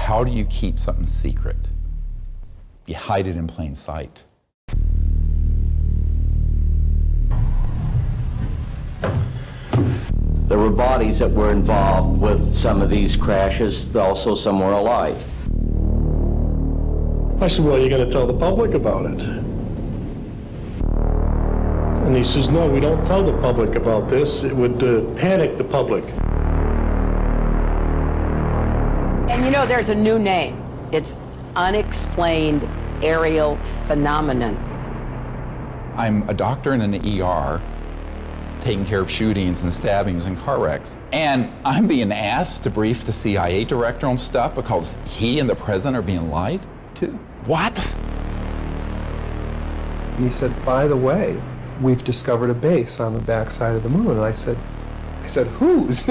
How do you keep something secret? You hide it in plain sight. There were bodies that were involved with some of these crashes, also some were alive. I said, well, you're going to tell the public about it. And he says, no, we don't tell the public about this. It would panic the public. And you know, there's a new name. It's unexplained aerial phenomenon. I'm a doctor in an ER taking care of shootings and stabbings and car wrecks. And I'm being asked to brief the CIA director on stuff because he and the president are being lied to? What? And he said, by the way, we've discovered a base on the backside of the moon. And I said, whose?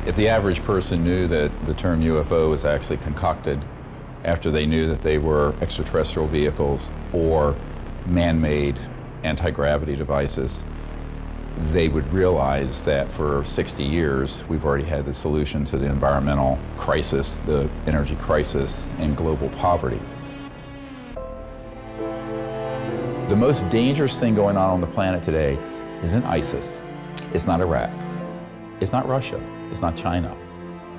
If the average person knew that the term UFO was actually concocted after they knew that they were extraterrestrial vehicles or man-made anti-gravity devices, they would realize that for 60 years we've already had the solution to the environmental crisis, the energy crisis, and global poverty. The most dangerous thing going on the planet today isn't ISIS, it's not Iraq, it's not Russia, it's not China.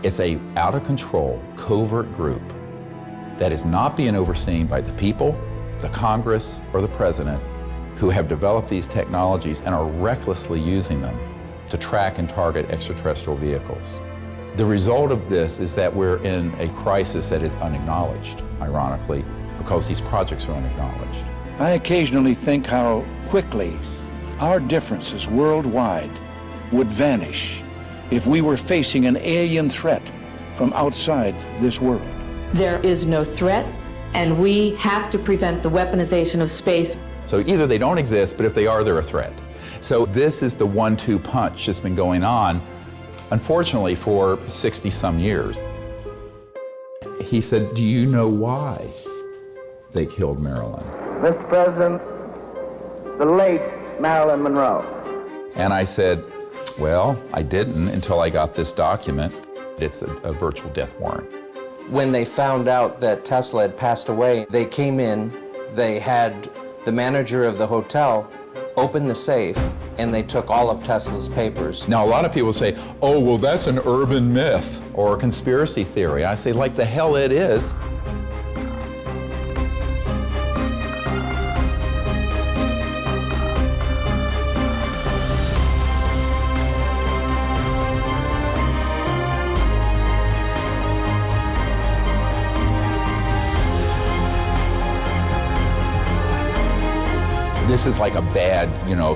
It's a out-of-control, covert group that is not being overseen by the people, the Congress, or the president, who have developed these technologies and are recklessly using them to track and target extraterrestrial vehicles. The result of this is that we're in a crisis that is unacknowledged, ironically, because these projects are unacknowledged. I occasionally think how quickly our differences worldwide would vanish if we were facing an alien threat from outside this world. There is no threat, and we have to prevent the weaponization of space. So either they don't exist, but if they are, they're a threat. So this is the 1-2 punch that's been going on, unfortunately, for 60-some years. He said, do you know why they killed Marilyn? Mr. President, the late Marilyn Monroe. And I said, well, I didn't until I got this document. It's a virtual death warrant. When they found out that Tesla had passed away, they came in, they had the manager of the hotel open the safe, and they took all of Tesla's papers. Now, a lot of people say, oh, well, that's an urban myth or a conspiracy theory. I say, like the hell it is. This is like a bad,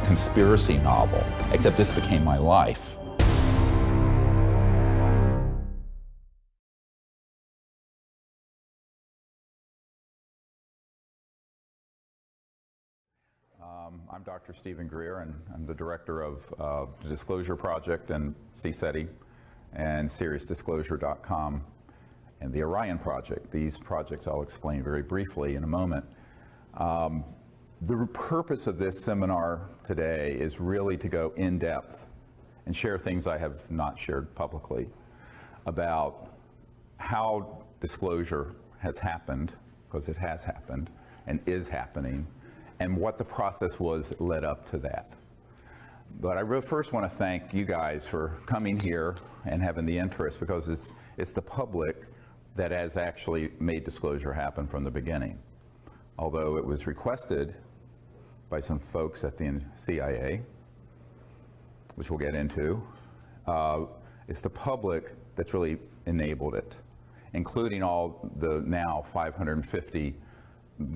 conspiracy novel, except this became my life. I'm Dr. Stephen Greer, and I'm the director of the Disclosure Project and CSETI and SeriousDisclosure.com and the Orion Project. These projects I'll explain very briefly in a moment. The purpose of this seminar today is really to go in depth and share things I have not shared publicly about how disclosure has happened, because it has happened and is happening, and what the process was that led up to that. But I first want to thank you guys for coming here and having the interest, because it's the public that has actually made disclosure happen from the beginning. Although it was requested by some folks at the CIA, which we'll get into, it's the public that's really enabled it, including all the now 550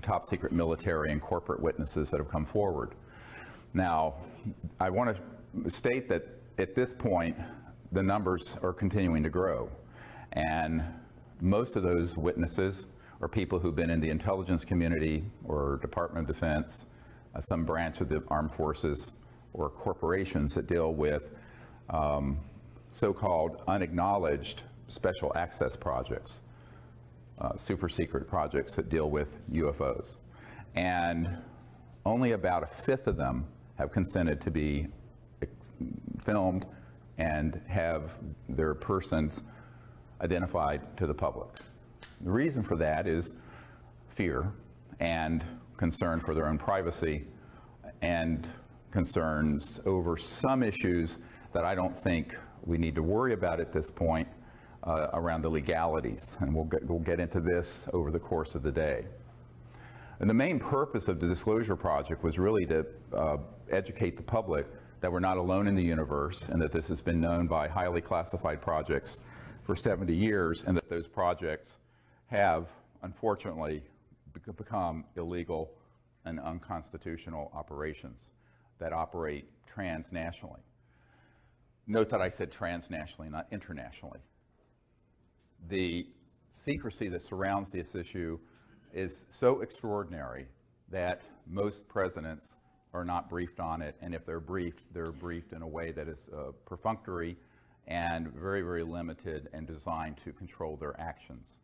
top secret military and corporate witnesses that have come forward. Now, I want to state that at this point, the numbers are continuing to grow. And most of those witnesses are people who've been in the intelligence community or Department of Defense, some branch of the armed forces, or corporations that deal with so-called unacknowledged special access projects, super secret projects that deal with UFOs. And only about 1/5 of them have consented to be filmed and have their persons identified to the public. The reason for that is fear and concern for their own privacy and concerns over some issues that I don't think we need to worry about at this point around the legalities. And we'll get into this over the course of the day. And the main purpose of the Disclosure Project was really to educate the public that we're not alone in the universe and that this has been known by highly classified projects for 70 years and that those projects have, unfortunately, become illegal and unconstitutional operations that operate transnationally. Note that I said transnationally, not internationally. The secrecy that surrounds this issue is so extraordinary that most presidents are not briefed on it, and if they're briefed in a way that is perfunctory and very, very limited and designed to control their actions.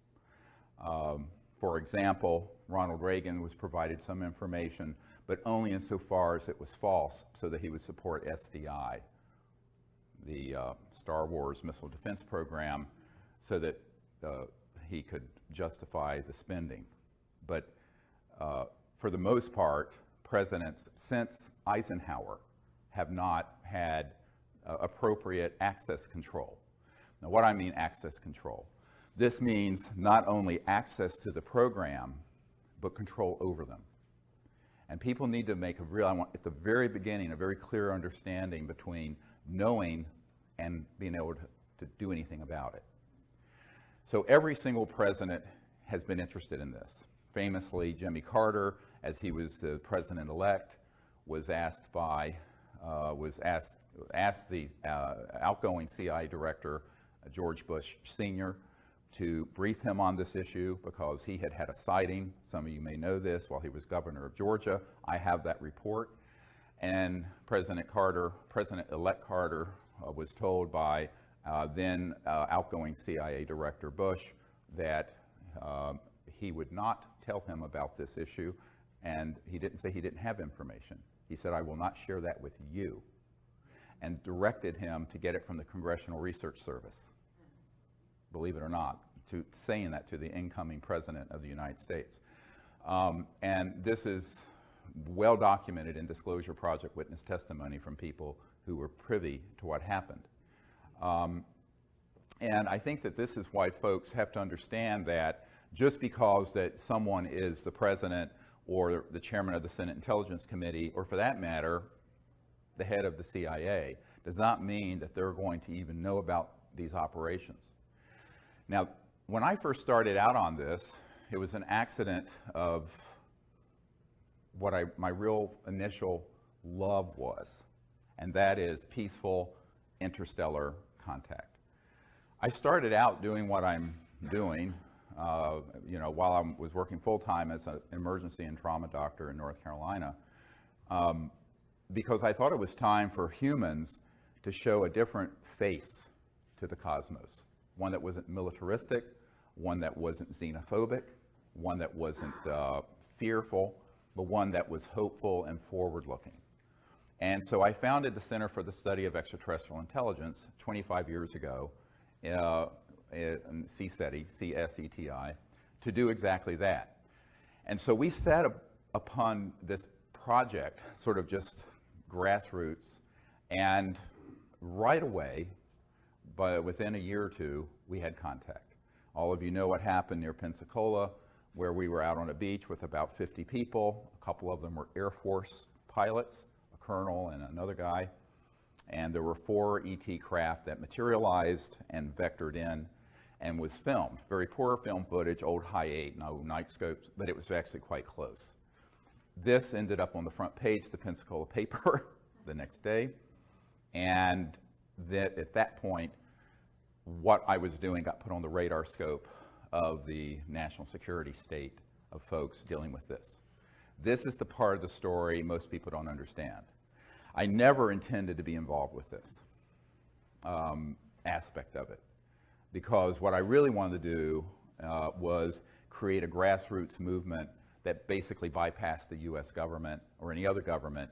For example, Ronald Reagan was provided some information, but only insofar as it was false, so that he would support SDI, the Star Wars missile defense program, so that he could justify the spending. But for the most part, presidents since Eisenhower have not had appropriate access control. Now, what I mean access control, this means not only access to the program, but control over them. And people need to make at the very beginning, a very clear understanding between knowing and being able to do anything about it. So every single president has been interested in this. Famously, Jimmy Carter, as he was the president-elect, was asked the outgoing CIA director, George Bush Sr., to brief him on this issue because he had had a sighting. Some of you may know this while he was governor of Georgia. I have that report. And President-elect Carter was told by then outgoing CIA Director Bush that he would not tell him about this issue, and he didn't say he didn't have information. He said, "I will not share that with you," and directed him to get it from the Congressional Research Service. Believe it or not, saying that to the incoming President of the United States. And this is well documented in Disclosure Project witness testimony from people who were privy to what happened. And I think that this is why folks have to understand that just because that someone is the president or the chairman of the Senate Intelligence Committee, or for that matter, the head of the CIA, does not mean that they're going to even know about these operations. Now, when I first started out on this, it was an accident of what my real initial love was, and that is peaceful interstellar contact. I started out doing what I'm doing, while I was working full-time as an emergency and trauma doctor in North Carolina, because I thought it was time for humans to show a different face to the cosmos. One that wasn't militaristic, one that wasn't xenophobic, one that wasn't fearful, but one that was hopeful and forward-looking. And so I founded the Center for the Study of Extraterrestrial Intelligence 25 years ago, in CSETI, to do exactly that. And so we set upon this project, sort of just grassroots, and right away, within a year or two, we had contact. All of you know what happened near Pensacola, where we were out on a beach with about 50 people. A couple of them were Air Force pilots, a colonel and another guy. And there were 4 ET craft that materialized and vectored in and was filmed. Very poor film footage, old Hi-8, no night scopes, but it was actually quite close. This ended up on the front page of the Pensacola paper the next day. And at that point, what I was doing got put on the radar scope of the national security state of folks dealing with this. This is the part of the story most people don't understand. I never intended to be involved with this aspect of it, because what I really wanted to do was create a grassroots movement that basically bypassed the US government or any other government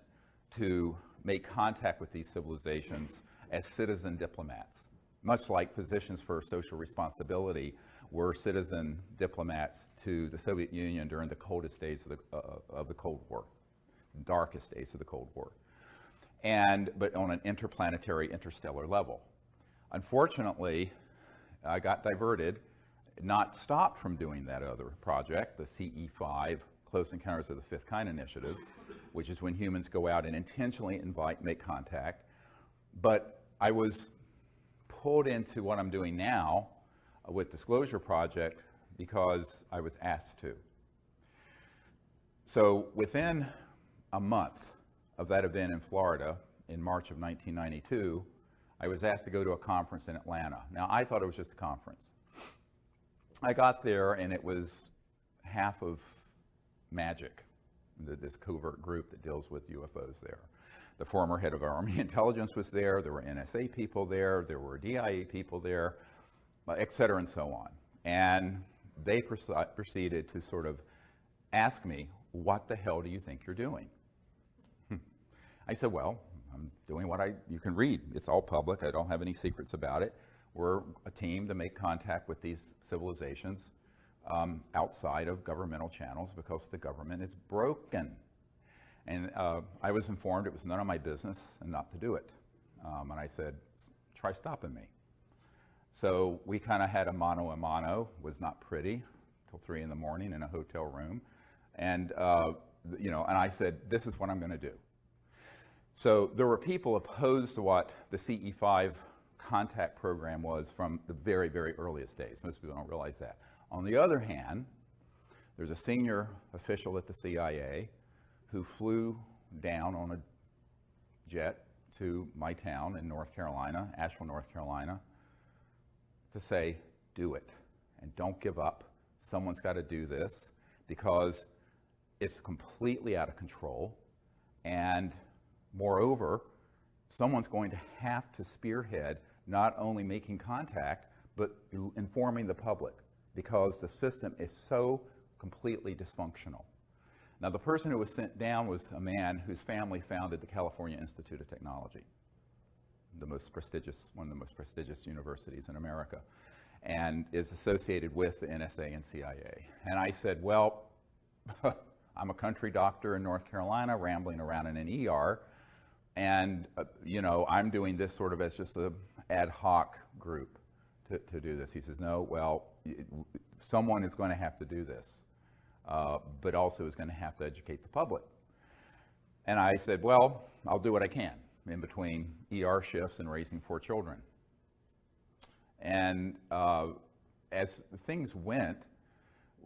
to make contact with these civilizations as citizen diplomats. much like Physicians for Social Responsibility were citizen diplomats to the Soviet Union during the coldest days of the Cold War, darkest days of the Cold War, but on an interplanetary, interstellar level. Unfortunately, I got diverted, not stopped from doing that other project, the CE5, Close Encounters of the Fifth Kind Initiative, which is when humans go out and intentionally make contact. But I was pulled into what I'm doing now with Disclosure Project because I was asked to. So within a month of that event in Florida in March of 1992, I was asked to go to a conference in Atlanta. Now, I thought it was just a conference. I got there and it was half of MAGIC, this covert group that deals with UFOs there. The former head of Army Intelligence was there, there were NSA people there were DIA people there, et cetera and so on. And they proceeded to sort of ask me, what the hell do you think you're doing? I said, well, I'm doing what you can read. It's all public. I don't have any secrets about it. We're a team to make contact with these civilizations outside of governmental channels because the government is broken. And I was informed it was none of my business and not to do it. And I said, try stopping me. So we kind of had a mano a mano, was not pretty, till 3 in the morning in a hotel room. And, and I said, this is what I'm going to do. So there were people opposed to what the CE5 contact program was from the very, very earliest days. Most people don't realize that. On the other hand, there's a senior official at the CIA who flew down on a jet to my town in North Carolina, Asheville, North Carolina, to say, do it, and don't give up. Someone's got to do this because it's completely out of control, and moreover, someone's going to have to spearhead not only making contact, but informing the public, because the system is so completely dysfunctional. Now, the person who was sent down was a man whose family founded the California Institute of Technology, one of the most prestigious universities in America, and is associated with the NSA and CIA. And I said, well, I'm a country doctor in North Carolina, rambling around in an ER, and I'm doing this sort of as just an ad hoc group to do this. He says, no, well, someone is going to have to do this, but also is going to have to educate the public. And I said, well, I'll do what I can in between ER shifts and raising 4 children. And as things went,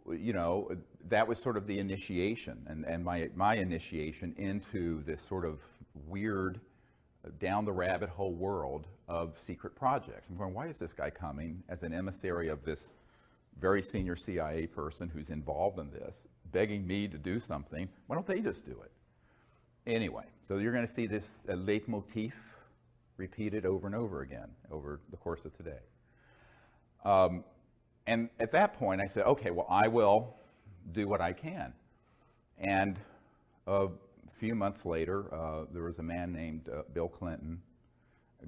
that was sort of the initiation, and my initiation into this sort of weird, down the rabbit hole world of secret projects. I'm going, why is this guy coming as an emissary of this very senior CIA person who's involved in this, begging me to do something? Why don't they just do it? Anyway, so you're going to see this leitmotif repeated over and over again over the course of today. And at that point, I said, okay, well, I will do what I can. And a few months later, there was a man named Bill Clinton,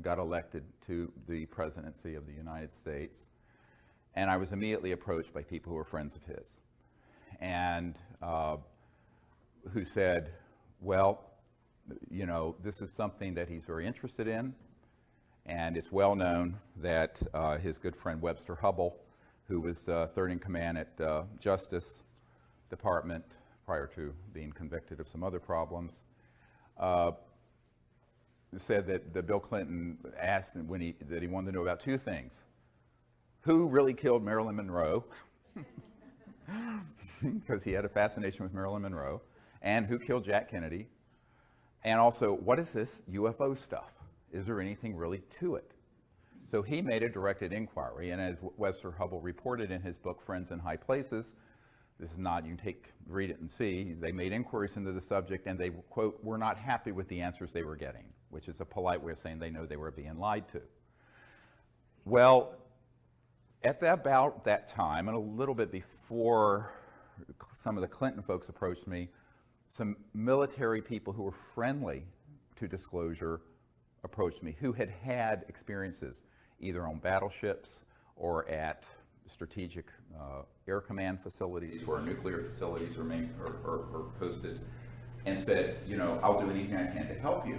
got elected to the presidency of the United States. And I was immediately approached by people who were friends of his, and who said, well, this is something that he's very interested in. And it's well known that his good friend Webster Hubbell, who was third in command at Justice Department prior to being convicted of some other problems, said that Bill Clinton asked that he wanted to know about 2 things. Who really killed Marilyn Monroe? Because he had a fascination with Marilyn Monroe. And who killed Jack Kennedy? And also, what is this UFO stuff? Is there anything really to it? So he made a directed inquiry, and as Webster Hubbell reported in his book, Friends in High Places, this is not, you can read it and see, they made inquiries into the subject, and they, quote, were not happy with the answers they were getting, which is a polite way of saying they know they were being lied to. Well, at about that time, and a little bit before some of the Clinton folks approached me, some military people who were friendly to disclosure approached me, who had had experiences either on battleships or at strategic air command facilities where nuclear facilities are hosted, and said, you know, I'll do anything I can to help you.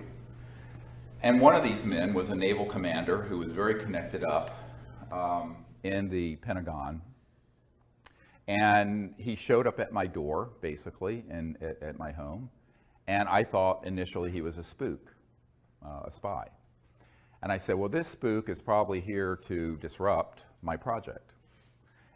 And one of these men was a naval commander who was very connected up in the Pentagon. And he showed up at my door, basically, at my home. And I thought initially he was a spook, a spy. And I said, well, this spook is probably here to disrupt my project.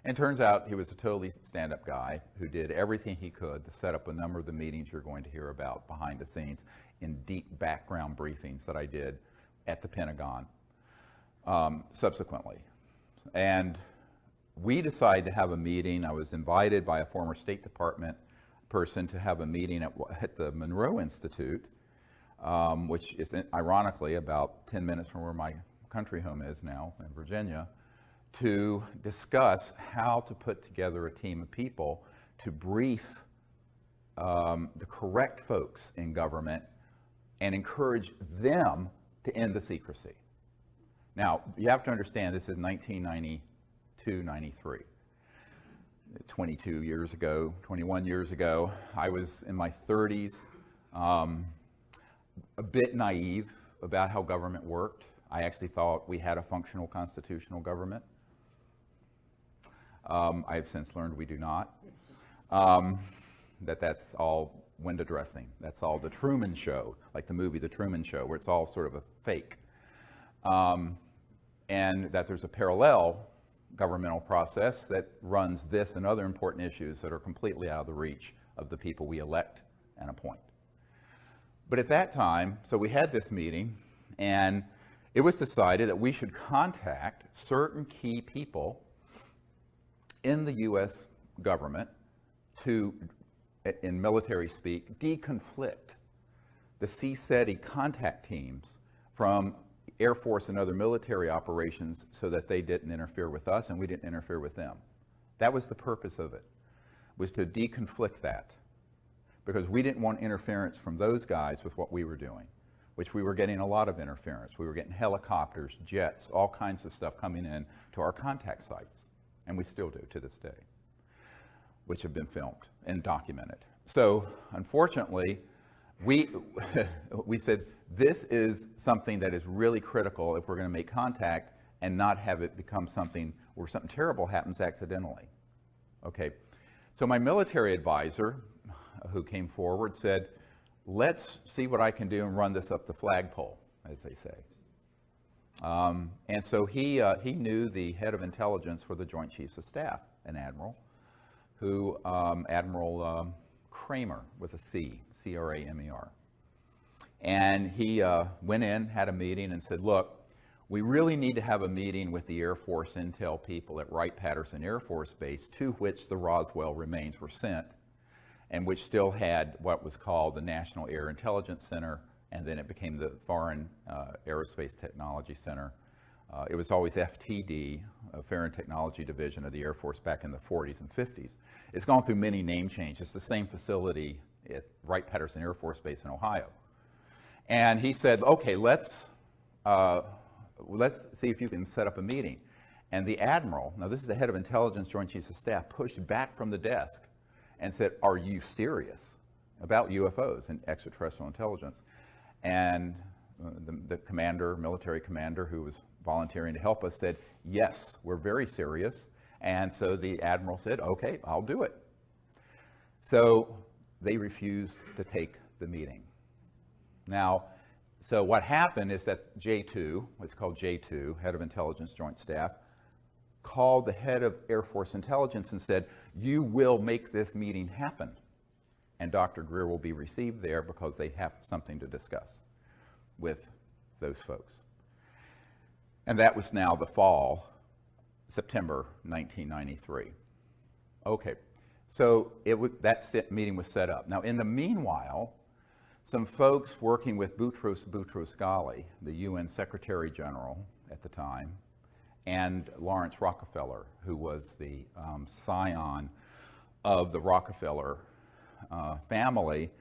And it turns out he was a totally stand-up guy who did everything he could to set up a number of the meetings you're going to hear about behind the scenes in deep background briefings that I did at the Pentagon subsequently. And we decided to have a meeting. I was invited by a former State Department person to have a meeting at the Monroe Institute, which is ironically about 10 minutes from where my country home is now in Virginia, to discuss how to put together a team of people to brief the correct folks in government and encourage them to end the secrecy. Now, you have to understand this is 1992, 93. 22 years ago, 21 years ago, I was in my 30s, a bit naive about how government worked. I actually thought we had a functional constitutional government. I have since learned we do not. That's all window dressing. That's all the Truman Show, like the movie The Truman Show, where it's all sort of a fake. And that there's a parallel governmental process that runs this and other important issues that are completely out of the reach of the people we elect and appoint. But at that time, so we had this meeting, and it was decided that we should contact certain key people in the U.S. government to, in military speak, deconflict the CSETI contact teams from Air Force and other military operations so that they didn't interfere with us and we didn't interfere with them. That was the purpose of it, was to deconflict that, because we didn't want interference from those guys with what we were doing, which we were getting a lot of interference. We were getting helicopters, jets, all kinds of stuff coming in to our contact sites, and we still do to this day, which have been filmed and documented. So unfortunately, we said this is something that is really critical if we're going to make contact and not have it become something where something terrible happens accidentally. Okay, so my military advisor who came forward said, let's see what I can do and run this up the flagpole, as they say. And so he knew the head of intelligence for the Joint Chiefs of Staff, an admiral, who, Admiral Kramer with a C, C-R-A-M-E-R. And he went in, had a meeting, and said, look, we really need to have a meeting with the Air Force intel people at Wright-Patterson Air Force Base, to which the Roswell remains were sent, and which still had what was called the National Air Intelligence Center, and then it became the Foreign Aerospace Technology Center. It was always FTD, Foreign Technology Division of the Air Force, back in the 40s and 50s. It's gone through many name changes. It's the same facility at Wright-Patterson Air Force Base in Ohio. And he said, okay, let's see if you can set up a meeting. And the admiral, now this is the head of intelligence, Joint Chiefs of Staff, pushed back from the desk and said, are you serious about UFOs and extraterrestrial intelligence? And the commander, military commander, who was volunteering to help us, said, yes, we're very serious. And so the admiral said, okay, I'll do it. So they refused to take the meeting. Now, so what happened is that J2, what's called J2, head of intelligence joint staff, called the head of Air Force intelligence and said, you will make this meeting happen. And Dr. Greer will be received there because they have something to discuss with those folks. And that was now the fall, September 1993. Okay, so that meeting was set up. Now, in the meanwhile, some folks working with Boutros Boutros-Ghali, the UN Secretary General at the time, and Lawrence Rockefeller, who was the scion of the Rockefeller family,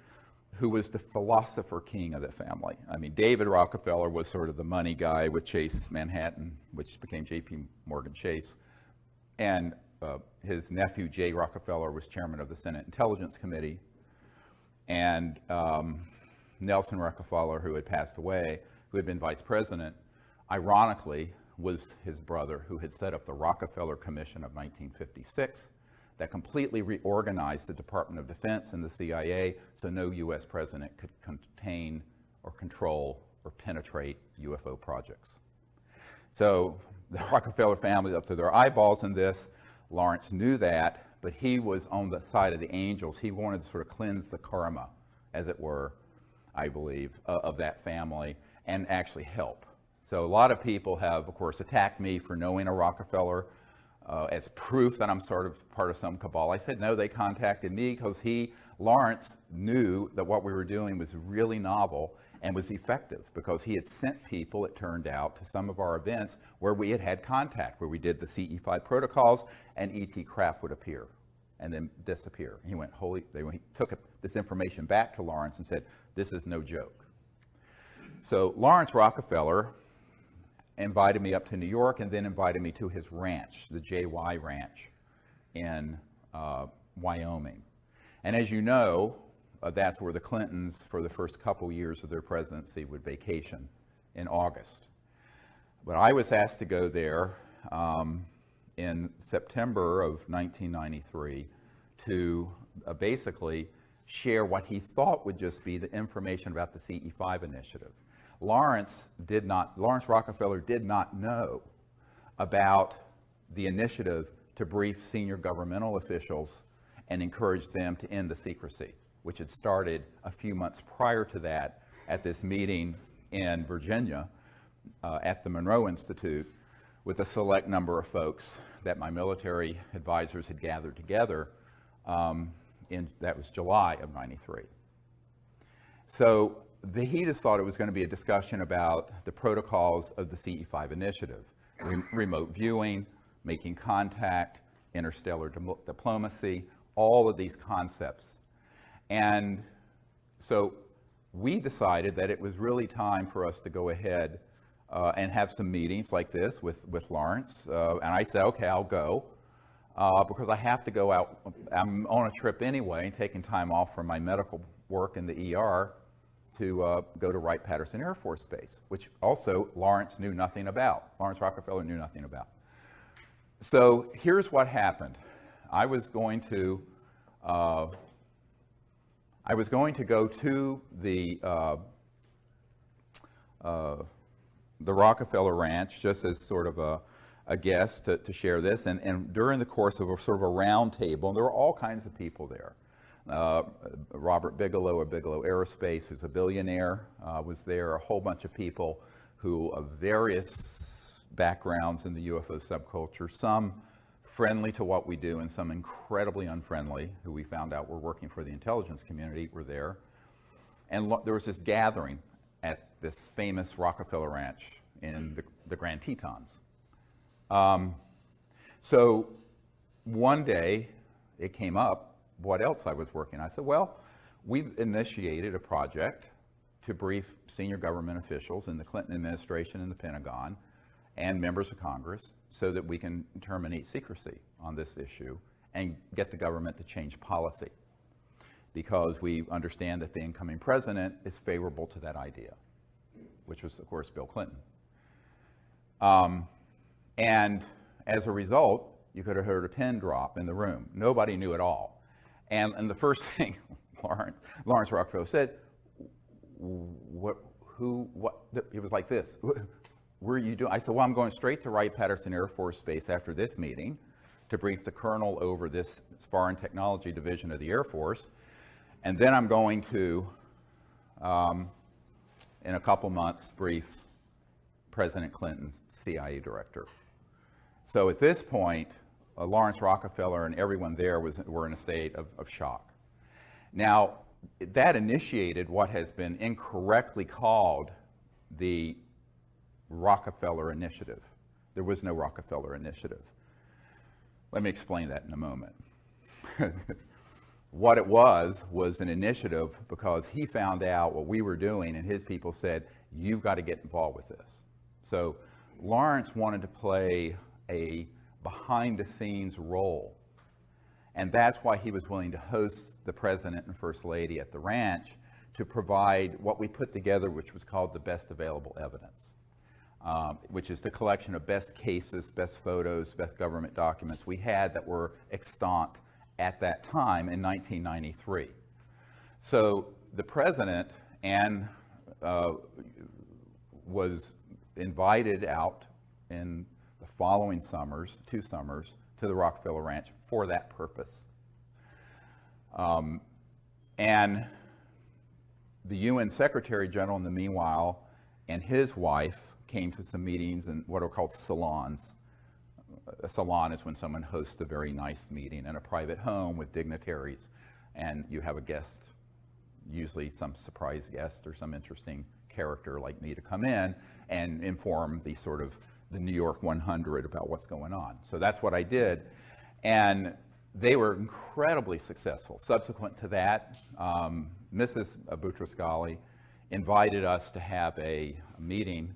who was the philosopher king of the family. I mean, David Rockefeller was sort of the money guy with Chase Manhattan, which became J.P. Morgan Chase. And his nephew, Jay Rockefeller, was chairman of the Senate Intelligence Committee. And Nelson Rockefeller, who had passed away, who had been vice president, ironically, was his brother, who had set up the Rockefeller Commission of 1956 that completely reorganized the Department of Defense and the CIA so no U.S. president could contain or control or penetrate UFO projects. So the Rockefeller family was up to their eyeballs in this. Lawrence knew that, but he was on the side of the angels. He wanted to sort of cleanse the karma, as it were, I believe, of that family and actually help. So a lot of people have, of course, attacked me for knowing a Rockefeller as proof that I'm sort of part of some cabal. I said, no, they contacted me because Lawrence knew that what we were doing was really novel and was effective because he had sent people, it turned out, to some of our events where we had had contact, where we did the CE5 protocols and E.T. Craft would appear and then disappear. He went, he took this information back to Lawrence and said, this is no joke. So Lawrence Rockefeller invited me up to New York and then invited me to his ranch, the JY Ranch in Wyoming. And as you know, that's where the Clintons, for the first couple years of their presidency, would vacation in August. But I was asked to go there in September of 1993 to basically share what he thought would just be the information about the CE5 initiative. Lawrence Rockefeller did not know about the initiative to brief senior governmental officials and encourage them to end the secrecy, which had started a few months prior to that at this meeting in Virginia at the Monroe Institute with a select number of folks that my military advisors had gathered together that was July of '93. So he just thought it was going to be a discussion about the protocols of the CE5 initiative, remote viewing, making contact, interstellar diplomacy, all of these concepts. And so we decided that it was really time for us to go ahead and have some meetings like this with Lawrence. And I said, okay, I'll go because I have to go out. I'm on a trip anyway, taking time off from my medical work in the ER to go to Wright-Patterson Air Force Base, which also Lawrence knew nothing about. Lawrence Rockefeller knew nothing about. So here's what happened. I was going to go to the Rockefeller Ranch just as sort of a guest to share this, and during the course of a sort of a round table, and there were all kinds of people there. Robert Bigelow of Bigelow Aerospace, who's a billionaire, was there. A whole bunch of people who of various backgrounds in the UFO subculture, some friendly to what we do and some incredibly unfriendly, who we found out were working for the intelligence community, were there. And there was this gathering at this famous Rockefeller Ranch in the Grand Tetons. So one day it came up what else I was working on. I said, well, we've initiated a project to brief senior government officials in the Clinton administration and the Pentagon and members of Congress so that we can terminate secrecy on this issue and get the government to change policy, because we understand that the incoming president is favorable to that idea, which was, of course, Bill Clinton. And as a result, you could have heard a pin drop in the room. Nobody knew at all. And the first thing Lawrence Rockefeller said, what, it was like this. Where are you doing? I said, well, I'm going straight to Wright-Patterson Air Force Base after this meeting to brief the colonel over this Foreign Technology Division of the Air Force. And then I'm going to, in a couple months, brief President Clinton's CIA director. So at this point, Lawrence Rockefeller and everyone there were in a state of shock. Now, that initiated what has been incorrectly called the Rockefeller Initiative. There was no Rockefeller Initiative. Let me explain that in a moment. What it was an initiative because he found out what we were doing, and his people said, you've got to get involved with this. So Lawrence wanted to play a behind-the-scenes role, and that's why he was willing to host the President and First Lady at the ranch to provide what we put together, which was called the Best Available Evidence, which is the collection of best cases, best photos, best government documents we had that were extant at that time in 1993. So the President was invited out in the following summers, 2 summers, to the Rockefeller Ranch for that purpose. And the UN Secretary General, in the meanwhile, and his wife came to some meetings in what are called salons. A salon is when someone hosts a very nice meeting in a private home with dignitaries, and you have a guest, usually some surprise guest or some interesting character like me, to come in and inform the New York 100 about what's going on. So that's what I did, and they were incredibly successful. Subsequent to that, Mrs. Boutros-Ghali invited us to have a meeting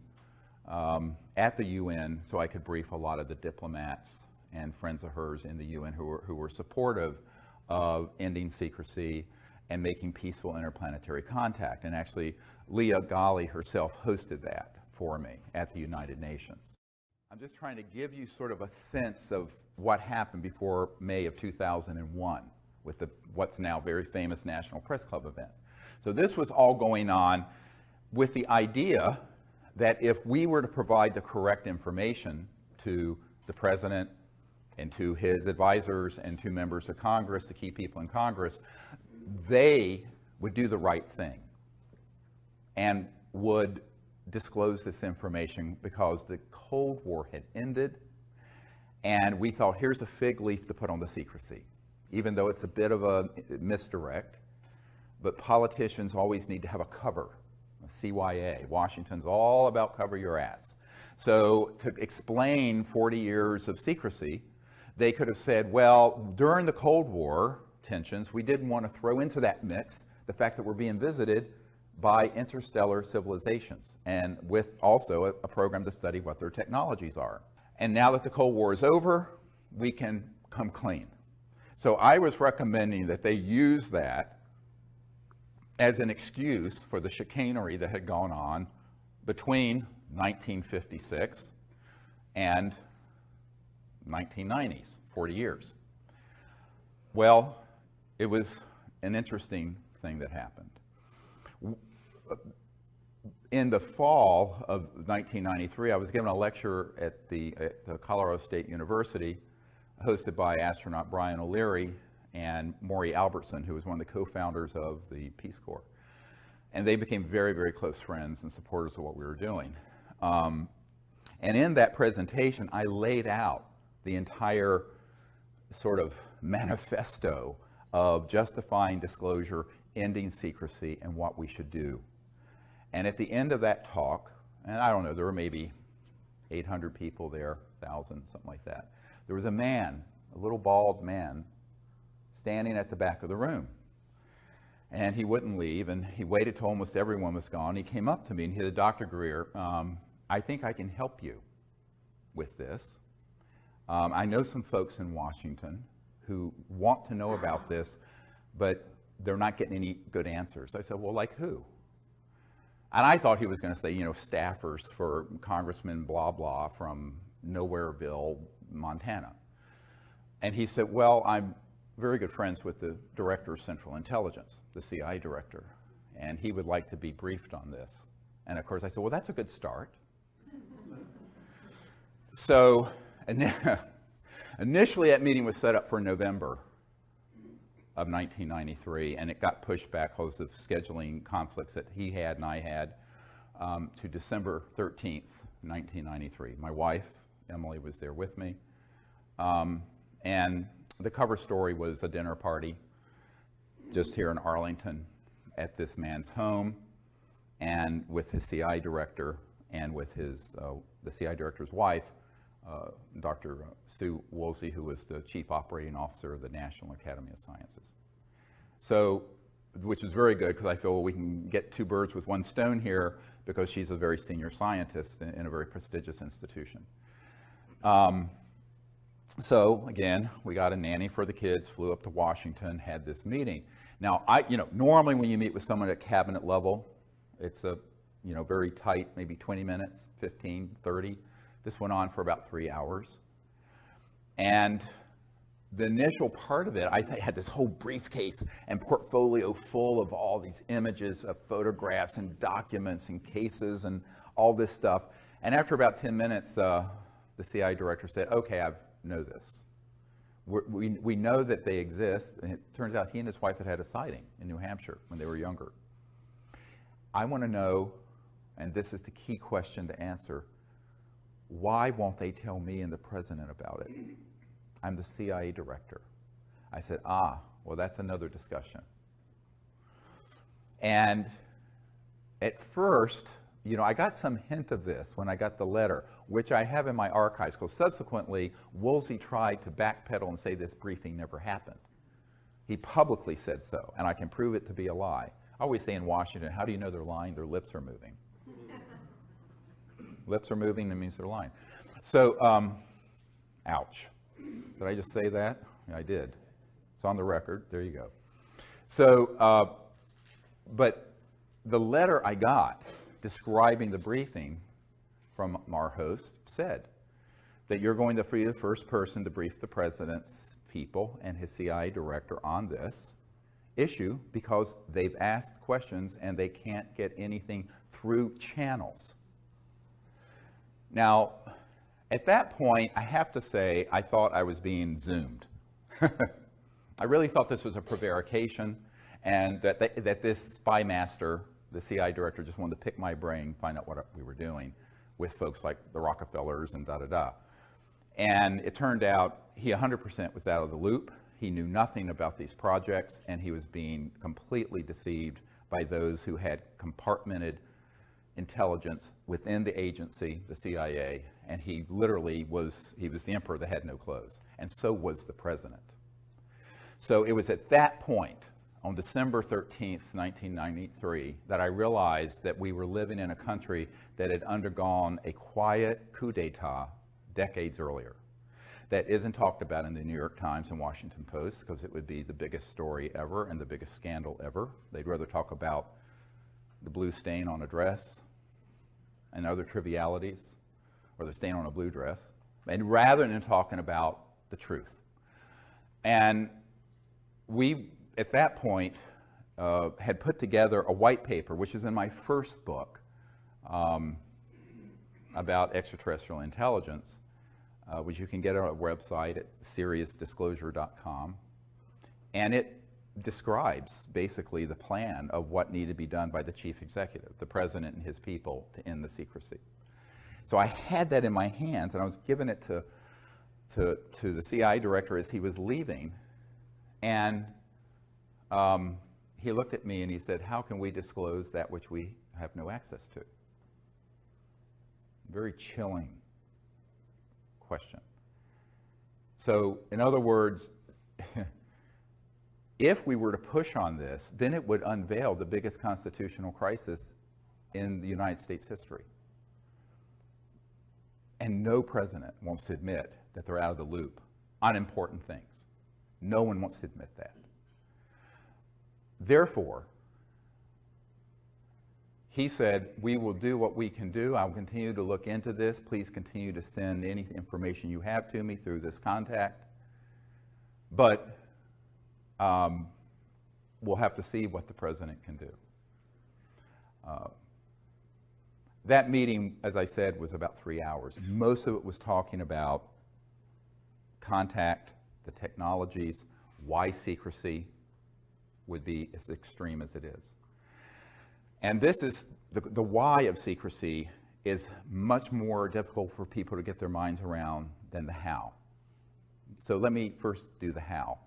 at the UN so I could brief a lot of the diplomats and friends of hers in the UN who were supportive of ending secrecy and making peaceful interplanetary contact. And actually, Leah Ghali herself hosted that for me at the United Nations. I'm just trying to give you sort of a sense of what happened before May of 2001 with what's now very famous National Press Club event. So this was all going on with the idea that if we were to provide the correct information to the President and to his advisors and to members of Congress, the key people in Congress, they would do the right thing and would disclose this information because the Cold War had ended, and we thought, here's a fig leaf to put on the secrecy, even though it's a bit of a misdirect, but politicians always need to have a cover. CYA, Washington's all about cover your ass. So to explain 40 years of secrecy, they could have said, well, during the Cold War tensions, we didn't want to throw into that mix the fact that we're being visited by interstellar civilizations, and with also a program to study what their technologies are. And now that the Cold War is over, we can come clean. So I was recommending that they use that as an excuse for the chicanery that had gone on between 1956 and 1990s, 40 years. Well, it was an interesting thing that happened. In the fall of 1993, I was given a lecture at the Colorado State University, hosted by astronaut Brian O'Leary and Maury Albertson, who was one of the co-founders of the Peace Corps. And they became very, very close friends and supporters of what we were doing. And in that presentation, I laid out the entire sort of manifesto of justifying disclosure, ending secrecy, and what we should do. And at the end of that talk, and I don't know, there were maybe 800 people there, 1,000, something like that. There was a man, a little bald man, standing at the back of the room. And he wouldn't leave, and he waited till almost everyone was gone. He came up to me and he said, Dr. Greer, I think I can help you with this. I know some folks in Washington who want to know about this, but they're not getting any good answers. I said, well, like who? And I thought he was going to say, staffers for Congressman blah blah from Nowhereville, Montana. And he said, well, I'm very good friends with the Director of Central Intelligence, the CIA director, and he would like to be briefed on this. And of course I said, well, that's a good start. So initially that meeting was set up for November of 1993, and it got pushed back because of scheduling conflicts that he had and I had to December 13th, 1993. My wife, Emily, was there with me. And the cover story was a dinner party just here in Arlington at this man's home, and with his CI director and with his the CI director's wife, Dr. Sue Woolsey, who was the chief operating officer of the National Academy of Sciences. So, which is very good because I feel, well, we can get two birds with one stone here because she's a very senior scientist in a very prestigious institution. So again, we got a nanny for the kids, flew up to Washington, had this meeting. Now, normally when you meet with someone at cabinet level, it's a, very tight, maybe 20 minutes, 15, 30. This went on for about 3 hours. And the initial part of it, I had this whole briefcase and portfolio full of all these images of photographs and documents and cases and all this stuff. And after about 10 minutes, the CIA director said, okay, I know this. We know that they exist. And it turns out he and his wife had had a sighting in New Hampshire when they were younger. I want to know, and this is the key question to answer, why won't they tell me and the president about it? I'm the CIA director. I said, well, that's another discussion. And at first, I got some hint of this when I got the letter, which I have in my archives, because subsequently, Woolsey tried to backpedal and say this briefing never happened. He publicly said so, and I can prove it to be a lie. I always say in Washington, how do you know they're lying? Their lips are moving. Lips are moving, that means they're lying. So, ouch. Did I just say that? Yeah, I did. It's on the record. There you go. So, but the letter I got describing the briefing from our host said that you're going to be the first person to brief the president's people and his CIA director on this issue because they've asked questions and they can't get anything through channels. Now, at that point, I have to say, I thought I was being Zoomed. I really thought this was a prevarication and that this spy master, the CIA director, just wanted to pick my brain, find out what we were doing with folks like the Rockefellers and da-da-da. And it turned out he 100% was out of the loop. He knew nothing about these projects, and he was being completely deceived by those who had compartmented intelligence within the agency, the CIA, and he literally was the emperor that had no clothes, and so was the president. So it was at that point, on December 13th, 1993, that I realized that we were living in a country that had undergone a quiet coup d'etat decades earlier. That isn't talked about in the New York Times and Washington Post because it would be the biggest story ever and the biggest scandal ever. They'd rather talk about the blue stain on a dress and other trivialities, or the stain on a blue dress, and rather than talking about the truth. And we, at that point, had put together a white paper, which is in my first book about extraterrestrial intelligence, which you can get on our website at seriousdisclosure.com. And it describes basically the plan of what needed to be done by the chief executive, the president and his people, to end the secrecy. So I had that in my hands, and I was giving it to the CIA director as he was leaving. And he looked at me and he said, how can we disclose that which we have no access to? Very chilling question. So, in other words, if we were to push on this, then it would unveil the biggest constitutional crisis in the United States history. And no president wants to admit that they're out of the loop on important things. No one wants to admit that. Therefore, he said, we will do what we can do. I'll continue to look into this. Please continue to send any information you have to me through this contact. But we'll have to see what the president can do. That meeting, as I said, was about 3 hours. Most of it was talking about contact, the technologies, why secrecy would be as extreme as it is. And this is, the why of secrecy is much more difficult for people to get their minds around than the how. So let me first do the how.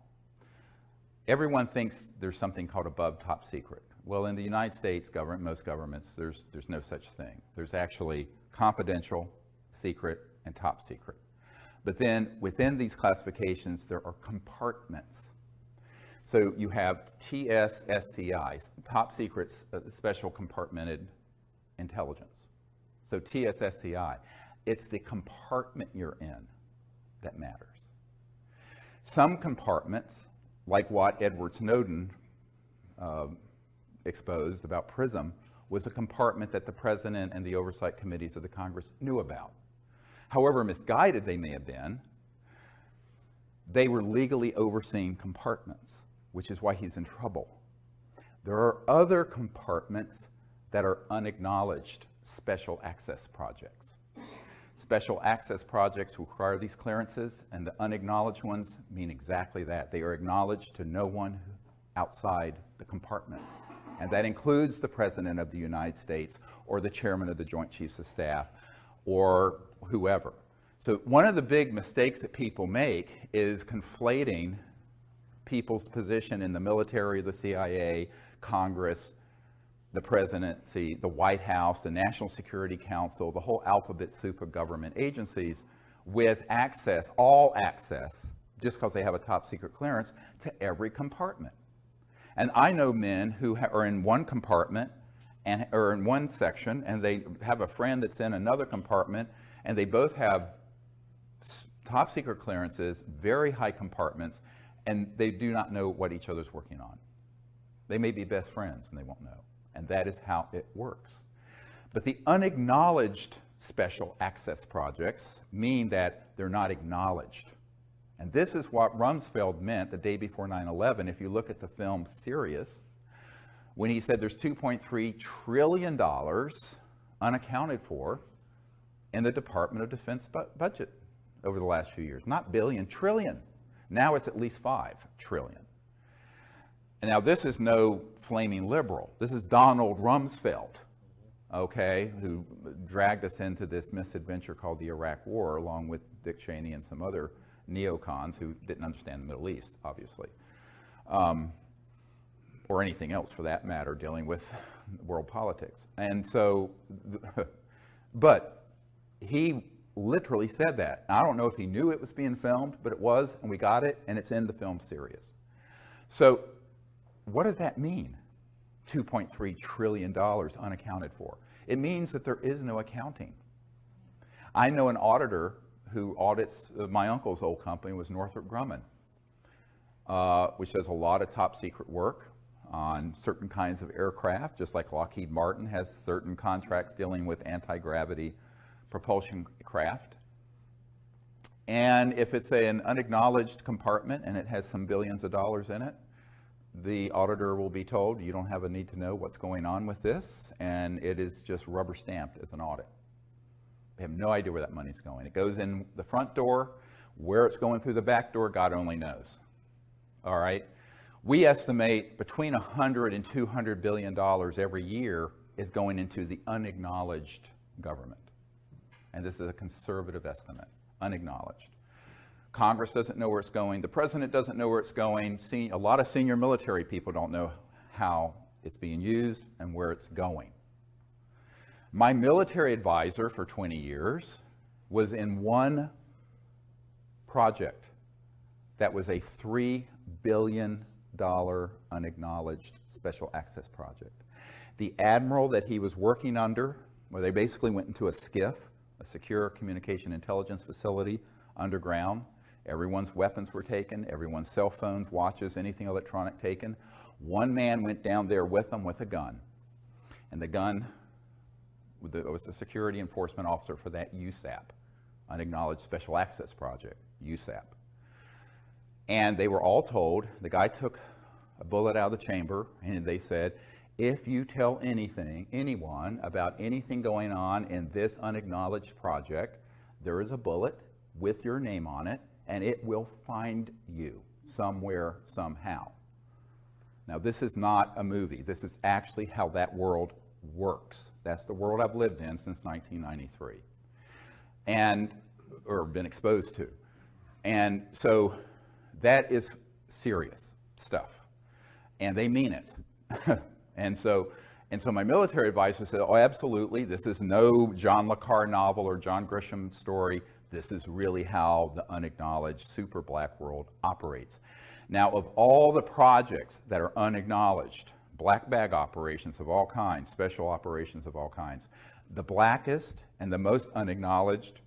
Everyone thinks there's something called above top secret. Well, in the United States government, most governments, there's no such thing. There's actually confidential, secret, and top secret. But then within these classifications, there are compartments. So you have TSSCI, top secret special compartmented intelligence. So TSSCI, it's the compartment you're in that matters. Some compartments, like what Edward Snowden exposed about PRISM, was a compartment that the president and the oversight committees of the Congress knew about. However misguided they may have been, they were legally overseeing compartments, which is why he's in trouble. There are other compartments that are unacknowledged special access projects. Special access projects require these clearances, and the unacknowledged ones mean exactly that. They are acknowledged to no one outside the compartment. And that includes the President of the United States or the Chairman of the Joint Chiefs of Staff or whoever. So one of the big mistakes that people make is conflating people's position in the military, the CIA, Congress, the presidency, the White House, the National Security Council, the whole alphabet soup of government agencies with access, all access, just because they have a top secret clearance, to every compartment. And I know men who are in one compartment and or in one section, and they have a friend that's in another compartment, and they both have top secret clearances, very high compartments, and they do not know what each other's working on. They may be best friends and they won't know. And that is how it works. But the unacknowledged special access projects mean that they're not acknowledged. And this is what Rumsfeld meant the day before 9/11. If you look at the film Sirius, when he said there's $2.3 trillion unaccounted for in the Department of Defense budget over the last few years. Not billion, trillion. Now it's at least 5 trillion. And now this is no flaming liberal. This is Donald Rumsfeld, okay, who dragged us into this misadventure called the Iraq War, along with Dick Cheney and some other neocons who didn't understand the Middle East, obviously, or anything else for that matter, dealing with world politics. And so, but he literally said that. I don't know if he knew it was being filmed, but it was, and we got it, and it's in the film Sirius. So what does that mean? $2.3 trillion unaccounted for. It means that there is no accounting. I know an auditor who audits my uncle's old company, was Northrop Grumman, which does a lot of top secret work on certain kinds of aircraft, just like Lockheed Martin has certain contracts dealing with anti-gravity propulsion craft. And if it's an unacknowledged compartment and it has some billions of dollars in it, the auditor will be told, you don't have a need to know what's going on with this, and it is just rubber stamped as an audit. They have no idea where that money's going. It goes in the front door. Where it's going through the back door, God only knows. All right? We estimate between $100 and $200 billion every year is going into the unacknowledged government. And this is a conservative estimate, unacknowledged. Congress doesn't know where it's going. The president doesn't know where it's going. A lot of senior military people don't know how it's being used and where it's going. My military advisor for 20 years was in one project that was a $3 billion unacknowledged special access project. The admiral that he was working under, where they basically went into a SCIF, a secure communication intelligence facility underground. Everyone's weapons were taken, everyone's cell phones, watches, anything electronic taken. One man went down there with them with a gun. And the gun was the security enforcement officer for that USAP, Unacknowledged Special Access Project, USAP. And they were all told, the guy took a bullet out of the chamber, and they said, if you tell anyone about anything going on in this unacknowledged project, there is a bullet with your name on it, and it will find you somewhere, somehow. Now, this is not a movie. This is actually how that world works. That's the world I've lived in since 1993, or been exposed to. And so that is serious stuff, and they mean it. And so my military advisor said, oh, absolutely, this is no John le Carre novel or John Grisham story. This is really how the unacknowledged super black world operates. Now, of all the projects that are unacknowledged, black bag operations of all kinds, special operations of all kinds, the blackest and the most unacknowledged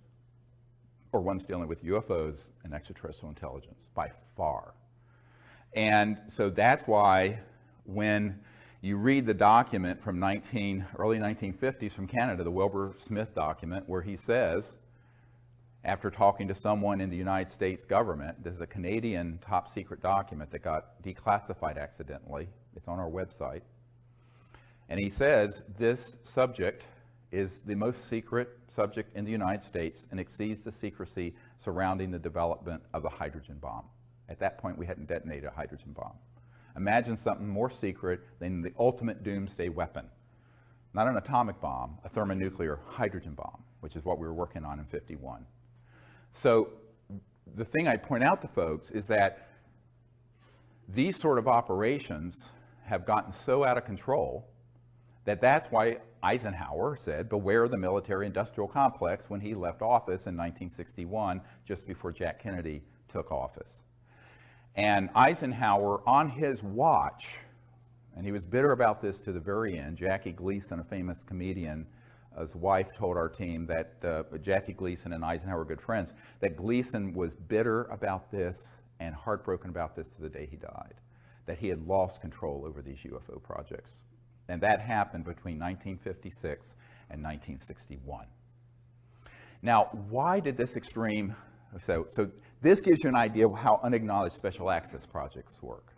are ones dealing with UFOs and extraterrestrial intelligence, by far. And so that's why when you read the document from early 1950s from Canada, the Wilbur Smith document, where he says, after talking to someone in the United States government, this is a Canadian top secret document that got declassified accidentally. It's on our website. And he says this subject is the most secret subject in the United States and exceeds the secrecy surrounding the development of the hydrogen bomb. At that point, we hadn't detonated a hydrogen bomb. Imagine something more secret than the ultimate doomsday weapon. Not an atomic bomb, a thermonuclear hydrogen bomb, which is what we were working on in '51. So the thing I point out to folks is that these sort of operations have gotten so out of control that that's why Eisenhower said, beware the military-industrial complex when he left office in 1961, just before Jack Kennedy took office. And Eisenhower, on his watch, and he was bitter about this to the very end, Jackie Gleason, a famous comedian, his wife told our team that Jackie Gleason and Eisenhower were good friends, that Gleason was bitter about this and heartbroken about this to the day he died, that he had lost control over these UFO projects. And that happened between 1956 and 1961. Now, why did this extreme, so this gives you an idea of how unacknowledged special access projects work.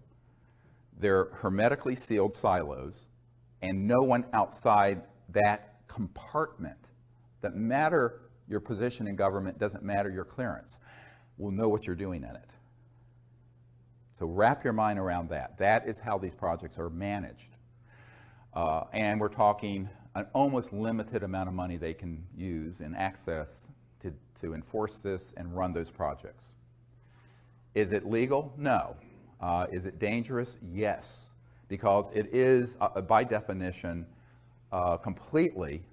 They're hermetically sealed silos, and no one outside that compartment, that matter your position in government, doesn't matter your clearance, will know what you're doing in it. So wrap your mind around that. That is how these projects are managed. And we're talking an almost limited amount of money they can use in access to enforce this and run those projects. Is it legal? No. Is it dangerous? Yes, because it is, by definition, completely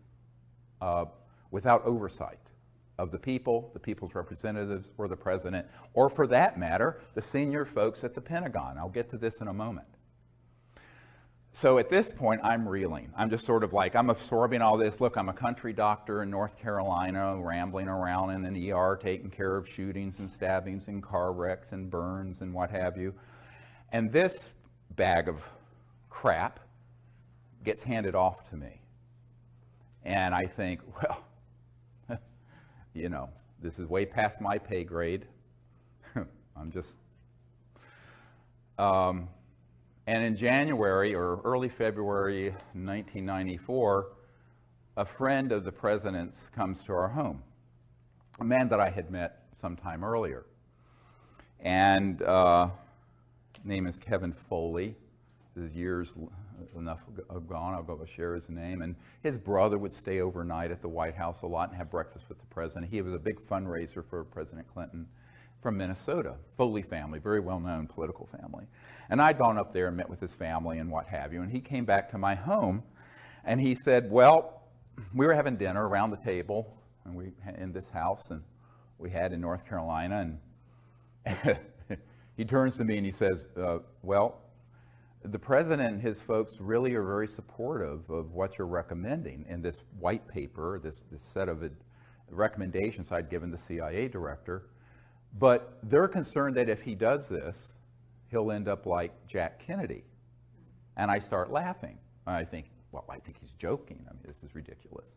without oversight of the people, the people's representatives, or the president, or for that matter, the senior folks at the Pentagon. I'll get to this in a moment. So at this point, I'm reeling. I'm just sort of like, I'm absorbing all this. Look, I'm a country doctor in North Carolina, rambling around in an ER, taking care of shootings and stabbings and car wrecks and burns and what have you. And this bag of crap gets handed off to me. And I think, well, you know, this is way past my pay grade. I'm just, and in January or early February 1994, a friend of the president's comes to our home, a man that I had met sometime earlier. And name is Kevin Foley. This is years enough gone, I'll go share his name. And his brother would stay overnight at the White House a lot and have breakfast with the president. He was a big fundraiser for President Clinton from Minnesota, Foley family, very well-known political family. And I'd gone up there and met with his family and what have you. And he came back to my home and he said, well, we were having dinner around the table and we in this house and we had in North Carolina. And he turns to me and he says, well, the president and his folks really are very supportive of what you're recommending in this white paper, this set of recommendations I'd given the CIA director. But they're concerned that if he does this, he'll end up like Jack Kennedy. And I start laughing. I think, well, I think he's joking. I mean, this is ridiculous.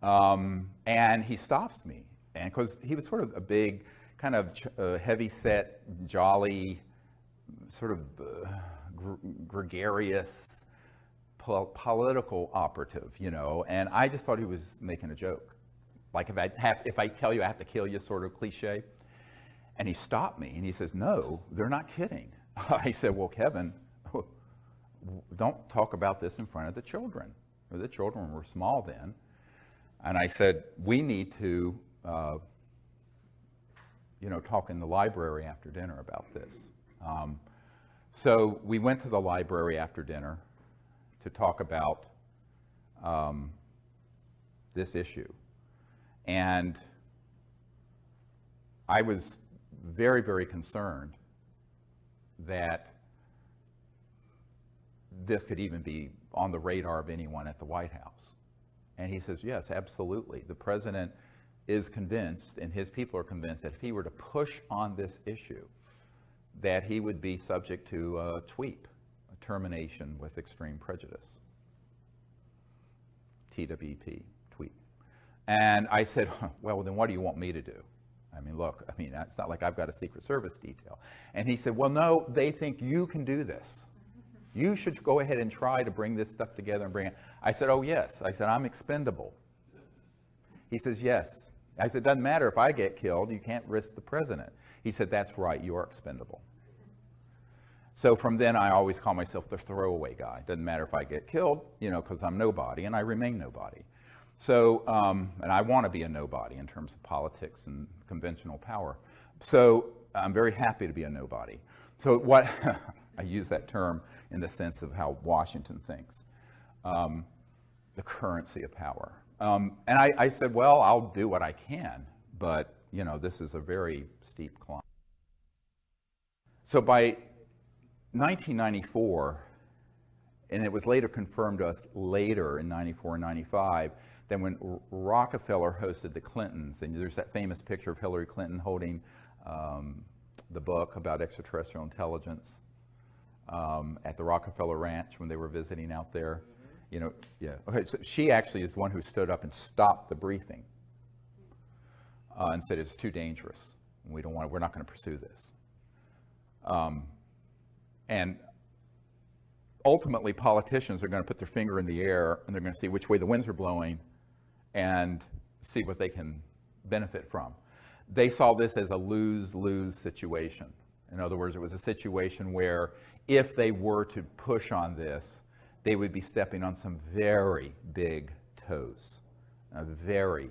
And he stops me. And because he was sort of a big, kind of heavy-set, jolly, sort of gregarious political operative, you know. And I just thought he was making a joke. Like if I tell you I have to kill you, sort of cliche. And he stopped me and he says, no, they're not kidding. I said, well, Kevin, don't talk about this in front of the children. The children were small then. And I said, we need to, talk in the library after dinner about this. So we went to the library after dinner to talk about this issue. And I was very, very concerned that this could even be on the radar of anyone at the White House. And he says, yes, absolutely. The president is convinced, and his people are convinced, that if he were to push on this issue, that he would be subject to a TWEEP, a termination with extreme prejudice. TWEP, TWEEP. And I said, well, then what do you want me to do? I mean, look, I mean, it's not like I've got a Secret Service detail. And he said, well, no, they think you can do this. You should go ahead and try to bring this stuff together and bring it. I said, oh, yes. I said, I'm expendable. He says, yes. I said, doesn't matter if I get killed, you can't risk the president. He said, that's right, you are expendable. So from then, I always call myself the throwaway guy. Doesn't matter if I get killed, you know, because I'm nobody, and I remain nobody. So, and I want to be a nobody in terms of politics and conventional power. So I'm very happy to be a nobody. So what, I use that term in the sense of how Washington thinks, the currency of power. And I said, well, I'll do what I can, but, you know, this is a very steep climb. So by 1994, and it was later confirmed to us later in 94 and 95, that when Rockefeller hosted the Clintons, and there's that famous picture of Hillary Clinton holding the book about extraterrestrial intelligence at the Rockefeller Ranch when they were visiting out there. You know, yeah. Okay, so she actually is the one who stood up and stopped the briefing and said it's too dangerous. We don't want. We're not going to pursue this. And ultimately, politicians are going to put their finger in the air and they're going to see which way the winds are blowing and see what they can benefit from. They saw this as a lose-lose situation. In other words, it was a situation where if they were to push on this, they would be stepping on some very big toes. Very,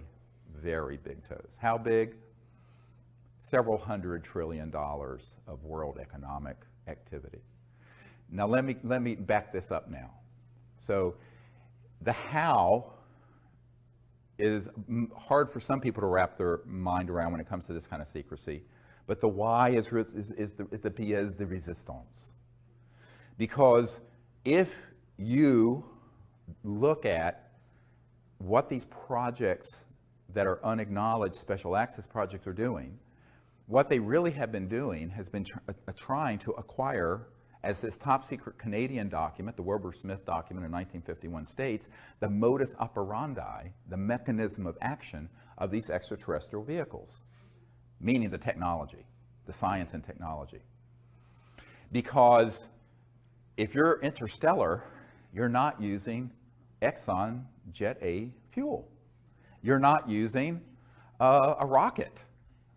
very big toes. How big? Several $100 trillion of world economic activity. Now let me back this up now. So the how is hard for some people to wrap their mind around when it comes to this kind of secrecy, but the why is the pièce de résistance. Because if you look at what these projects that are unacknowledged special access projects are doing, what they really have been doing has been trying to acquire, as this top secret Canadian document, the Wilbur-Smith document in 1951 states, the modus operandi, the mechanism of action of these extraterrestrial vehicles, meaning the technology, the science and technology. Because if you're interstellar, you're not using Exxon Jet A fuel. You're not using a rocket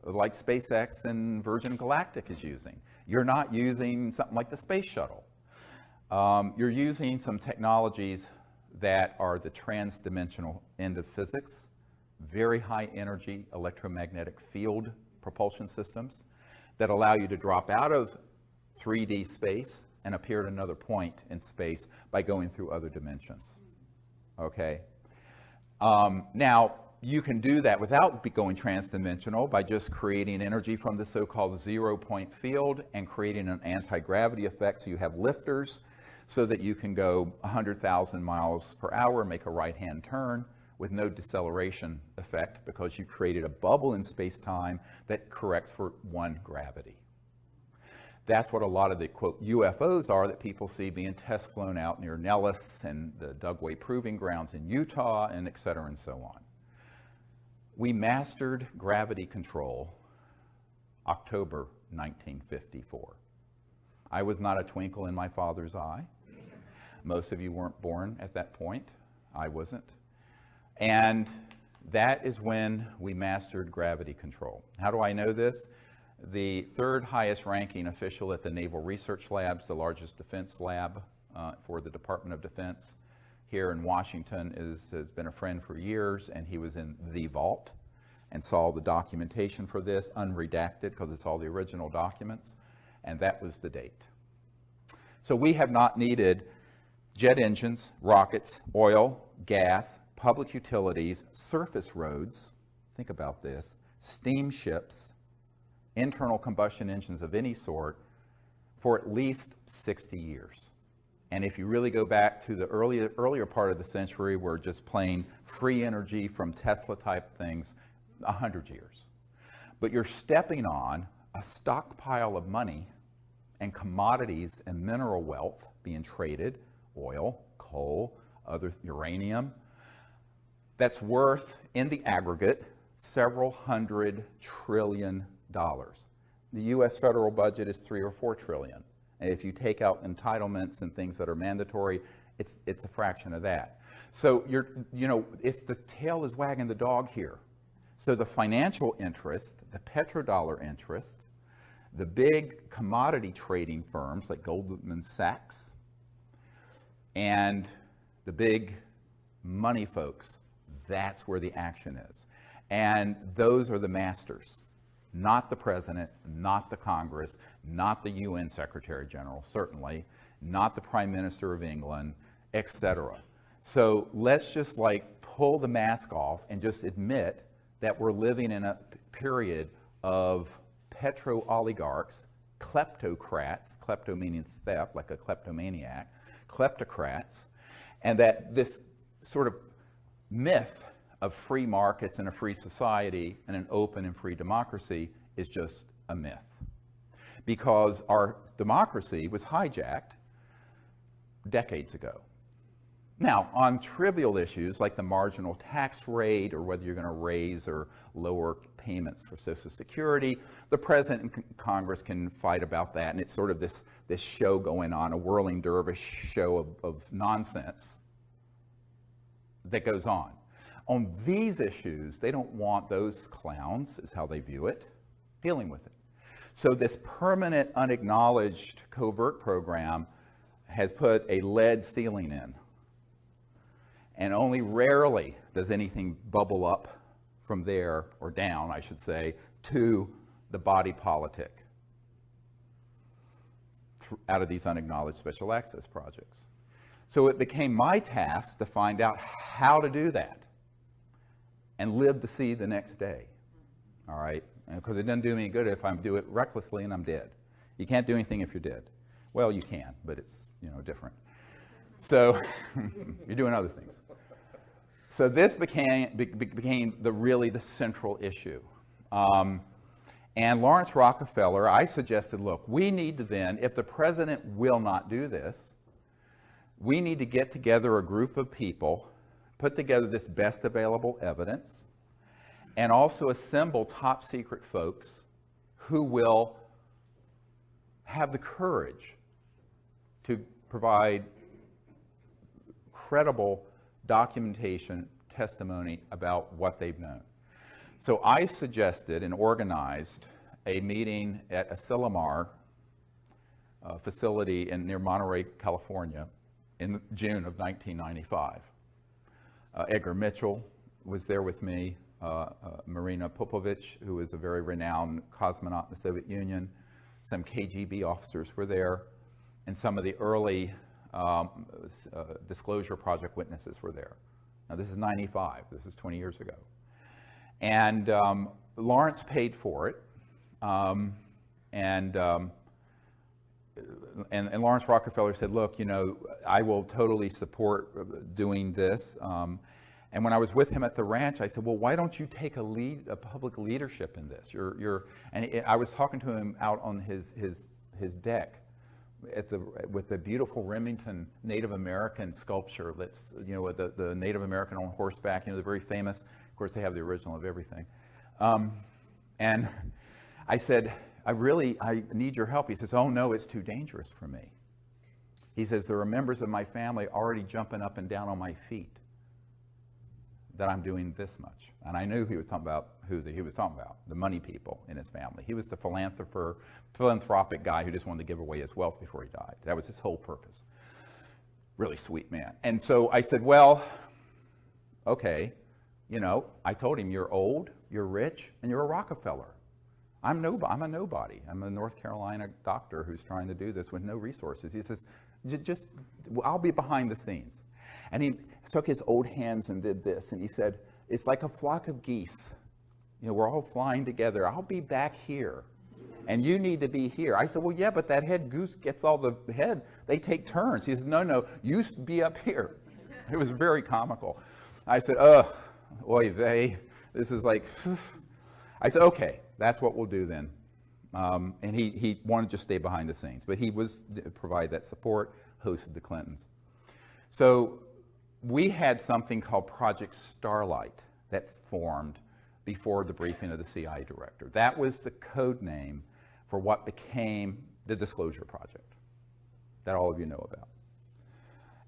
like SpaceX and Virgin Galactic is using. You're not using something like the space shuttle. You're using some technologies that are the trans-dimensional end of physics, very high energy electromagnetic field propulsion systems that allow you to drop out of 3D space and appear at another point in space by going through other dimensions. Okay? Now, you can do that without going trans-dimensional by just creating energy from the so-called zero-point field and creating an anti-gravity effect, so you have lifters so that you can go 100,000 miles per hour, make a right-hand turn with no deceleration effect because you created a bubble in space-time that corrects for one gravity. That's what a lot of the, quote, UFOs are that people see being test flown out near Nellis and the Dugway Proving Grounds in Utah, and et cetera and so on. We mastered gravity control October 1954. I was not a twinkle in my father's eye. Most of you weren't born at that point. I wasn't. And that is when we mastered gravity control. How do I know this? The third highest ranking official at the Naval Research Labs, the largest defense lab for the Department of Defense here in Washington, has been a friend for years, and he was in the vault and saw the documentation for this, unredacted, because it's all the original documents, and that was the date. So we have not needed jet engines, rockets, oil, gas, public utilities, surface roads, think about this, steamships, internal combustion engines of any sort, for at least 60 years. And if you really go back to the earlier part of the century, we're just plain free energy from Tesla type things, 100 years. But you're stepping on a stockpile of money and commodities and mineral wealth being traded, oil, coal, other uranium, that's worth, in the aggregate, several $100 trillion. The US federal budget is $3 or $4 trillion. And if you take out entitlements and things that are mandatory, it's a fraction of that. So it's the tail is wagging the dog here. So the financial interest, the petrodollar interest, the big commodity trading firms like Goldman Sachs, and the big money folks, that's where the action is. And those are the masters, not the president, not the Congress, not the UN Secretary General, certainly, not the Prime Minister of England, etc. So let's just pull the mask off and just admit that we're living in a period of petro-oligarchs, kleptocrats, klepto meaning theft, like a kleptomaniac, kleptocrats, and that this sort of myth of free markets and a free society and an open and free democracy is just a myth. Because our democracy was hijacked decades ago. Now, on trivial issues like the marginal tax rate or whether you're going to raise or lower payments for Social Security, the President and Congress can fight about that, and it's sort of this show going on, a whirling dervish show of nonsense that goes on. On these issues, they don't want those clowns, is how they view it, dealing with it. So this permanent, unacknowledged covert program has put a lead ceiling in. And only rarely does anything bubble up from there, or down, I should say, to the body politic out of these unacknowledged special access projects. So it became my task to find out how to do that and live to see the next day, all right? Because it doesn't do me any good if I do it recklessly and I'm dead. You can't do anything if you're dead. Well, you can, but it's different. So you're doing other things. So this became the central issue. And Lawrence Rockefeller, I suggested, look, we need to then, if the president will not do this, we need to get together a group of people, put together this best available evidence, and also assemble top secret folks who will have the courage to provide credible documentation, testimony about what they've known. So I suggested and organized a meeting at Asilomar facility near Monterey, California, in June of 1995. Edgar Mitchell was there with me, Marina Popovich, who was a very renowned cosmonaut in the Soviet Union, some KGB officers were there, and some of the early Disclosure Project witnesses were there. Now this is 95, this is 20 years ago. And Lawrence paid for it, and Lawrence Rockefeller said, look, I will totally support doing this. And when I was with him at the ranch, I said, well, why don't you take a public leadership in this? And I was talking to him out on his deck with the beautiful Remington Native American sculpture that's, with the Native American on horseback, the very famous. Of course, they have the original of everything. And I said, I need your help. He says, oh no, it's too dangerous for me. He says, there are members of my family already jumping up and down on my feet that I'm doing this much. And I knew he was talking about he was talking about, the money people in his family. He was the philanthropic guy who just wanted to give away his wealth before he died. That was his whole purpose. Really sweet man. And so I said, well, okay, I told him, you're old, you're rich, and you're a Rockefeller. I'm a nobody. I'm a North Carolina doctor who's trying to do this with no resources. He says, I'll be behind the scenes. And he took his old hands and did this, and he said, it's like a flock of geese. We're all flying together. I'll be back here. and you need to be here. I said, well, yeah, but that head goose gets all the head. They take turns. He said, no, you be up here. It was very comical. I said, oy vey, this is like, I said, okay, that's what we'll do then. And he wanted to just stay behind the scenes, but he was provide that support, hosted the Clintons. So we had something called Project Starlight that formed before the briefing of the CIA director. That was the code name for what became the Disclosure Project that all of you know about.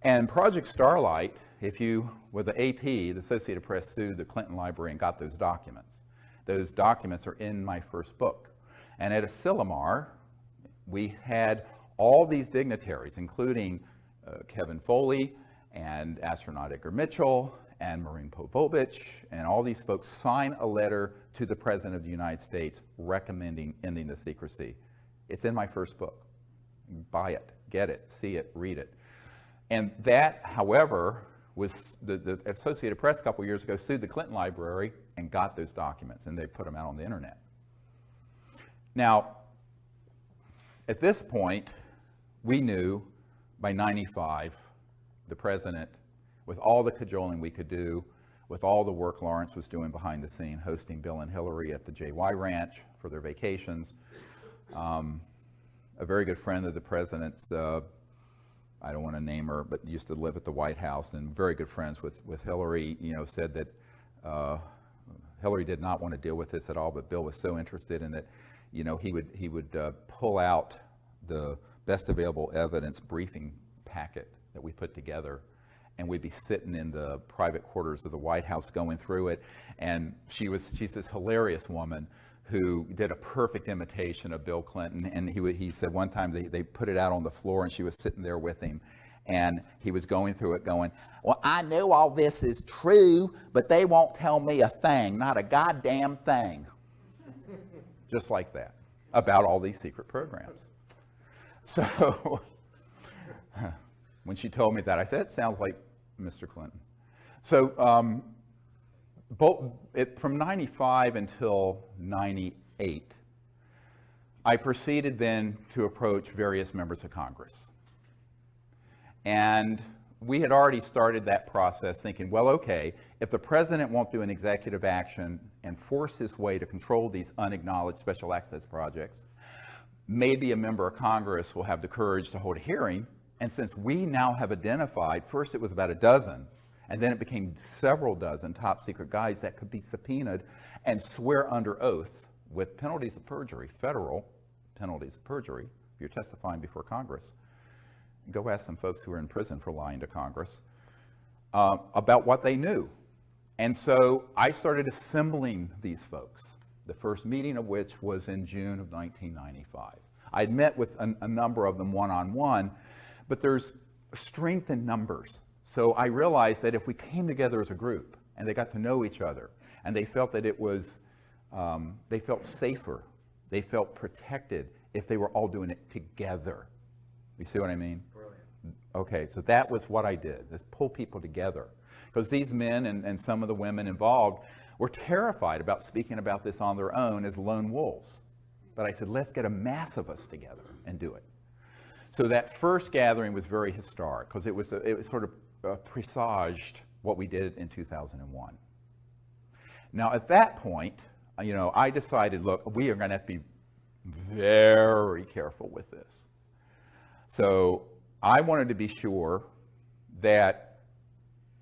And Project Starlight, with the AP, the Associated Press sued the Clinton Library and got those documents. Those documents are in my first book. And at Asilomar, we had all these dignitaries, including Kevin Foley and astronaut Edgar Mitchell and Maureen Povovich, and all these folks sign a letter to the President of the United States recommending ending the secrecy. It's in my first book. Buy it, get it, see it, read it. And that, however, was the Associated Press a couple years ago sued the Clinton Library and got those documents, and they put them out on the internet. Now, at this point, we knew by '95, the President, with all the cajoling we could do, with all the work Lawrence was doing behind the scene, hosting Bill and Hillary at the JY Ranch for their vacations. A very good friend of the President's, I don't want to name her, but used to live at the White House and very good friends with Hillary, said that Hillary did not want to deal with this at all, but Bill was so interested in it, he would pull out the best available evidence briefing packet that we put together, and we'd be sitting in the private quarters of the White House going through it. And she's this hilarious woman who did a perfect imitation of Bill Clinton. And he said one time they put it out on the floor and she was sitting there with him. And he was going through it going, well, I know all this is true, but they won't tell me a thing, not a goddamn thing. Just like that, about all these secret programs. So when she told me that, I said, it sounds like Mr. Clinton. So from '95 until '98, I proceeded then to approach various members of Congress. And we had already started that process thinking, well, okay, if the President won't do an executive action and force his way to control these unacknowledged special access projects, maybe a member of Congress will have the courage to hold a hearing. And since we now have identified, first it was about a dozen, and then it became several dozen top secret guys that could be subpoenaed and swear under oath with penalties of perjury, federal penalties of perjury, if you're testifying before Congress. Go ask some folks who are in prison for lying to Congress about what they knew. And so I started assembling these folks, the first meeting of which was in June of 1995. I'd met with a number of them one-on-one, but there's strength in numbers. So I realized that if we came together as a group and they got to know each other and they felt that it was, they felt safer, they felt protected if they were all doing it together. You see what I mean? Brilliant. Okay, so that was what I did, is pull people together. Because these men and some of the women involved were terrified about speaking about this on their own as lone wolves. But I said, let's get a mass of us together and do it. So that first gathering was very historic because it was sort of presaged what we did in 2001. Now at that point, I decided, look, we are going to have to be very careful with this. So I wanted to be sure that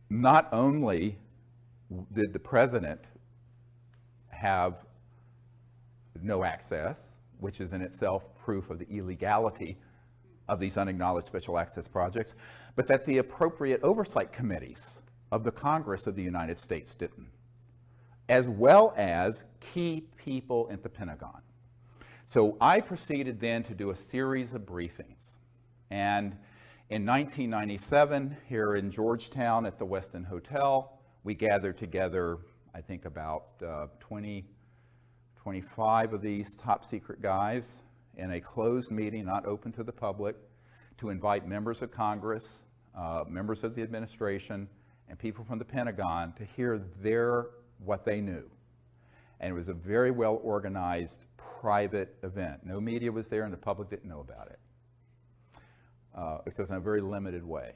not only did the President have no access, which is in itself proof of the illegality of these unacknowledged special access projects, but that the appropriate oversight committees of the Congress of the United States didn't, as well as key people at the Pentagon. So I proceeded then to do a series of briefings. And in 1997, here in Georgetown at the Westin Hotel, we gathered together, I think about 25 of these top secret guys in a closed meeting, not open to the public, to invite members of Congress, members of the administration, and people from the Pentagon to hear what they knew. And it was a very well organized private event. No media was there and the public didn't know about it. Except in a very limited way.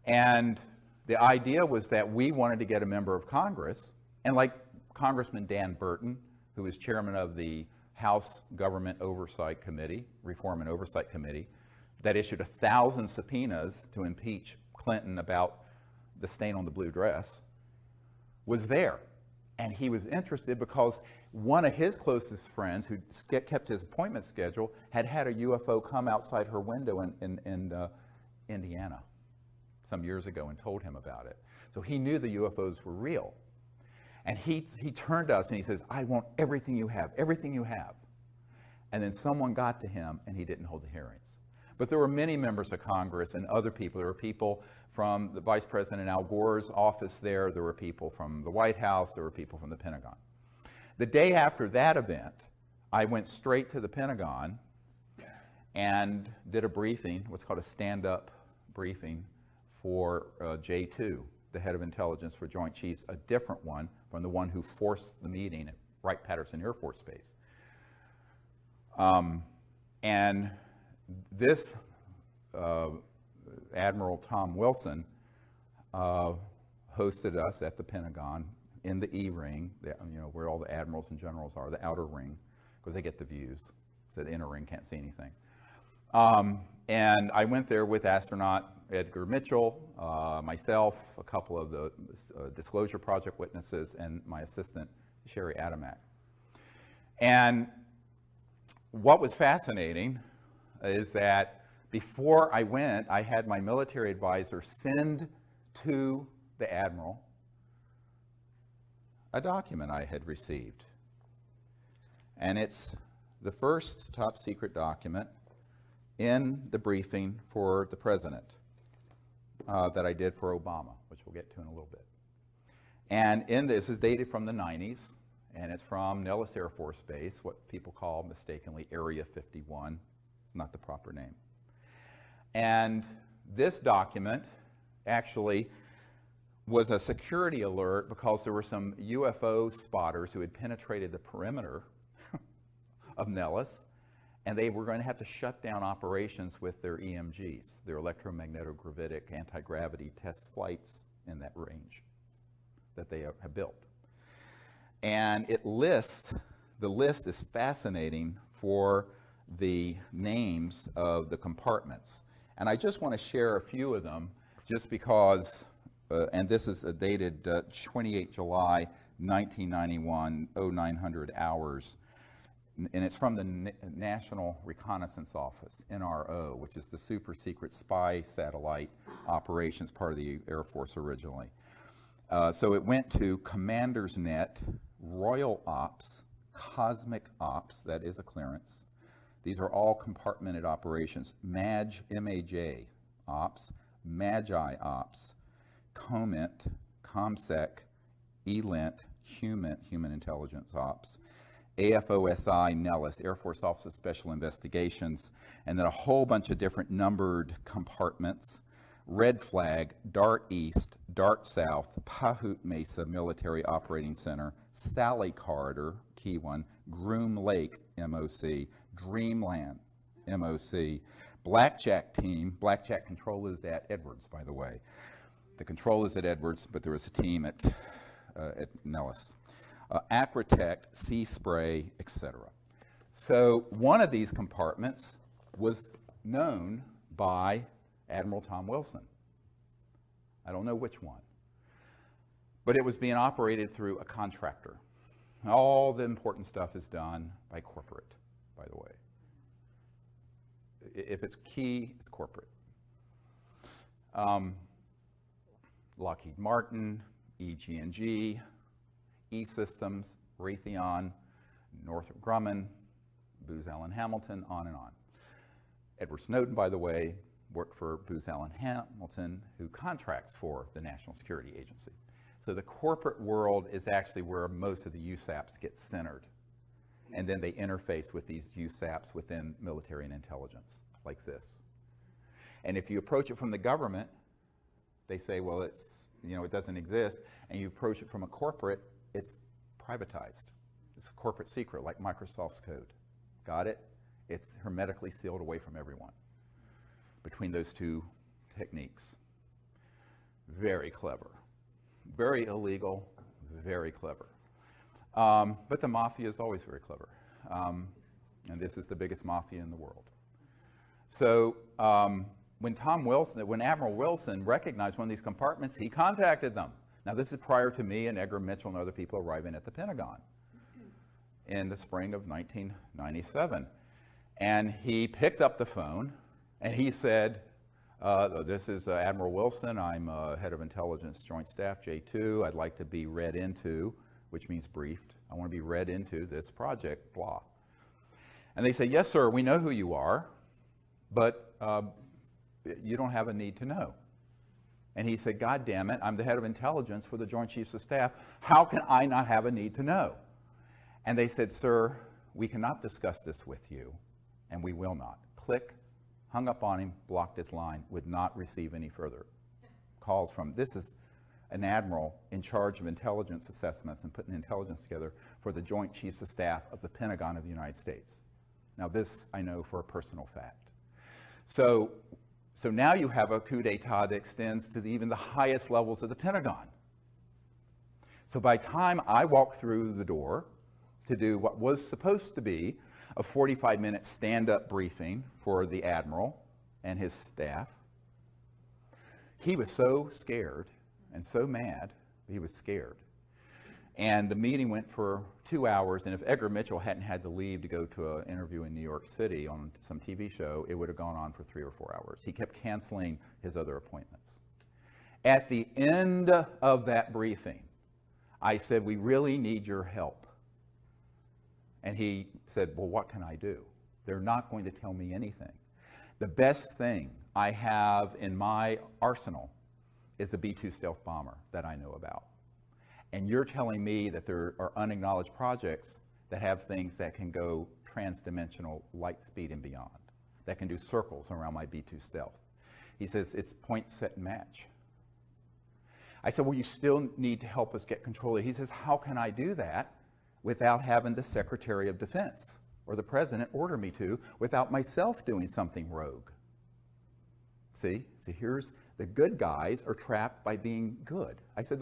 And the idea was that we wanted to get a member of Congress, and like Congressman Dan Burton, who was chairman of the House Government Oversight Committee, Reform and Oversight Committee, that issued 1,000 subpoenas to impeach Clinton about the stain on the blue dress, was there. And he was interested because one of his closest friends, who kept his appointment schedule, had had a UFO come outside her window in Indiana some years ago and told him about it. So he knew the UFOs were real. And he turned to us and he says, I want everything you have, everything you have. And then someone got to him and he didn't hold the hearings. But there were many members of Congress and other people. There were people from the Vice President Al Gore's office there. There were people from the White House. There were people from the Pentagon. The day after that event, I went straight to the Pentagon and did a briefing, what's called a stand-up briefing for J2, the head of intelligence for Joint Chiefs, a different one from the one who forced the meeting at Wright-Patterson Air Force Base. And this Admiral Tom Wilson hosted us at the Pentagon in the E-ring, where all the admirals and generals are, the outer ring, because they get the views. So the inner ring can't see anything. And I went there with astronaut Edgar Mitchell, myself, a couple of the Disclosure Project witnesses, and my assistant, Sherry Adamak. And what was fascinating is that before I went, I had my military advisor send to the Admiral a document I had received. And it's the first top secret document in the briefing for the President that I did for Obama, which we'll get to in a little bit. And this is dated from the 90s, and it's from Nellis Air Force Base, what people call mistakenly Area 51. It's not the proper name. And this document actually was a security alert because there were some UFO spotters who had penetrated the perimeter of Nellis, and they were going to have to shut down operations with their EMGs, their electromagnetic anti-gravity test flights in that range that they have built. And the list is fascinating for the names of the compartments. And I just want to share a few of them just because, and this is dated 28 July 1991, 0900 hours. And it's from the National Reconnaissance Office, NRO, which is the super secret spy satellite operations part of the Air Force originally. So it went to Commander's Net, Royal Ops, Cosmic Ops, that is a clearance. These are all compartmented operations. MAJ, M-A-J, Ops, Magi Ops, COMINT, COMSEC, ELINT, Human Intelligence Ops, AFOSI, Nellis, Air Force Office of Special Investigations, and then a whole bunch of different numbered compartments. Red Flag, Dart East, Dart South, Pahut Mesa Military Operating Center, Sally Corridor, key one, Groom Lake, MOC, Dreamland, MOC, Blackjack Team. Blackjack control is at Edwards, by the way. The control is at Edwards, but there was a team at Nellis. Acrotech, Sea Spray, etc. So one of these compartments was known by Admiral Tom Wilson. I don't know which one. But it was being operated through a contractor. All the important stuff is done by corporate, by the way. If it's key, it's corporate. Lockheed Martin, EG&G, E-Systems, Raytheon, Northrop Grumman, Booz Allen Hamilton, on and on. Edward Snowden, by the way, worked for Booz Allen Hamilton, who contracts for the National Security Agency. So the corporate world is actually where most of the USAPs get centered. And then they interface with these USAPs within military and intelligence, like this. And if you approach it from the government, they say, well, it doesn't exist. And you approach it from a corporate, it's privatized. It's a corporate secret like Microsoft's code. Got it? It's hermetically sealed away from everyone between those two techniques. Very clever. Very illegal, very clever. But the mafia is always very clever. And this is the biggest mafia in the world. So when Admiral Wilson recognized one of these compartments, he contacted them. Now this is prior to me and Edgar Mitchell and other people arriving at the Pentagon in the spring of 1997. And he picked up the phone and he said, this is Admiral Wilson. I'm head of intelligence joint staff, J2. I'd like to be read into, which means briefed. I want to be read into this project, blah. And they say, yes, sir, we know who you are, but you don't have a need to know. And he said, God damn it, I'm the head of intelligence for the Joint Chiefs of Staff. How can I not have a need to know? And they said, sir, we cannot discuss this with you, and we will not. Click, hung up on him, blocked his line, would not receive any further calls from. This is an admiral in charge of intelligence assessments and putting intelligence together for the Joint Chiefs of Staff of the Pentagon of the United States. Now this I know for a personal fact. So now you have a coup d'etat that extends to even the highest levels of the Pentagon. So by the time I walked through the door to do what was supposed to be a 45-minute stand-up briefing for the admiral and his staff, he was so scared and so mad, he was scared. And the meeting went for 2 hours, and if Edgar Mitchell hadn't had to leave to go to an interview in New York City on some TV show, it would have gone on for 3 or 4 hours. He kept canceling his other appointments. At the end of that briefing, I said, we really need your help. And he said, well, what can I do? They're not going to tell me anything. The best thing I have in my arsenal is the B-2 stealth bomber that I know about. And you're telling me that there are unacknowledged projects that have things that can go trans-dimensional light speed and beyond, that can do circles around my B-2 stealth. He says, it's point, set, and match. I said, well, you still need to help us get control of it. He says, how can I do that without having the Secretary of Defense or the President order me to, without myself doing something rogue? See, here's the good guys are trapped by being good. I said,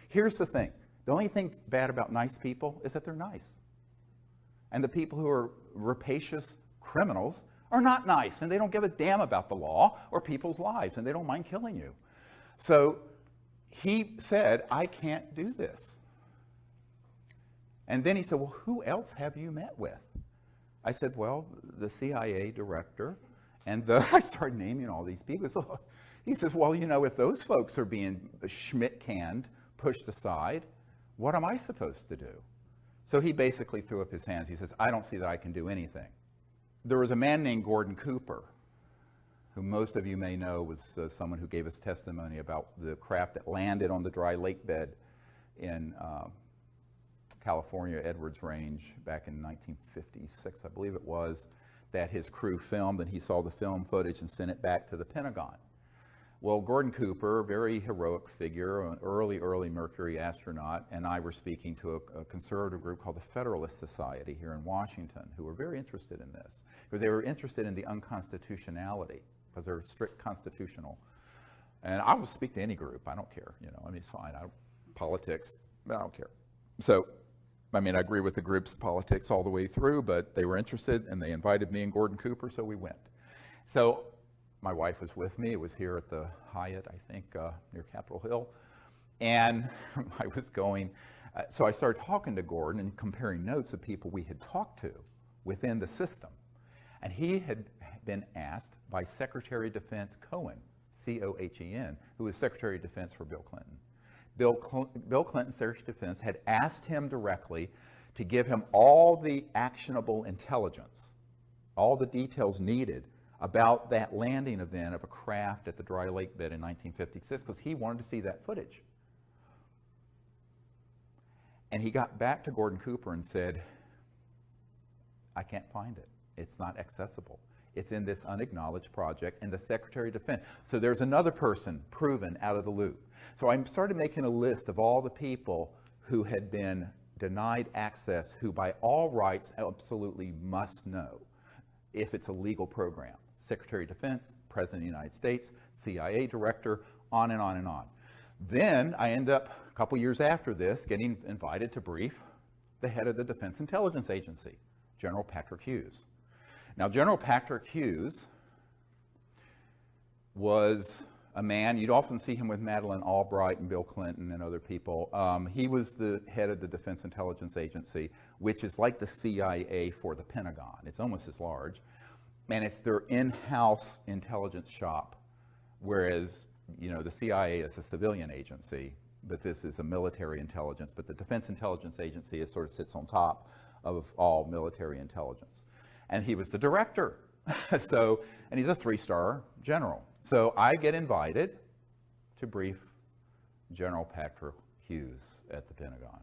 here's the thing. The only thing bad about nice people is that they're nice. And the people who are rapacious criminals are not nice, and they don't give a damn about the law or people's lives, and they don't mind killing you. So he said, I can't do this. And then he said, well, who else have you met with? I said, well, the CIA director. And I started naming all these people. So he says, well, you know, if those folks are being Schmidt-canned, pushed aside, what am I supposed to do? So he basically threw up his hands. He says, I don't see that I can do anything. There was a man named Gordon Cooper, who most of you may know was someone who gave us testimony about the craft that landed on the dry lake bed in California, Edwards Range, back in 1956, I believe it was, that his crew filmed, and he saw the film footage and sent it back to the Pentagon. Well, Gordon Cooper, very heroic figure, an early Mercury astronaut, and I were speaking to a conservative group called the Federalist Society here in Washington, who were very interested in this, because they were interested in the unconstitutionality, because they're strict constitutional. And I will speak to any group, I don't care, you know, I mean, it's fine, politics, I don't care. So, I mean, I agree with the group's politics all the way through, but they were interested and they invited me and Gordon Cooper, so we went. So my wife was with me. It was here at the Hyatt, I think, near Capitol Hill. And I was going, so I started talking to Gordon and comparing notes of people we had talked to within the system. And he had been asked by Secretary of Defense Cohen, C-O-H-E-N, who was Secretary of Defense for Bill Clinton. Bill Clinton, Secretary of Defense, had asked him directly to give him all the actionable intelligence, all the details needed about that landing event of a craft at the dry lake bed in 1956, because he wanted to see that footage. And he got back to Gordon Cooper and said, I can't find it. It's not accessible. It's in this unacknowledged project, and the Secretary of Defense. So there's another person proven out of the loop. So I started making a list of all the people who had been denied access who by all rights absolutely must know if it's a legal program. Secretary of Defense, President of the United States, CIA director, on and on and on. Then I end up, a couple years after this, getting invited to brief the head of the Defense Intelligence Agency, General Patrick Hughes. Now, General Patrick Hughes was a man, you'd often see him with Madeleine Albright and Bill Clinton and other people. He was the head of the Defense Intelligence Agency, which is like the CIA for the Pentagon. It's almost as large. And it's their in-house intelligence shop, whereas, you know, the CIA is a civilian agency, but this is a military intelligence. But the Defense Intelligence Agency is sort of sits on top of all military intelligence. And he was the director. So, and he's a 3-star general. So I get invited to brief General Patrick Hughes at the Pentagon.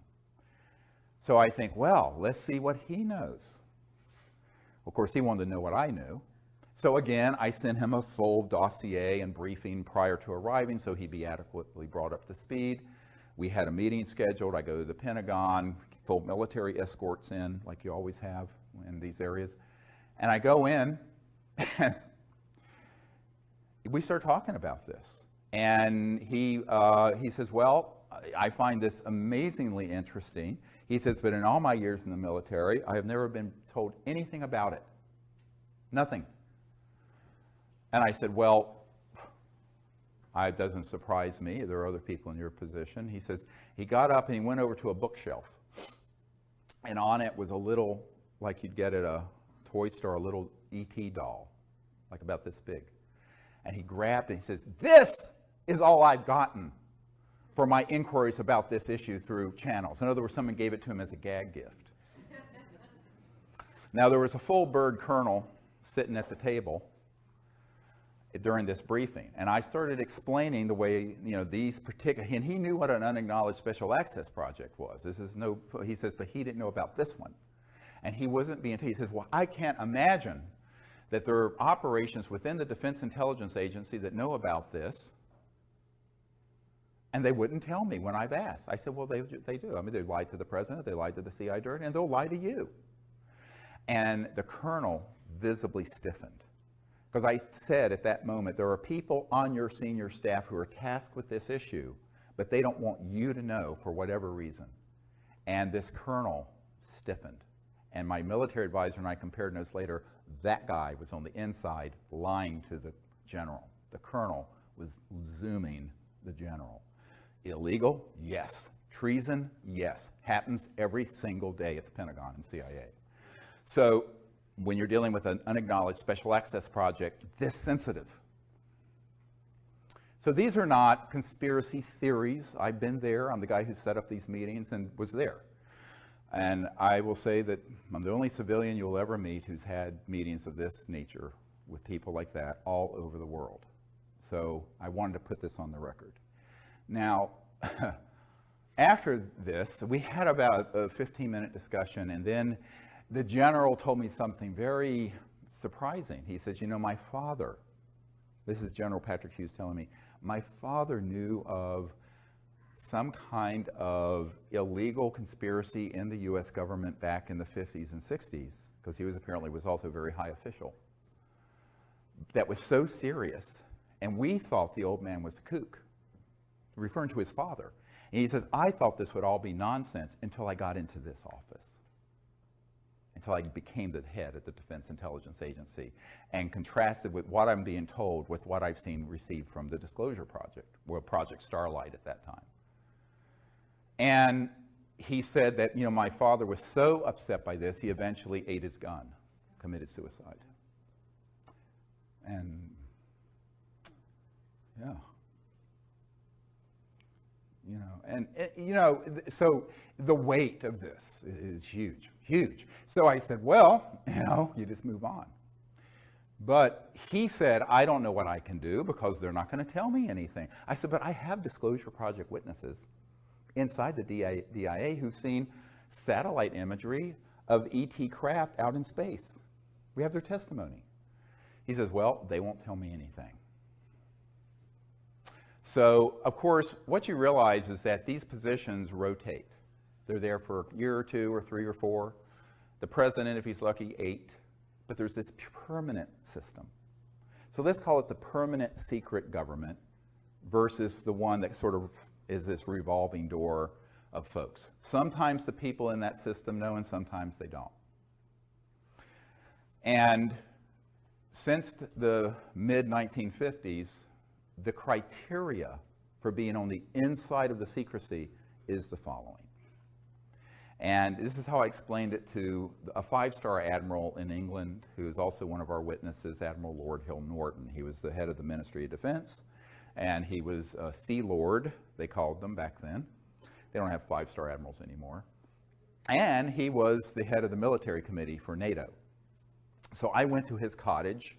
So I think, well, let's see what he knows. Of course, he wanted to know what I knew. So again, I sent him a full dossier and briefing prior to arriving so he'd be adequately brought up to speed. We had a meeting scheduled. I go to the Pentagon, full military escorts in, like you always have in these areas. And I go in, and we start talking about this. And he says, well, I find this amazingly interesting. He says, but in all my years in the military, I have never been told anything about it. Nothing. And I said, well, it doesn't surprise me. There are other people in your position. He says, he got up and he went over to a bookshelf. And on it was a little, like you'd get at a toy store, a little E.T. doll, like about this big. And he grabbed it and he says, this is all I've gotten for my inquiries about this issue through channels. In other words, someone gave it to him as a gag gift. Now, there was a full bird colonel sitting at the table during this briefing, and I started explaining the way, you know, these particular, and he knew what an unacknowledged special access project was. This is no, he says, but he didn't know about this one. And he wasn't being, he says, well, I can't imagine that there are operations within the Defense Intelligence Agency that know about this, and they wouldn't tell me when I've asked. I said, well, they do. I mean, they lied to the president, they lied to the CIA director, and they'll lie to you. And the colonel visibly stiffened. Because I said at that moment, there are people on your senior staff who are tasked with this issue, but they don't want you to know for whatever reason. And this colonel stiffened. And my military advisor and I compared notes later. That guy was on the inside lying to the general. The colonel was zooming the general. Illegal? Yes. Treason? Yes. Happens every single day at the Pentagon and CIA. So when you're dealing with an unacknowledged special access project this sensitive. So these are not conspiracy theories. I've been there. I'm the guy who set up these meetings and was there. And I will say that I'm the only civilian you'll ever meet who's had meetings of this nature with people like that all over the world. So I wanted to put this on the record. Now, after this, we had about a 15-minute discussion, and then the general told me something very surprising. He says, you know, my father, this is General Patrick Hughes telling me, my father knew of some kind of illegal conspiracy in the U.S. government back in the 50s and 60s, because he was apparently was also a very high official, that was so serious, and we thought the old man was a kook, referring to his father. And he says, I thought this would all be nonsense until I got into this office, until I became the head of the Defense Intelligence Agency, and contrasted with what I'm being told with what I've seen received from the Disclosure Project, or Project Starlight at that time. And he said that, you know, my father was so upset by this, he eventually ate his gun, committed suicide. And, yeah. You know, and, you know, so the weight of this is huge, huge. So I said, well, you know, you just move on. But he said, I don't know what I can do because they're not going to tell me anything. I said, but I have Disclosure Project witnesses inside the DIA who've seen satellite imagery of ET craft out in space. We have their testimony. He says, well, they won't tell me anything. So, of course, what you realize is that these positions rotate. They're there for a year or two or 3 or 4. The president, if he's lucky, 8. But there's this permanent system. So let's call it the permanent secret government versus the one that sort of is this revolving door of folks. Sometimes the people in that system know and sometimes they don't. And since the mid-1950s, the criteria for being on the inside of the secrecy is the following. And this is how I explained it to a 5-star admiral in England, who is also one of our witnesses, Admiral Lord Hill Norton. He was the head of the Ministry of Defense, and he was a Sea Lord, they called them back then. They don't have 5-star admirals anymore. And he was the head of the military committee for NATO. So I went to his cottage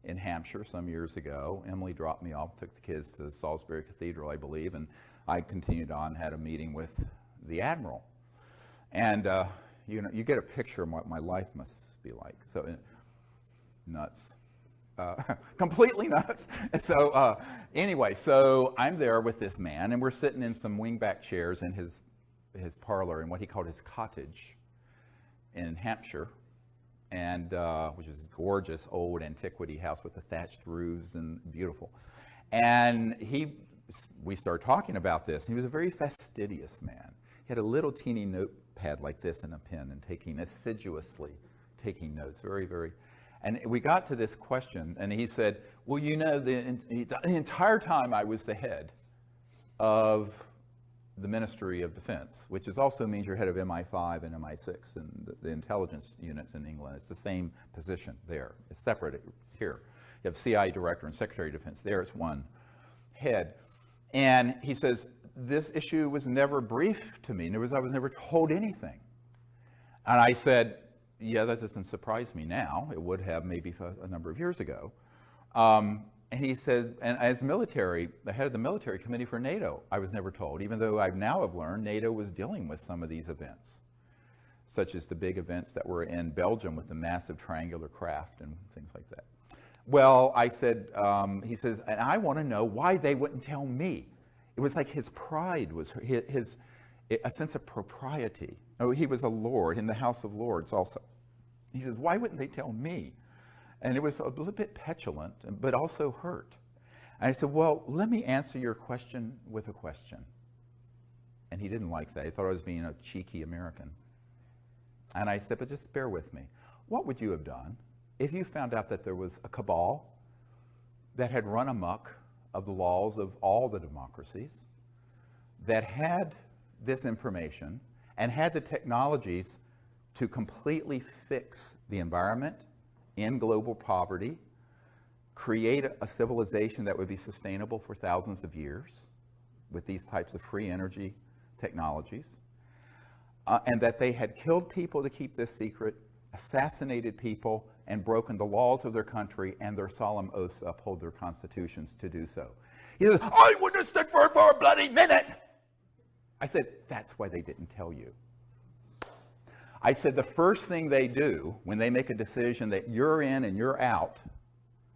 in Hampshire some years ago. Emily dropped me off, took the kids to Salisbury Cathedral, I believe, and I continued on, had a meeting with the admiral. And you know, you get a picture of what my life must be like. So nuts, completely nuts. So anyway, so I'm there with this man, and we're sitting in some wingback chairs in his parlor in what he called his cottage in Hampshire, and which is a gorgeous old antiquity house with the thatched roofs and beautiful. And we started talking about this, and he was a very fastidious man. He had a little teeny notepad like this and a pen, and assiduously taking notes, very, very. And we got to this question, and he said, well, you know, the entire time I was the head of the Ministry of Defense, which also means you're head of MI5 and MI6 and the intelligence units in England. It's the same position there. It's separate here. You have CIA Director and Secretary of Defense. There it's one head. And he says, this issue was never briefed to me. I was never told anything. And I said, yeah, that doesn't surprise me now. It would have maybe a number of years ago. And he said, and as the head of the military committee for NATO, I was never told, even though I now have learned NATO was dealing with some of these events, such as the big events that were in Belgium with the massive triangular craft and things like that. Well, I said, he says, and I want to know why they wouldn't tell me. It was like his pride was a sense of propriety. Oh, he was a lord in the House of Lords also. He says, why wouldn't they tell me? And it was a little bit petulant, but also hurt. And I said, well, let me answer your question with a question. And he didn't like that. He thought I was being a cheeky American. And I said, but just bear with me. What would you have done if you found out that there was a cabal that had run amok of the laws of all the democracies, that had this information and had the technologies to completely fix the environment, end global poverty, create a civilization that would be sustainable for thousands of years with these types of free energy technologies, and that they had killed people to keep this secret, assassinated people, and broken the laws of their country and their solemn oaths to uphold their constitutions to do so. He said, I wouldn't have stood for it for a bloody minute. I said, that's why they didn't tell you. I said, the first thing they do when they make a decision that you're in and you're out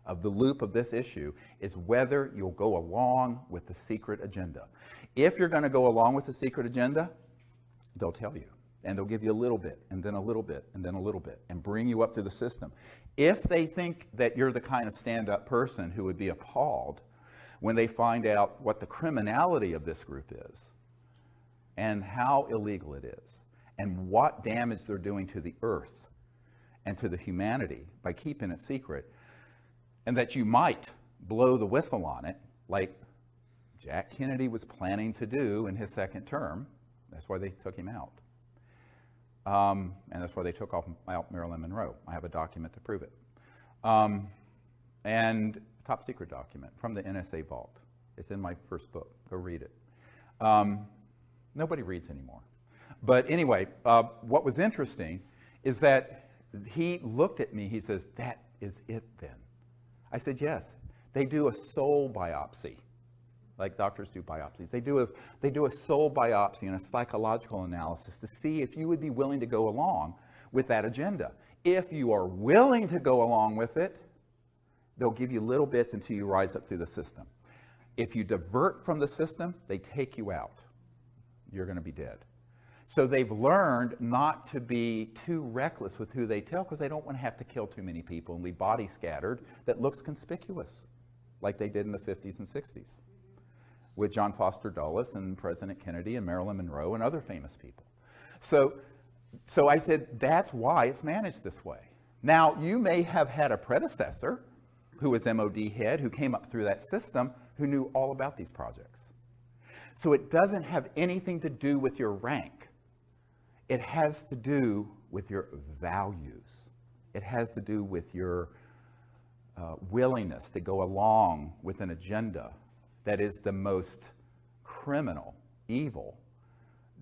of the loop of this issue is whether you'll go along with the secret agenda. If you're going to go along with the secret agenda, they'll tell you. And they'll give you a little bit, and then a little bit, and then a little bit, and bring you up through the system. If they think that you're the kind of stand-up person who would be appalled when they find out what the criminality of this group is, and how illegal it is, and what damage they're doing to the earth and to the humanity by keeping it secret, and that you might blow the whistle on it, like Jack Kennedy was planning to do in his second term. That's why they took him out. And that's why they took out Marilyn Monroe. I have a document to prove it. And a top secret document from the NSA vault. It's in my first book. Go read it. Nobody reads anymore. But anyway, what was interesting is that he looked at me, he says, that is it then. I said, yes. They do a soul biopsy, like doctors do biopsies. They do a soul biopsy and a psychological analysis to see if you would be willing to go along with that agenda. If you are willing to go along with it, they'll give you little bits until you rise up through the system. If you divert from the system, they take you out. You're going to be dead. So they've learned not to be too reckless with who they tell because they don't want to have to kill too many people and leave bodies scattered that looks conspicuous, like they did in the 50s and 60s with John Foster Dulles and President Kennedy and Marilyn Monroe and other famous people. So I said, that's why it's managed this way. Now, you may have had a predecessor who was MOD head, who came up through that system, who knew all about these projects. So it doesn't have anything to do with your rank. It has to do with your values. It has to do with your willingness to go along with an agenda that is the most criminal, evil,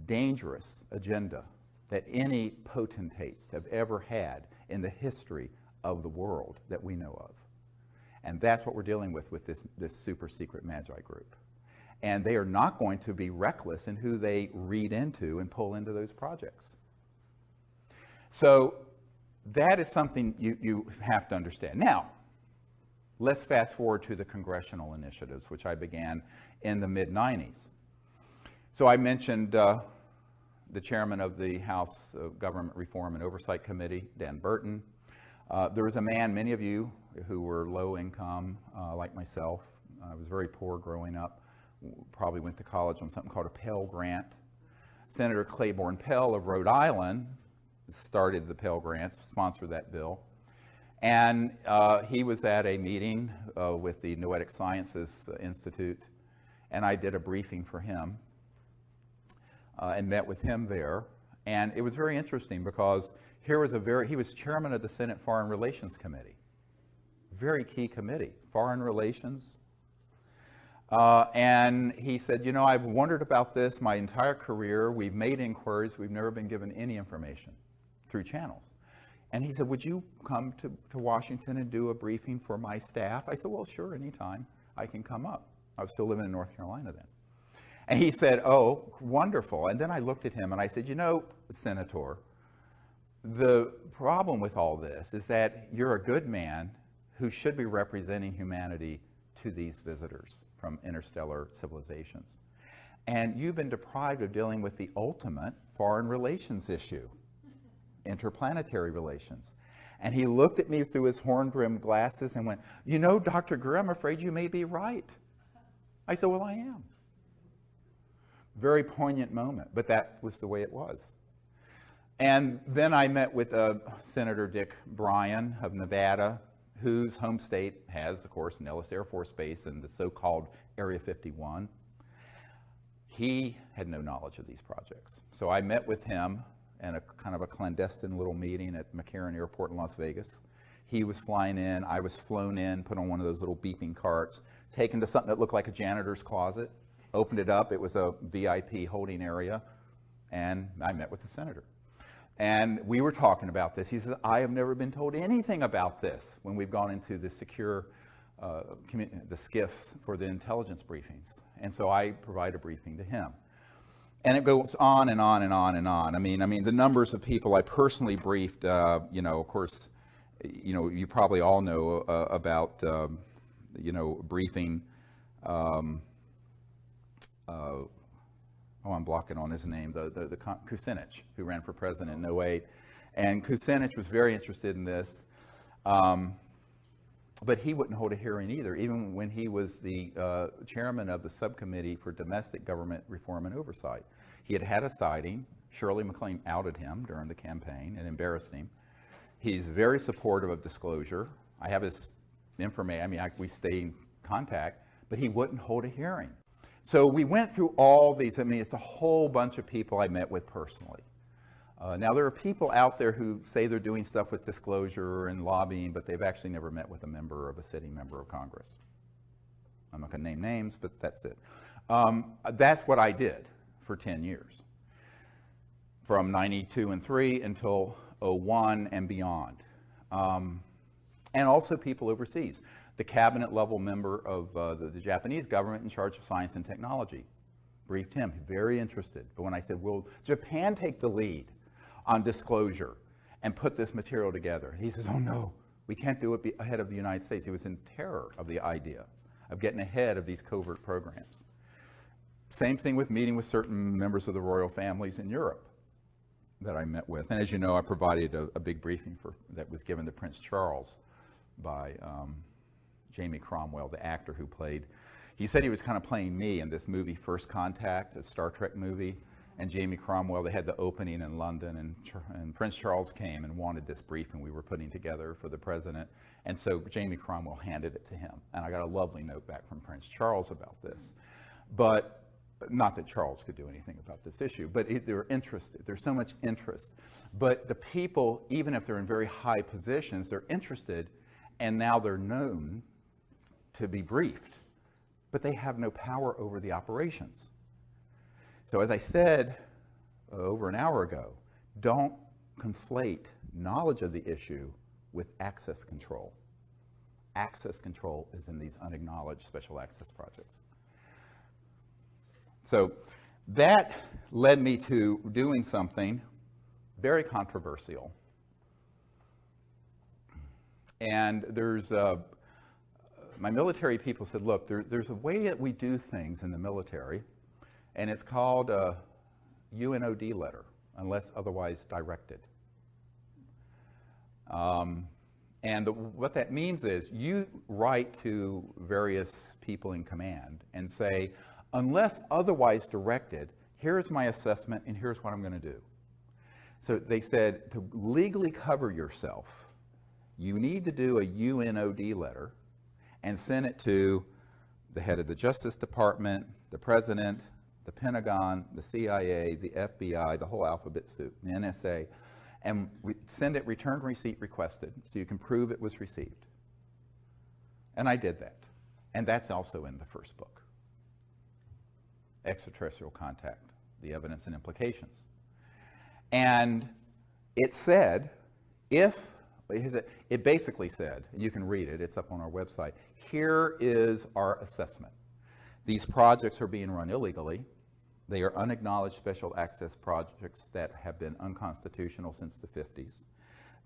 dangerous agenda that any potentates have ever had in the history of the world that we know of. And that's what we're dealing with this super secret Magi group. And they are not going to be reckless in who they read into and pull into those projects. So that is something you have to understand. Now, let's fast forward to the congressional initiatives, which I began in the mid-90s. So I mentioned the chairman of the House Government Reform and Oversight Committee, Dan Burton. There was a man, many of you who were low income, like myself. I was very poor growing up. Probably went to college on something called a Pell Grant. Senator Claiborne Pell of Rhode Island started the Pell Grants, sponsored that bill. And he was at a meeting with the Noetic Sciences Institute, and I did a briefing for him and met with him there. And it was very interesting because he was chairman of the Senate Foreign Relations Committee. Very key committee, foreign relations. And he said, you know, I've wondered about this my entire career. We've made inquiries. We've never been given any information through channels. And he said, would you come to Washington and do a briefing for my staff? I said, well, sure, anytime I can come up. I was still living in North Carolina then. And he said, oh, wonderful. And then I looked at him and I said, you know, Senator, the problem with all this is that you're a good man who should be representing humanity to these visitors from interstellar civilizations. And you've been deprived of dealing with the ultimate foreign relations issue, interplanetary relations. And he looked at me through his horn-rimmed glasses and went, you know, Dr. Greer, I'm afraid you may be right. I said, well, I am. Very poignant moment, but that was the way it was. And then I met with Senator Dick Bryan of Nevada, whose home state has, of course, Nellis Air Force Base and the so-called Area 51. He had no knowledge of these projects. So I met with him in a kind of a clandestine little meeting at McCarran Airport in Las Vegas. He was flying in, I was flown in, put on one of those little beeping carts, taken to something that looked like a janitor's closet, opened it up, it was a VIP holding area, and I met with the senator. And we were talking about this. He says, I have never been told anything about this when we've gone into the secure, the SCIFs for the intelligence briefings. And so I provide a briefing to him. And it goes on and on and on and on. I mean, the numbers of people I personally briefed, you know, of course, you know, you probably all know about, you know, briefing, I'm blocking on his name, the Kucinich, who ran for president in 2008. And Kucinich was very interested in this, but he wouldn't hold a hearing either, even when he was the chairman of the subcommittee for domestic government reform and oversight. He had had a sighting. Shirley MacLaine outed him during the campaign and embarrassed him. He's very supportive of disclosure. I have his information, I mean, we stay in contact, but he wouldn't hold a hearing. So we went through all these. I mean, it's a whole bunch of people I met with personally. Now, there are people out there who say they're doing stuff with disclosure and lobbying, but they've actually never met with a sitting member of Congress. I'm not going to name names, but that's it. That's what I did for 10 years, from 92 and 3 until 01 and beyond. And also people overseas. The cabinet level member of the Japanese government in charge of science and technology. Briefed him, very interested. But when I said, will Japan take the lead on disclosure and put this material together? He says, oh no, we can't do it ahead of the United States. He was in terror of the idea of getting ahead of these covert programs. Same thing with meeting with certain members of the royal families in Europe. that I met with. And as you know, I provided a big briefing that was given to Prince Charles by Jamie Cromwell, the actor who played. He said he was kind of playing me in this movie, First Contact, a Star Trek movie. And Jamie Cromwell, they had the opening in London, and Prince Charles came and wanted this briefing we were putting together for the president. And so Jamie Cromwell handed it to him. And I got a lovely note back from Prince Charles about this. But not that Charles could do anything about this issue, but they're interested. There's so much interest. But the people, even if they're in very high positions, they're interested, and now they're known to be briefed. But they have no power over the operations. So as I said over an hour ago, don't conflate knowledge of the issue with access control. Access control is in these unacknowledged special access projects. So that led me to doing something very controversial. And there's my military people said, look, there's a way that we do things in the military, and it's called a UNOD letter, unless otherwise directed. What that means is you write to various people in command and say, unless otherwise directed, here's my assessment and here's what I'm going to do. So they said to legally cover yourself, you need to do a UNOD letter and send it to the head of the Justice Department, the President, the Pentagon, the CIA, the FBI, the whole alphabet soup, the NSA, and send it returned receipt requested so you can prove it was received. And I did that. And that's also in the first book, Extraterrestrial Contact, the Evidence and Implications. And it said, it basically said, and you can read it, it's up on our website, here is our assessment. These projects are being run illegally. They are unacknowledged special access projects that have been unconstitutional since the 50s.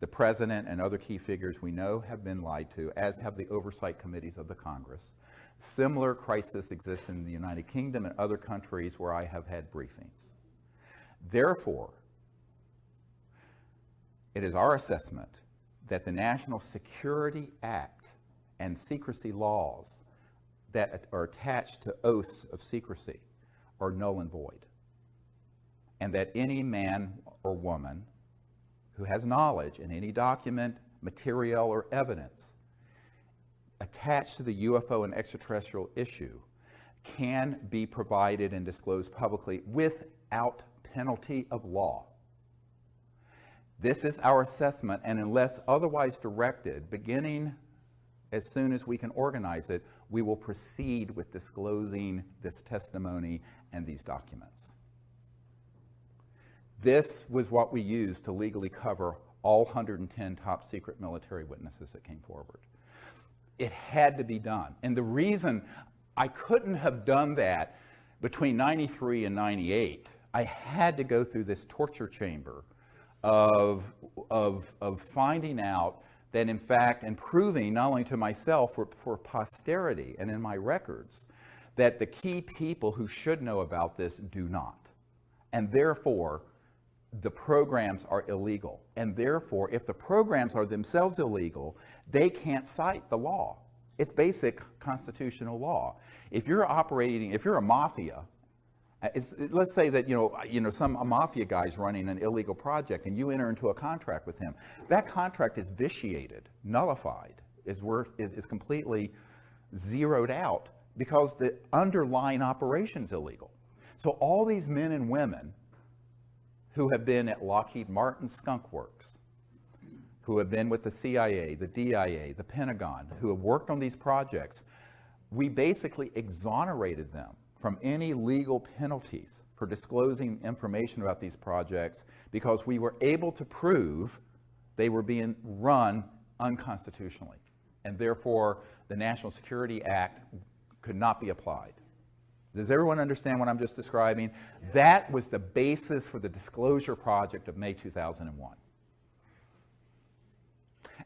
The president and other key figures we know have been lied to, as have the oversight committees of the Congress. Similar crisis exists in the United Kingdom and other countries where I have had briefings. Therefore, it is our assessment that the National Security Act and secrecy laws that are attached to oaths of secrecy are null and void, and that any man or woman who has knowledge in any document, material, or evidence attached to the UFO and extraterrestrial issue can be provided and disclosed publicly without penalty of law. This is our assessment, and unless otherwise directed, beginning as soon as we can organize it, we will proceed with disclosing this testimony and these documents. This was what we used to legally cover all 110 top secret military witnesses that came forward. It had to be done. And the reason I couldn't have done that between 93 and 98, I had to go through this torture chamber of finding out that, in fact, and proving not only to myself, for posterity and in my records, that the key people who should know about this do not. And therefore, the programs are illegal. And therefore, if the programs are themselves illegal, they can't cite the law. It's basic constitutional law. If you're a mafia, let's say that a mafia guy's running an illegal project and you enter into a contract with him. That contract is vitiated, nullified, is completely zeroed out because the underlying operation's illegal. So all these men and women who have been at Lockheed Martin Skunk Works, who have been with the CIA, the DIA, the Pentagon, who have worked on these projects, we basically exonerated them from any legal penalties for disclosing information about these projects because we were able to prove they were being run unconstitutionally. And therefore, the National Security Act could not be applied. Does everyone understand what I'm just describing? That was the basis for the Disclosure Project of May 2001.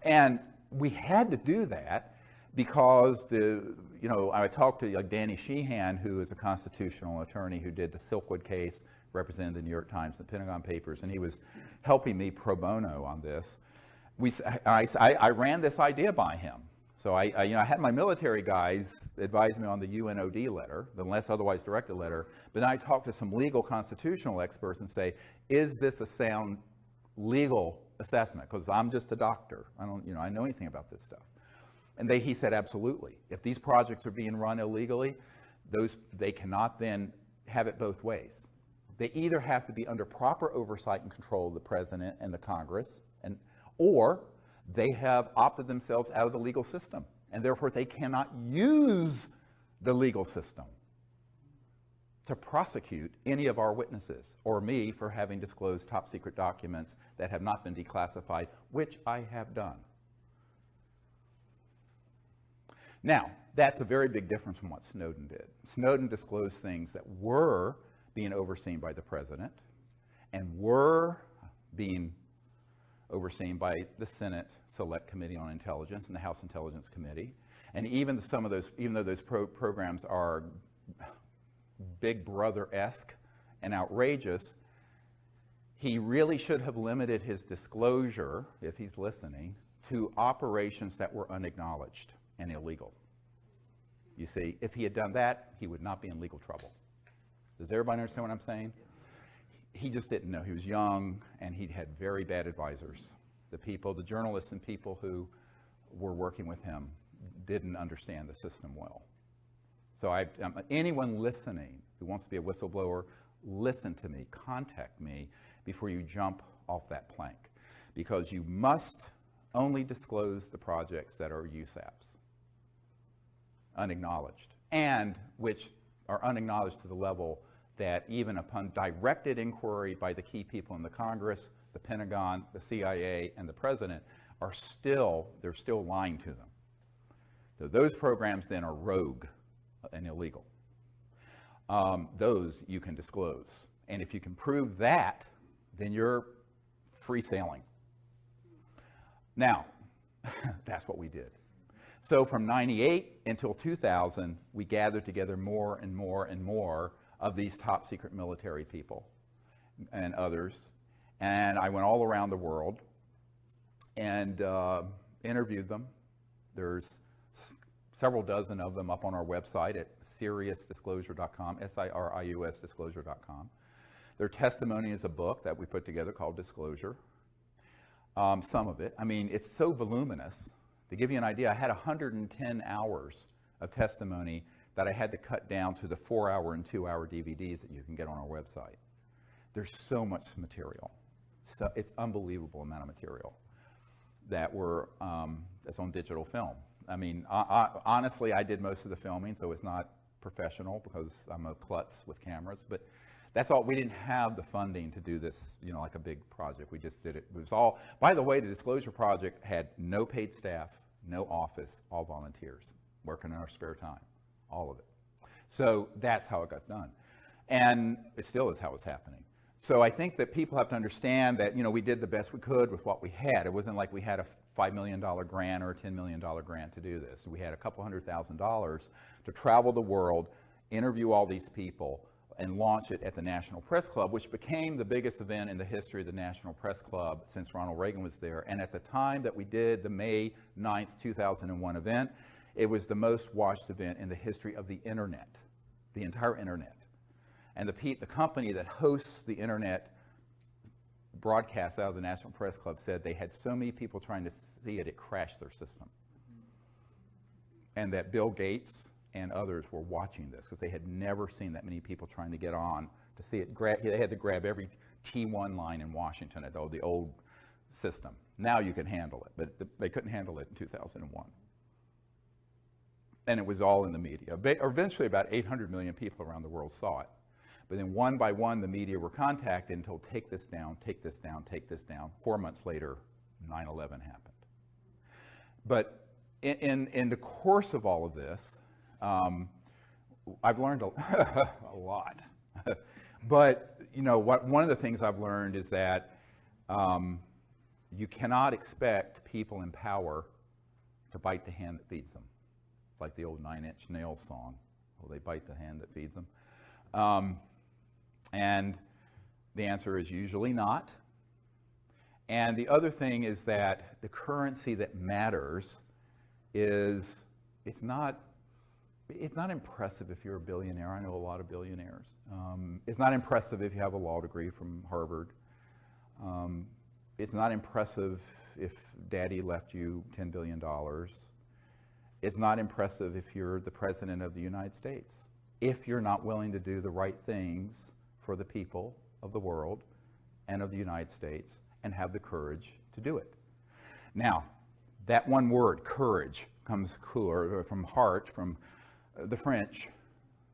And we had to do that because I talked to Danny Sheehan, who is a constitutional attorney who did the Silkwood case represented the New York Times, the Pentagon Papers, and he was helping me pro bono on this. I ran this idea by him. So I had my military guys advise me on the UNOD letter, the unless otherwise directed letter, but then I talked to some legal constitutional experts and say, is this a sound legal assessment? Because I'm just a doctor. I don't, I know anything about this stuff. And he said, absolutely. If these projects are being run illegally, they cannot then have it both ways. They either have to be under proper oversight and control of the president and the Congress, or they have opted themselves out of the legal system, and therefore they cannot use the legal system to prosecute any of our witnesses or me for having disclosed top secret documents that have not been declassified, which I have done. Now, that's a very big difference from what Snowden did. Snowden disclosed things that were being overseen by the president and were being overseen by the Senate Select Committee on Intelligence and the House Intelligence Committee. And even some of those, even though those programs are Big Brother-esque and outrageous, he really should have limited his disclosure, if he's listening, to operations that were unacknowledged and illegal. You see, if he had done that, he would not be in legal trouble. Does everybody understand what I'm saying? He just didn't know. He was young, and he'd had very bad advisors. The journalists and people who were working with him didn't understand the system well. So anyone listening who wants to be a whistleblower, listen to me, contact me before you jump off that plank, because you must only disclose the projects that are USAPs, unacknowledged, and which are unacknowledged to the level that even upon directed inquiry by the key people in the Congress, the Pentagon, the CIA, and the President, they're still lying to them. So those programs then are rogue and illegal. Those you can disclose. And if you can prove that, then you're free sailing. Now, that's what we did. So from 98 until 2000, we gathered together more and more and more of these top secret military people and others. And I went all around the world and interviewed them. There's several dozen of them up on our website at SiriusDisclosure.com, SIRIUS Disclosure.com. Their testimony is a book that we put together called Disclosure. Some of it. I mean, it's so voluminous. To give you an idea, I had 110 hours of testimony that I had to cut down to the 4-hour and 2-hour DVDs that you can get on our website. There's so much material. So it's unbelievable amount of material that that's on digital film. I mean, honestly, I did most of the filming, so it's not professional because I'm a klutz with cameras, but that's all. We didn't have the funding to do this, like a big project. We just did it. It was all, by the way, the Disclosure Project had no paid staff, no office, all volunteers working in our spare time, all of it. So that's how it got done. And it still is how it's happening. So I think that people have to understand that, we did the best we could with what we had. It wasn't like we had a $5 million grant or a $10 million grant to do this. We had a couple $100,000 to travel the world, interview all these people, and launch it at the National Press Club, which became the biggest event in the history of the National Press Club since Ronald Reagan was there. And at the time that we did the May 9th, 2001 event, it was the most watched event in the history of the internet, the entire internet. And the company that hosts the internet broadcasts out of the National Press Club said they had so many people trying to see it, it crashed their system. And that Bill Gates and others were watching this because they had never seen that many people trying to get on to see it. They had to grab every T1 line in Washington at the old system. Now you can handle it, but they couldn't handle it in 2001. And it was all in the media. Eventually, about 800 million people around the world saw it. But then one by one, the media were contacted and told, take this down, take this down, take this down. 4 months later, 9/11 happened. But in the course of all of this, I've learned a lot. But one of the things I've learned is that you cannot expect people in power to bite the hand that feeds them. It's like the old 9 Inch Nails song. Well, they bite the hand that feeds them. And The answer is usually not. And the other thing is that the currency that matters is, it's not impressive if you're a billionaire. I know a lot of billionaires. It's not impressive if you have a law degree from Harvard. It's not impressive if daddy left you $10 billion. It's not impressive if you're the president of the United States, if you're not willing to do the right things for the people of the world and of the United States and have the courage to do it. Now, that one word, courage, comes from heart, from the French.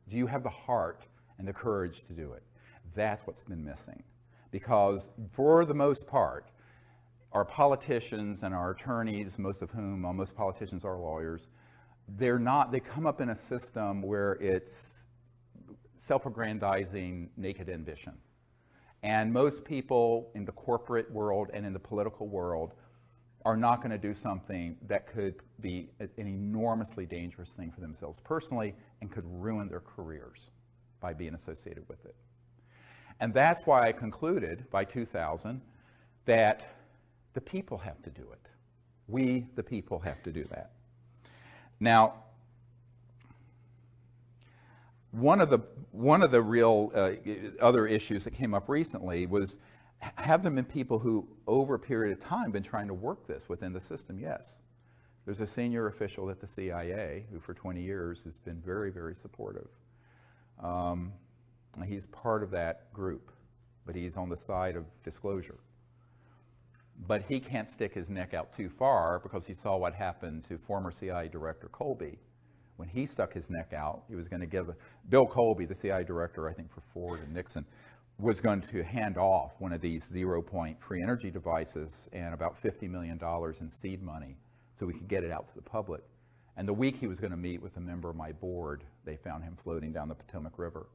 Do you have the heart and the courage to do it? That's what's been missing. Because for the most part, our politicians and our attorneys, most politicians are lawyers, they come up in a system where it's self-aggrandizing, naked ambition. And most people in the corporate world and in the political world are not going to do something that could be an enormously dangerous thing for themselves personally and could ruin their careers by being associated with it. And that's why I concluded by 2000 that the people have to do it. We, the people, have to do that. Now, one of the real other issues that came up recently was, have there been people who, over a period of time, been trying to work this within the system? Yes. There's a senior official at the CIA who, for 20 years, has been very, very supportive. He's part of that group, but he's on the side of disclosure. But he can't stick his neck out too far because he saw what happened to former CIA Director Colby. When he stuck his neck out, he was going to give Bill Colby, the CIA Director, I think, for Ford and Nixon, was going to hand off one of these zero-point free energy devices and about $50 million in seed money so we could get it out to the public. And the week he was going to meet with a member of my board, they found him floating down the Potomac River.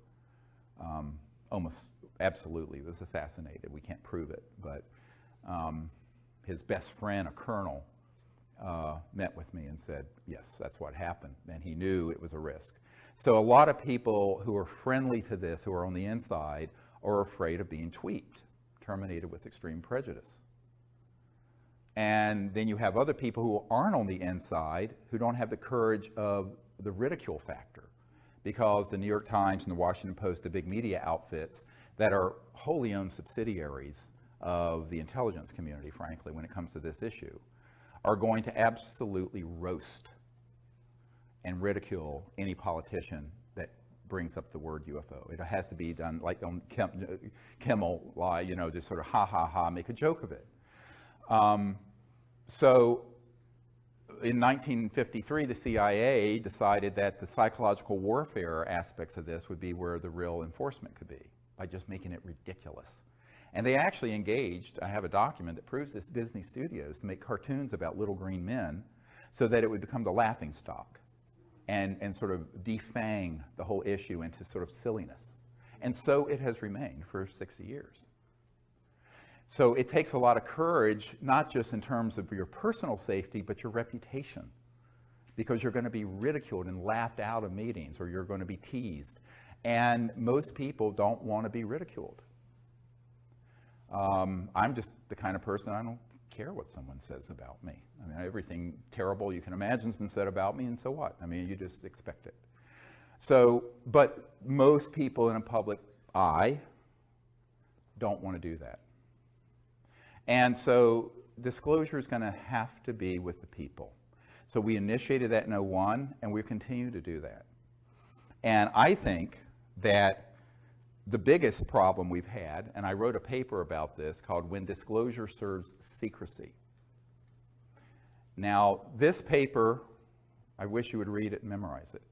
Almost absolutely was assassinated. We can't prove it, but his best friend, a colonel, met with me and said, yes, that's what happened. And he knew it was a risk. So a lot of people who are friendly to this, who are on the inside, are afraid of being tweaked, terminated with extreme prejudice. And then you have other people who aren't on the inside, who don't have the courage of the ridicule factor, because the New York Times and the Washington Post, the big media outfits that are wholly owned subsidiaries of the intelligence community, frankly, when it comes to this issue, are going to absolutely roast and ridicule any politician that brings up the word UFO. It has to be done like on Kimmel, just sort of ha ha ha, make a joke of it. So in 1953, the CIA decided that the psychological warfare aspects of this would be where the real enforcement could be, by just making it ridiculous. And they actually engaged, I have a document that proves this, Disney Studios, to make cartoons about little green men so that it would become the laughing stock and sort of defang the whole issue into sort of silliness. And so it has remained for 60 years. So it takes a lot of courage, not just in terms of your personal safety, but your reputation, because you're going to be ridiculed and laughed out of meetings, or you're going to be teased. And most people don't want to be ridiculed. I'm just the kind of person, I don't care what someone says about me. I mean, everything terrible you can imagine has been said about me, and so what? I mean, you just expect it. So, but most people in a public eye don't want to do that. And so disclosure is going to have to be with the people. So we initiated that in 2001, and we continue to do that. And I think that the biggest problem we've had, and I wrote a paper about this called When Disclosure Serves Secrecy. Now, this paper, I wish you would read it and memorize it.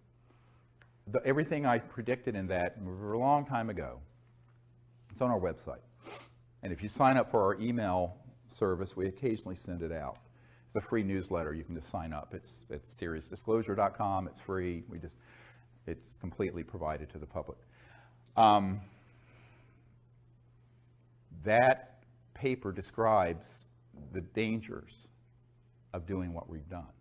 Everything I predicted in that a long time ago, it's on our website. And if you sign up for our email service, we occasionally send it out. It's a free newsletter. You can just sign up. It's seriousdisclosure.com. It's free. It's completely provided to the public. That paper describes the dangers of doing what we've done.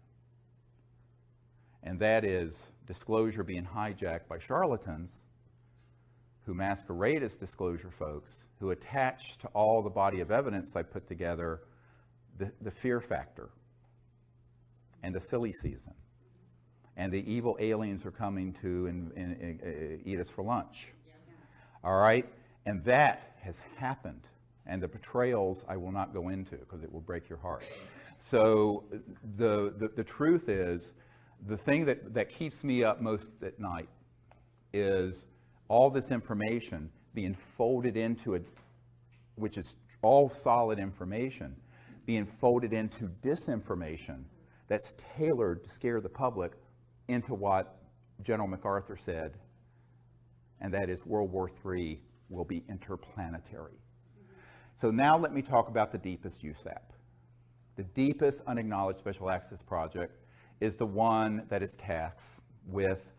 And that is disclosure being hijacked by charlatans who masquerade as disclosure folks, who attach to all the body of evidence I put together the fear factor and the silly season and the evil aliens are coming to eat us for lunch. All right? And that has happened. And the betrayals I will not go into because it will break your heart. So the truth is, the thing that keeps me up most at night is all this information being folded into it, which is all solid information, being folded into disinformation that's tailored to scare the public into what General MacArthur said, and that is World War III will be interplanetary. So now let me talk about the deepest USAP. The deepest unacknowledged special access project is the one that is tasked with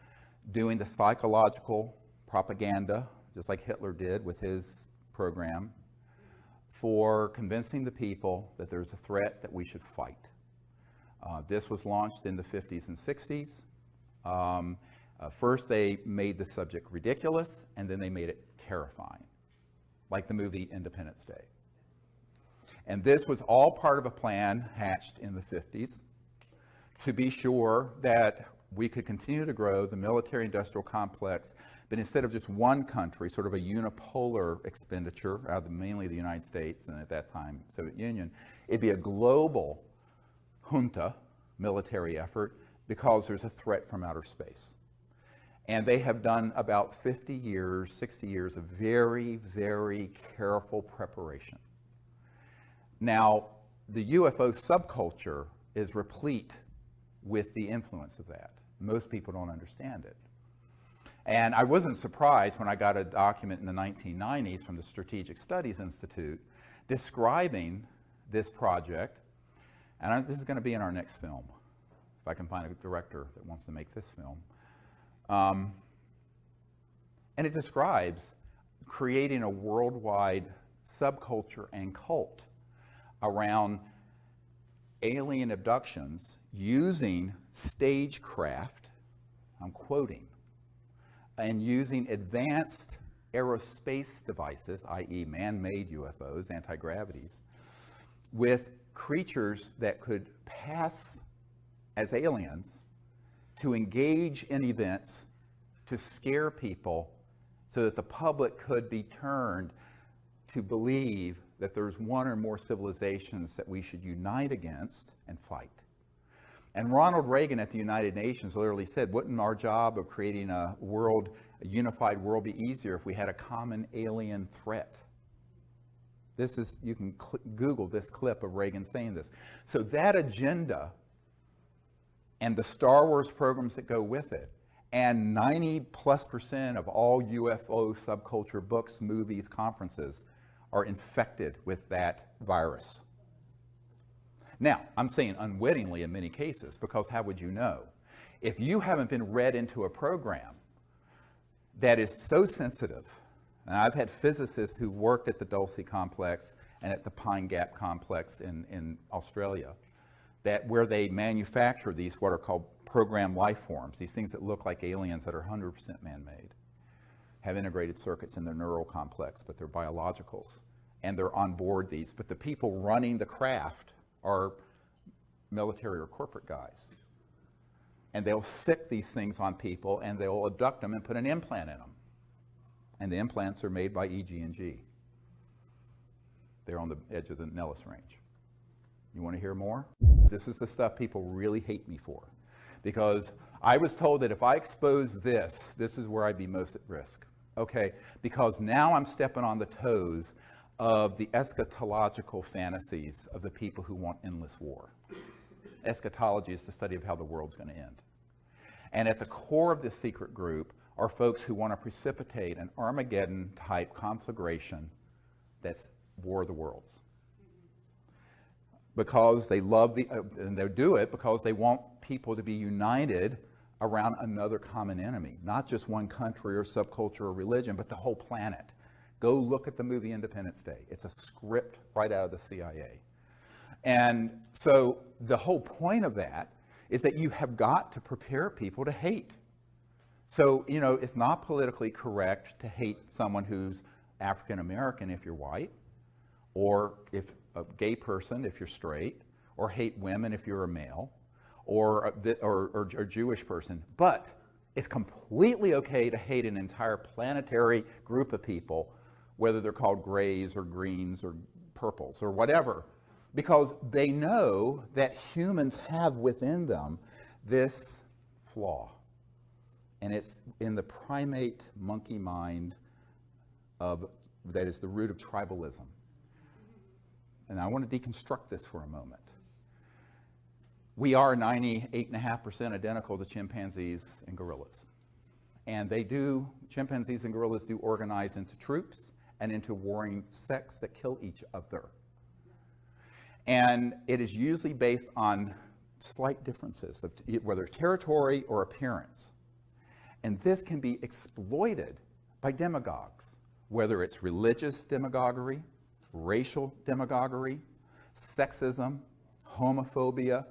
doing the psychological propaganda, just like Hitler did with his program, for convincing the people that there's a threat that we should fight. This was launched in the 50s and 60s. First they made the subject ridiculous, and then they made it terrifying, like the movie Independence Day. And this was all part of a plan hatched in the 50s to be sure that we could continue to grow the military-industrial complex, but instead of just one country, sort of a unipolar expenditure out of mainly the United States and at that time Soviet Union, it'd be a global junta military effort because there's a threat from outer space. And they have done about 50 years, 60 years of very, very careful preparation. Now, the UFO subculture is replete with the influence of that. Most people don't understand it. And I wasn't surprised when I got a document in the 1990s from the Strategic Studies Institute describing this project. And this is going to be in our next film, if I can find a director that wants to make this film. And it describes creating a worldwide subculture and cult around alien abductions using stagecraft, I'm quoting, and using advanced aerospace devices, i.e. man-made UFOs, anti-gravities, with creatures that could pass as aliens to engage in events to scare people so that the public could be turned to believe that there's one or more civilizations that we should unite against and fight. And Ronald Reagan at the United Nations literally said, wouldn't our job of creating a unified world be easier if we had a common alien threat? This is, you can Google this clip of Reagan saying this. So that agenda and the Star Wars programs that go with it, and 90+% of all UFO subculture books, movies, conferences are infected with that virus. Now, I'm saying unwittingly in many cases, because how would you know? If you haven't been read into a program that is so sensitive, and I've had physicists who worked at the Dulce complex and at the Pine Gap complex in Australia, that where they manufacture these what are called programmed life forms, these things that look like aliens that are 100% man-made, have integrated circuits in their neural complex, but they're biologicals, and they're on board these. But the people running the craft are military or corporate guys. And they'll sick these things on people, and they'll abduct them and put an implant in them. And the implants are made by EG&G. They're on the edge of the Nellis Range. You want to hear more? This is the stuff people really hate me for. Because I was told that if I expose this, this is where I'd be most at risk. Okay, because now I'm stepping on the toes of the eschatological fantasies of the people who want endless war. Eschatology is the study of how the world's going to end. And at the core of this secret group are folks who want to precipitate an Armageddon-type conflagration that's War of the Worlds. Because they love and they do it because they want people to be united around another common enemy, not just one country or subculture or religion, but the whole planet. Go look at the movie Independence Day. It's a script right out of the CIA. And so the whole point of that is that you have got to prepare people to hate. So, you know, it's not politically correct to hate someone who's African American if you're white, or if a gay person if you're straight, or hate women if you're a male, or a Jewish person. But it's completely okay to hate an entire planetary group of people, whether they're called grays or greens or purples or whatever, because they know that humans have within them this flaw. And it's in the primate monkey mind that is the root of tribalism. And I want to deconstruct this for a moment. We are 98.5% identical to chimpanzees and gorillas. And chimpanzees and gorillas do organize into troops and into warring sects that kill each other. And it is usually based on slight differences of whether territory or appearance. And this can be exploited by demagogues, whether it's religious demagoguery, racial demagoguery, sexism, homophobia.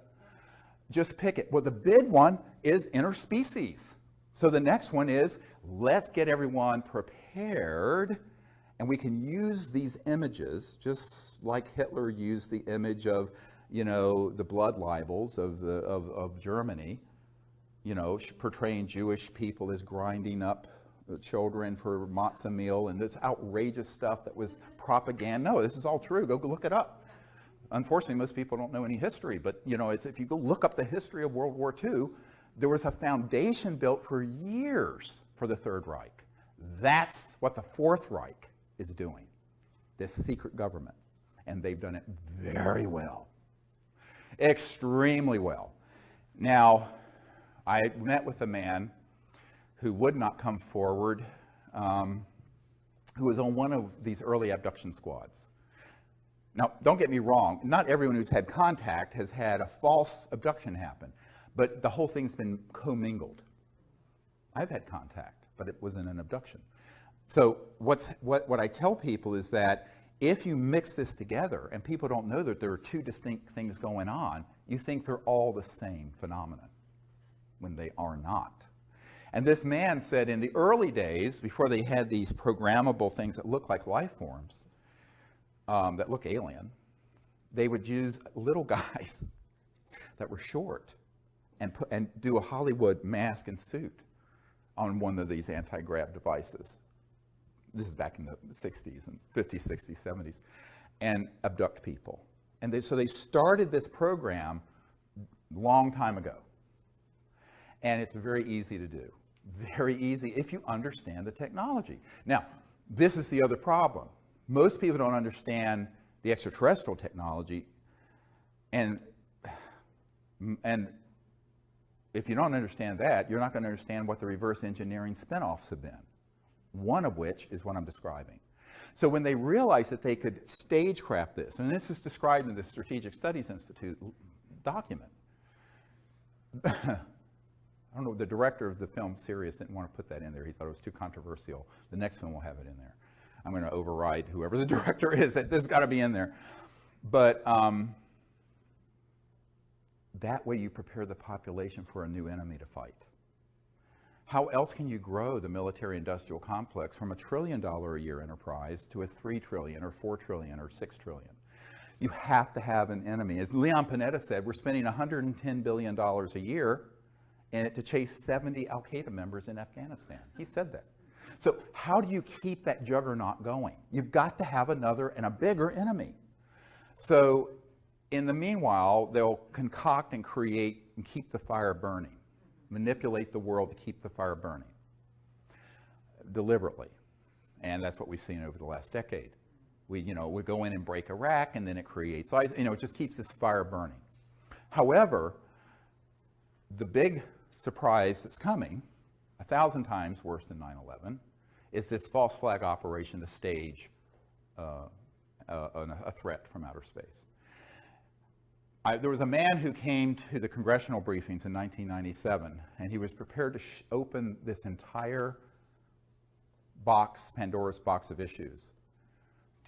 Just pick it. Well, the big one is interspecies. So the next one is, let's get everyone prepared, and we can use these images, just like Hitler used the image of, you know, the blood libels of Germany, you know, portraying Jewish people as grinding up children for matzah meal and this outrageous stuff that was propaganda. No, this is all true. Go look it up. Unfortunately, most people don't know any history, but you know, if you go look up the history of World War II, there was a foundation built for years for the Third Reich. That's what the Fourth Reich is doing, this secret government. And they've done it very well, extremely well. Now, I met with a man who would not come forward, who was on one of these early abduction squads. Now, don't get me wrong, not everyone who's had contact has had a false abduction happen, but the whole thing's been commingled. I've had contact, but it wasn't an abduction. So what I tell people is that if you mix this together and people don't know that there are two distinct things going on, you think they're all the same phenomenon, when they are not. And this man said in the early days, before they had these programmable things that look like life forms, that look alien, they would use little guys that were short and do a Hollywood mask and suit on one of these anti-grav devices. This is back in the 60s and 50s, 60s, 70s, and abduct people. And so they started this program a long time ago. And it's very easy to do. Very easy if you understand the technology. Now, this is the other problem. Most people don't understand the extraterrestrial technology, and if you don't understand that, you're not going to understand what the reverse engineering spinoffs have been, one of which is what I'm describing. So when they realized that they could stagecraft this, and this is described in the Strategic Studies Institute document. I don't know, the director of the film Sirius didn't want to put that in there. He thought it was too controversial. The next film will have it in there. I'm going to override whoever the director is. This has got to be in there. But that way you prepare the population for a new enemy to fight. How else can you grow the military-industrial complex from $1 trillion a year enterprise to a $3 trillion or $4 trillion or $6 trillion? You have to have an enemy. As Leon Panetta said, we're spending $110 billion a year to chase 70 Al-Qaeda members in Afghanistan. He said that. So how do you keep that juggernaut going? You've got to have another and a bigger enemy. So in the meanwhile, they'll concoct and create and keep the fire burning, manipulate the world to keep the fire burning deliberately. And that's what we've seen over the last decade. We go in and break Iraq, and then it creates, it just keeps this fire burning. However, the big surprise that's coming, 1,000 times worse than 9/11, is this false flag operation to stage a threat from outer space. There was a man who came to the congressional briefings in 1997, and he was prepared to open this entire box, Pandora's box of issues,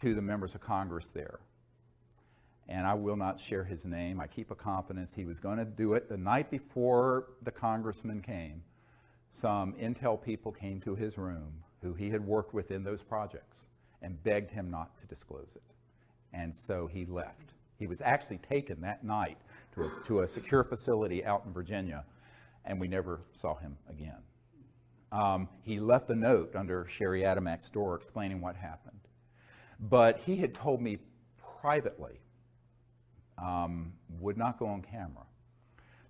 to the members of Congress there. And I will not share his name. I keep a confidence he was going to do it the night before the congressman came some intel people came to his room who he had worked with in those projects and begged him not to disclose it. And so he left. He was actually taken that night to a secure facility out in Virginia, and we never saw him again. He left a note under Sherry Adamak's door explaining what happened. But he had told me privately, would not go on camera,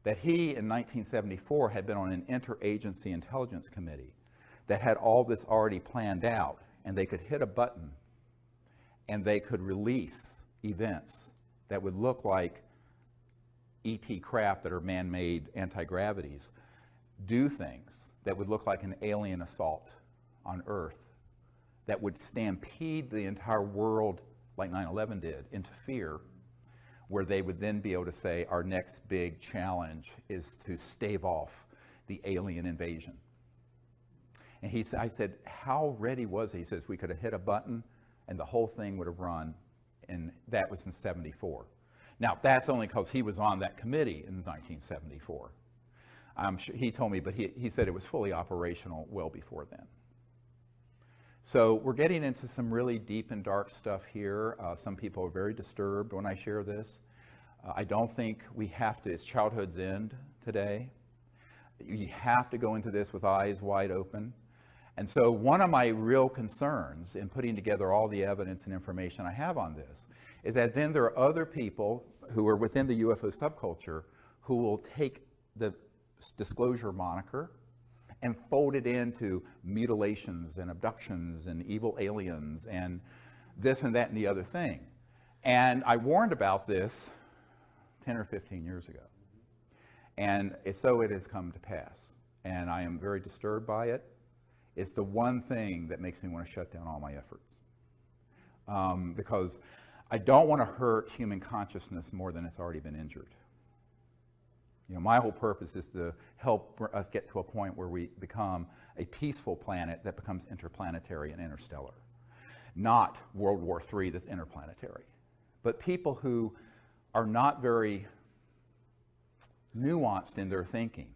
that he in 1974 had been on an interagency intelligence committee that had all this already planned out, and they could hit a button and they could release events that would look like ET craft that are man-made anti-gravities, do things that would look like an alien assault on Earth that would stampede the entire world like 9/11 did into fear, where they would then be able to say our next big challenge is to stave off the alien invasion. And I said, how ready was he? He says, we could have hit a button and the whole thing would have run, and that was in '74. Now, that's only because he was on that committee in 1974. I'm sure he told me, but he said it was fully operational well before then. So we're getting into some really deep and dark stuff here. Some people are very disturbed when I share this. I don't think we have to, it's childhood's end today. You have to go into this with eyes wide open. And so one of my real concerns in putting together all the evidence and information I have on this is that then there are other people who are within the UFO subculture who will take the disclosure moniker and fold it into mutilations and abductions and evil aliens and this and that and the other thing. And I warned about this 10 or 15 years ago. And so it has come to pass. And I am very disturbed by it. It's the one thing that makes me want to shut down all my efforts. Because I don't want to hurt human consciousness more than it's already been injured. You know, my whole purpose is to help us get to a point where we become a peaceful planet that becomes interplanetary and interstellar. Not World War III that's interplanetary. But people who are not very nuanced in their thinking,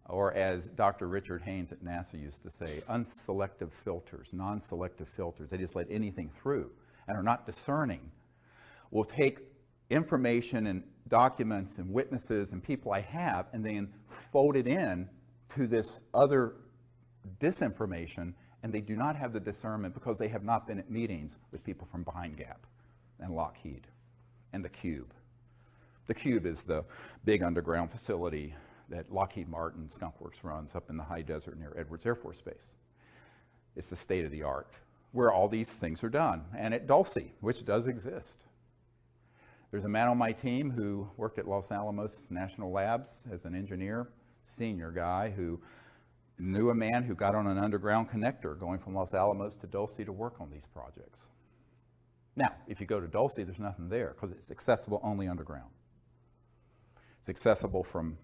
or as Dr. Richard Haynes at NASA used to say, unselective filters, non-selective filters. They just let anything through and are not discerning, will take information and documents and witnesses and people I have and then fold it in to this other disinformation, and they do not have the discernment because they have not been at meetings with people from Pine Gap and Lockheed and the Cube. The Cube is the big underground facility that Lockheed Martin Skunk Works runs up in the high desert near Edwards Air Force Base. It's the state of the art where all these things are done. And at Dulce, which does exist. There's a man on my team who worked at Los Alamos National Labs as an engineer, senior guy, who knew a man who got on an underground connector going from Los Alamos to Dulce to work on these projects. Now, if you go to Dulce, there's nothing there because it's accessible only underground. It's accessible from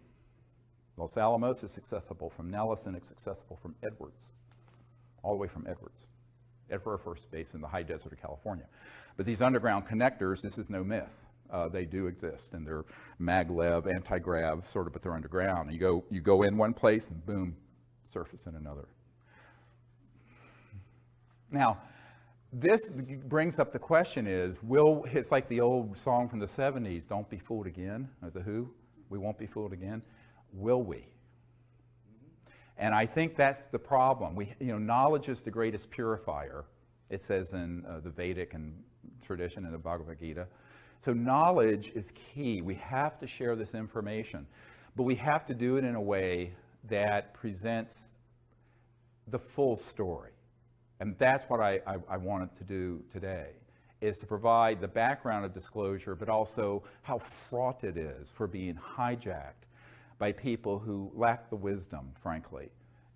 Los Alamos, it's accessible from Nellis, and it's accessible from Edwards, all the way from Edwards, Air Force Base in the high desert of California. But these underground connectors, this is no myth. They do exist, and they're maglev, anti-grav, sort of, but they're underground. And you go in one place, and boom, surface in another. Now, this brings up the question is, it's like the old song from the 70s, Don't Be Fooled Again, or The Who, we won't be fooled again. Will we? And I think that's the problem. Knowledge is the greatest purifier, it says in the Vedic and tradition in the Bhagavad Gita. So knowledge is key. We have to share this information, but we have to do it in a way that presents the full story. And that's what I wanted to do today, is to provide the background of disclosure, but also how fraught it is for being hijacked by people who lack the wisdom, frankly,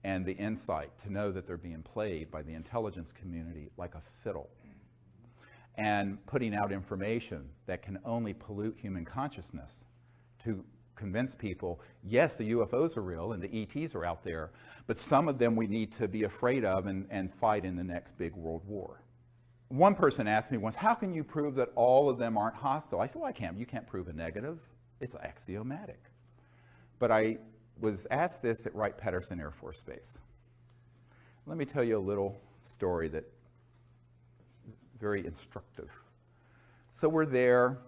and the insight to know that they're being played by the intelligence community like a fiddle, and putting out information that can only pollute human consciousness to convince people, yes, the UFOs are real and the ETs are out there, but some of them we need to be afraid of and fight in the next big world war. One person asked me once, how can you prove that all of them aren't hostile? I said, well, you can't prove a negative. It's axiomatic. But I was asked this at Wright-Patterson Air Force Base. Let me tell you a little story that very instructive. So we're there,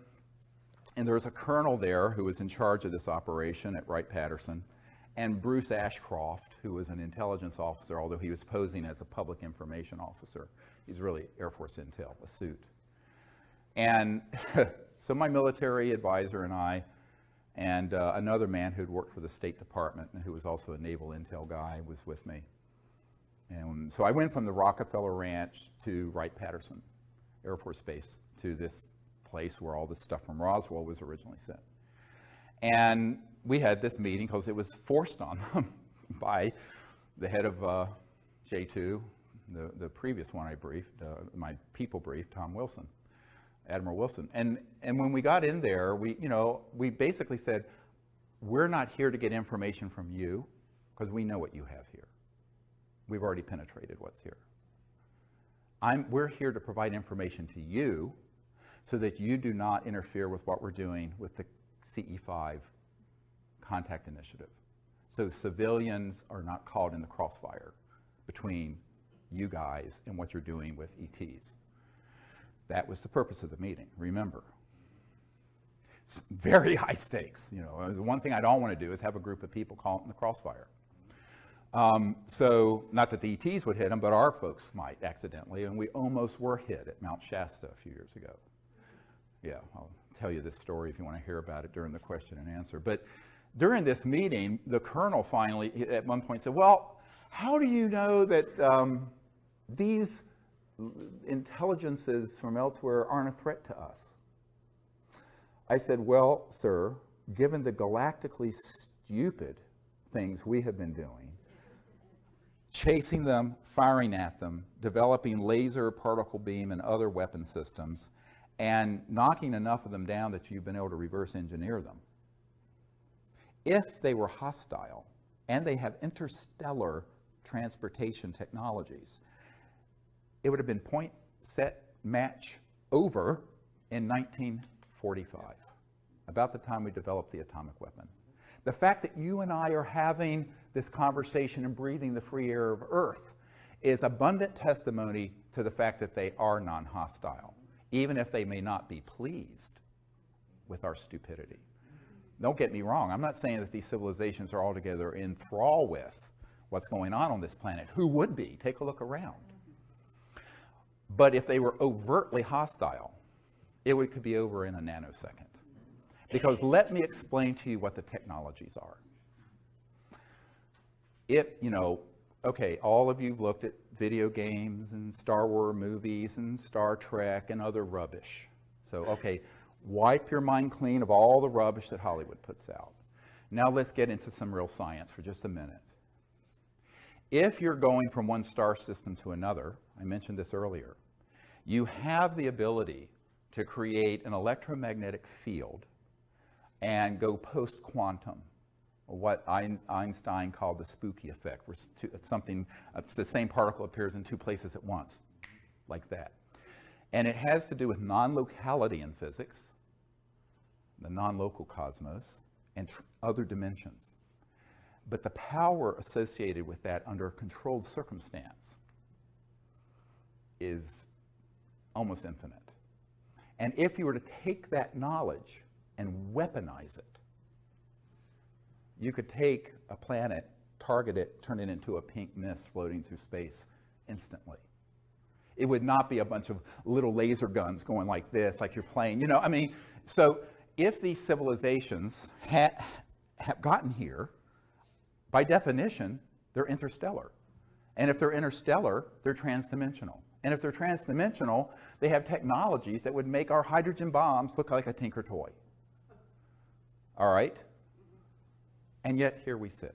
and there's a colonel there who was in charge of this operation at Wright-Patterson, and Bruce Ashcroft, who was an intelligence officer, although he was posing as a public information officer. He's really Air Force Intel, a suit. And so my military advisor and I, and another man who'd worked for the State Department and who was also a naval intel guy was with me. And so I went from the Rockefeller Ranch to Wright-Patterson Air Force Base to this place where all this stuff from Roswell was originally sent. And we had this meeting because it was forced on them by the head of J2, the previous one I briefed, my people briefed, Tom Wilson, Admiral Wilson. And when we got in there, we basically said, we're not here to get information from you because we know what you have here. We've already penetrated what's here. We're here to provide information to you so that you do not interfere with what we're doing with the CE5 contact initiative. So civilians are not caught in the crossfire between you guys and what you're doing with ETs. That was the purpose of the meeting, remember. It's very high stakes. The one thing I don't want to do is have a group of people caught in the crossfire. So not that the ETs would hit them, but our folks might accidentally, and we almost were hit at Mount Shasta a few years ago. Yeah, I'll tell you this story if you want to hear about it during the question and answer. But during this meeting, the colonel finally, at one point said, well, how do you know that these intelligences from elsewhere aren't a threat to us? I said, well, sir, given the galactically stupid things we have been doing, chasing them, firing at them, developing laser, particle beam, and other weapon systems, and knocking enough of them down that you've been able to reverse engineer them. If they were hostile, and they have interstellar transportation technologies, it would have been point, set, match, over in 1945, about the time we developed the atomic weapon. The fact that you and I are having this conversation and breathing the free air of Earth is abundant testimony to the fact that they are non-hostile, even if they may not be pleased with our stupidity. Don't get me wrong, I'm not saying that these civilizations are altogether in thrall with what's going on this planet. Who would be? Take a look around. But if they were overtly hostile, it could be over in a nanosecond. Because let me explain to you what the technologies are. Okay, all of you have looked at video games and Star Wars movies and Star Trek and other rubbish. So, okay, wipe your mind clean of all the rubbish that Hollywood puts out. Now let's get into some real science for just a minute. If you're going from one star system to another, I mentioned this earlier, you have the ability to create an electromagnetic field and go post-quantum, what Einstein called the spooky effect, where it's the same particle appears in two places at once, like that. And it has to do with non-locality in physics, the non-local cosmos, and other dimensions. But the power associated with that under a controlled circumstance is almost infinite. And if you were to take that knowledge and weaponize it, you could take a planet, target it, turn it into a pink mist floating through space instantly. It would not be a bunch of little laser guns going like this, like you're playing, So if these civilizations have gotten here, by definition, they're interstellar. And if they're interstellar, they're transdimensional. And if they're transdimensional, they have technologies that would make our hydrogen bombs look like a Tinker toy. All right? And yet here we sit,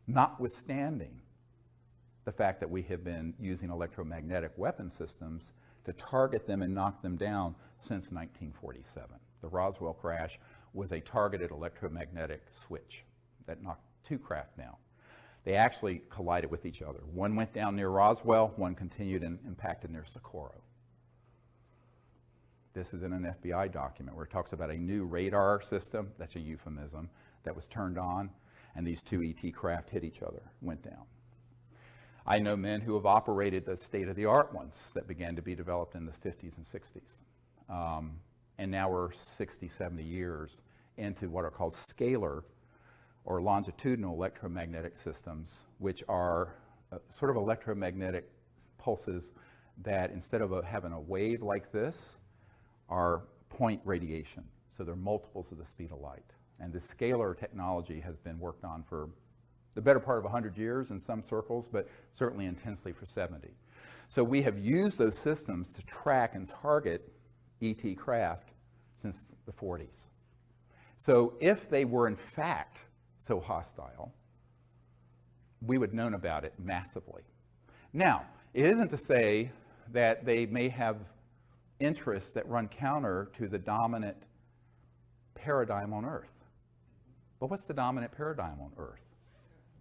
notwithstanding the fact that we have been using electromagnetic weapon systems to target them and knock them down since 1947. The Roswell crash was a targeted electromagnetic switch that knocked two craft down. They actually collided with each other. One went down near Roswell, one continued and impacted near Socorro. This is in an FBI document where it talks about a new radar system, that's a euphemism, that was turned on. and these two ET craft hit each other, went down. I know men who have operated the state-of-the-art ones that began to be developed in the 50s and 60s. And now we're 60, 70 years into what are called scalar or longitudinal electromagnetic systems, which are sort of electromagnetic pulses that instead of having a wave like this, are point radiation. So they're multiples of the speed of light. And this scalar technology has been worked on for the better part of 100 years in some circles, but certainly intensely for 70. So we have used those systems to track and target ET craft since the 40s. So if they were in fact so hostile, we would have known about it massively. Now, it isn't to say that they may have interests that run counter to the dominant paradigm on Earth. But what's the dominant paradigm on Earth?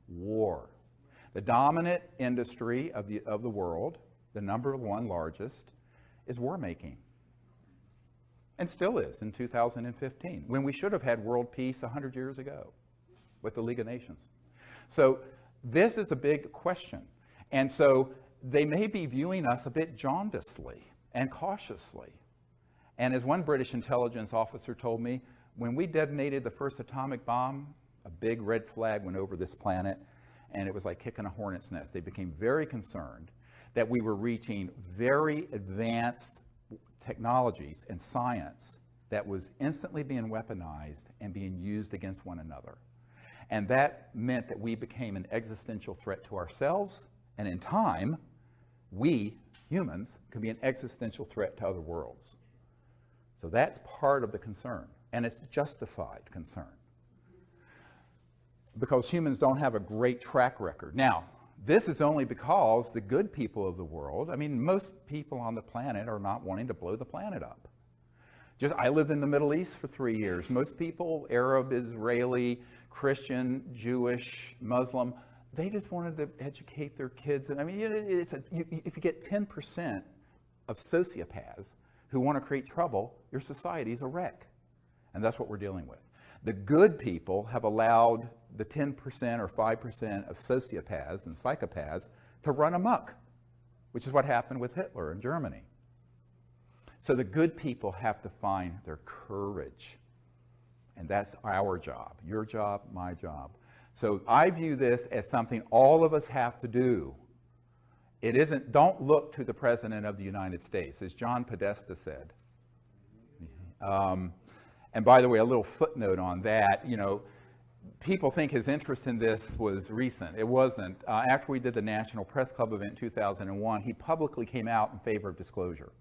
War. The dominant industry of the world, the number one largest, is war making. And still is in 2015, when we should have had world peace 100 years ago with the League of Nations. So this is a big question. And so they may be viewing us a bit jaundicely and cautiously. And as one British intelligence officer told me, when we detonated the first atomic bomb, a big red flag went over this planet, and it was like kicking a hornet's nest. They became very concerned that we were reaching very advanced technologies and science that was instantly being weaponized and being used against one another. And that meant that we became an existential threat to ourselves, and in time, we, humans, could be an existential threat to other worlds. So that's part of the concern, and it's justified concern, because humans don't have a great track record. Now, this is only because the good people of the world, I mean, most people on the planet are not wanting to blow the planet up. I lived in the Middle East for 3 years. Most people, Arab, Israeli, Christian, Jewish, Muslim, they just wanted to educate their kids. I mean, if you get 10% of sociopaths who want to create trouble, your society's a wreck. And that's what we're dealing with. The good people have allowed the 10% or 5% of sociopaths and psychopaths to run amok, which is what happened with Hitler in Germany. So the good people have to find their courage. And that's our job, your job, my job. So I view this as something all of us have to do. It isn't, don't look to the President of the United States, as John Podesta said. And by the way, a little footnote on that, people think his interest in this was recent. It wasn't. After we did the National Press Club event in 2001, he publicly came out in favor of disclosure.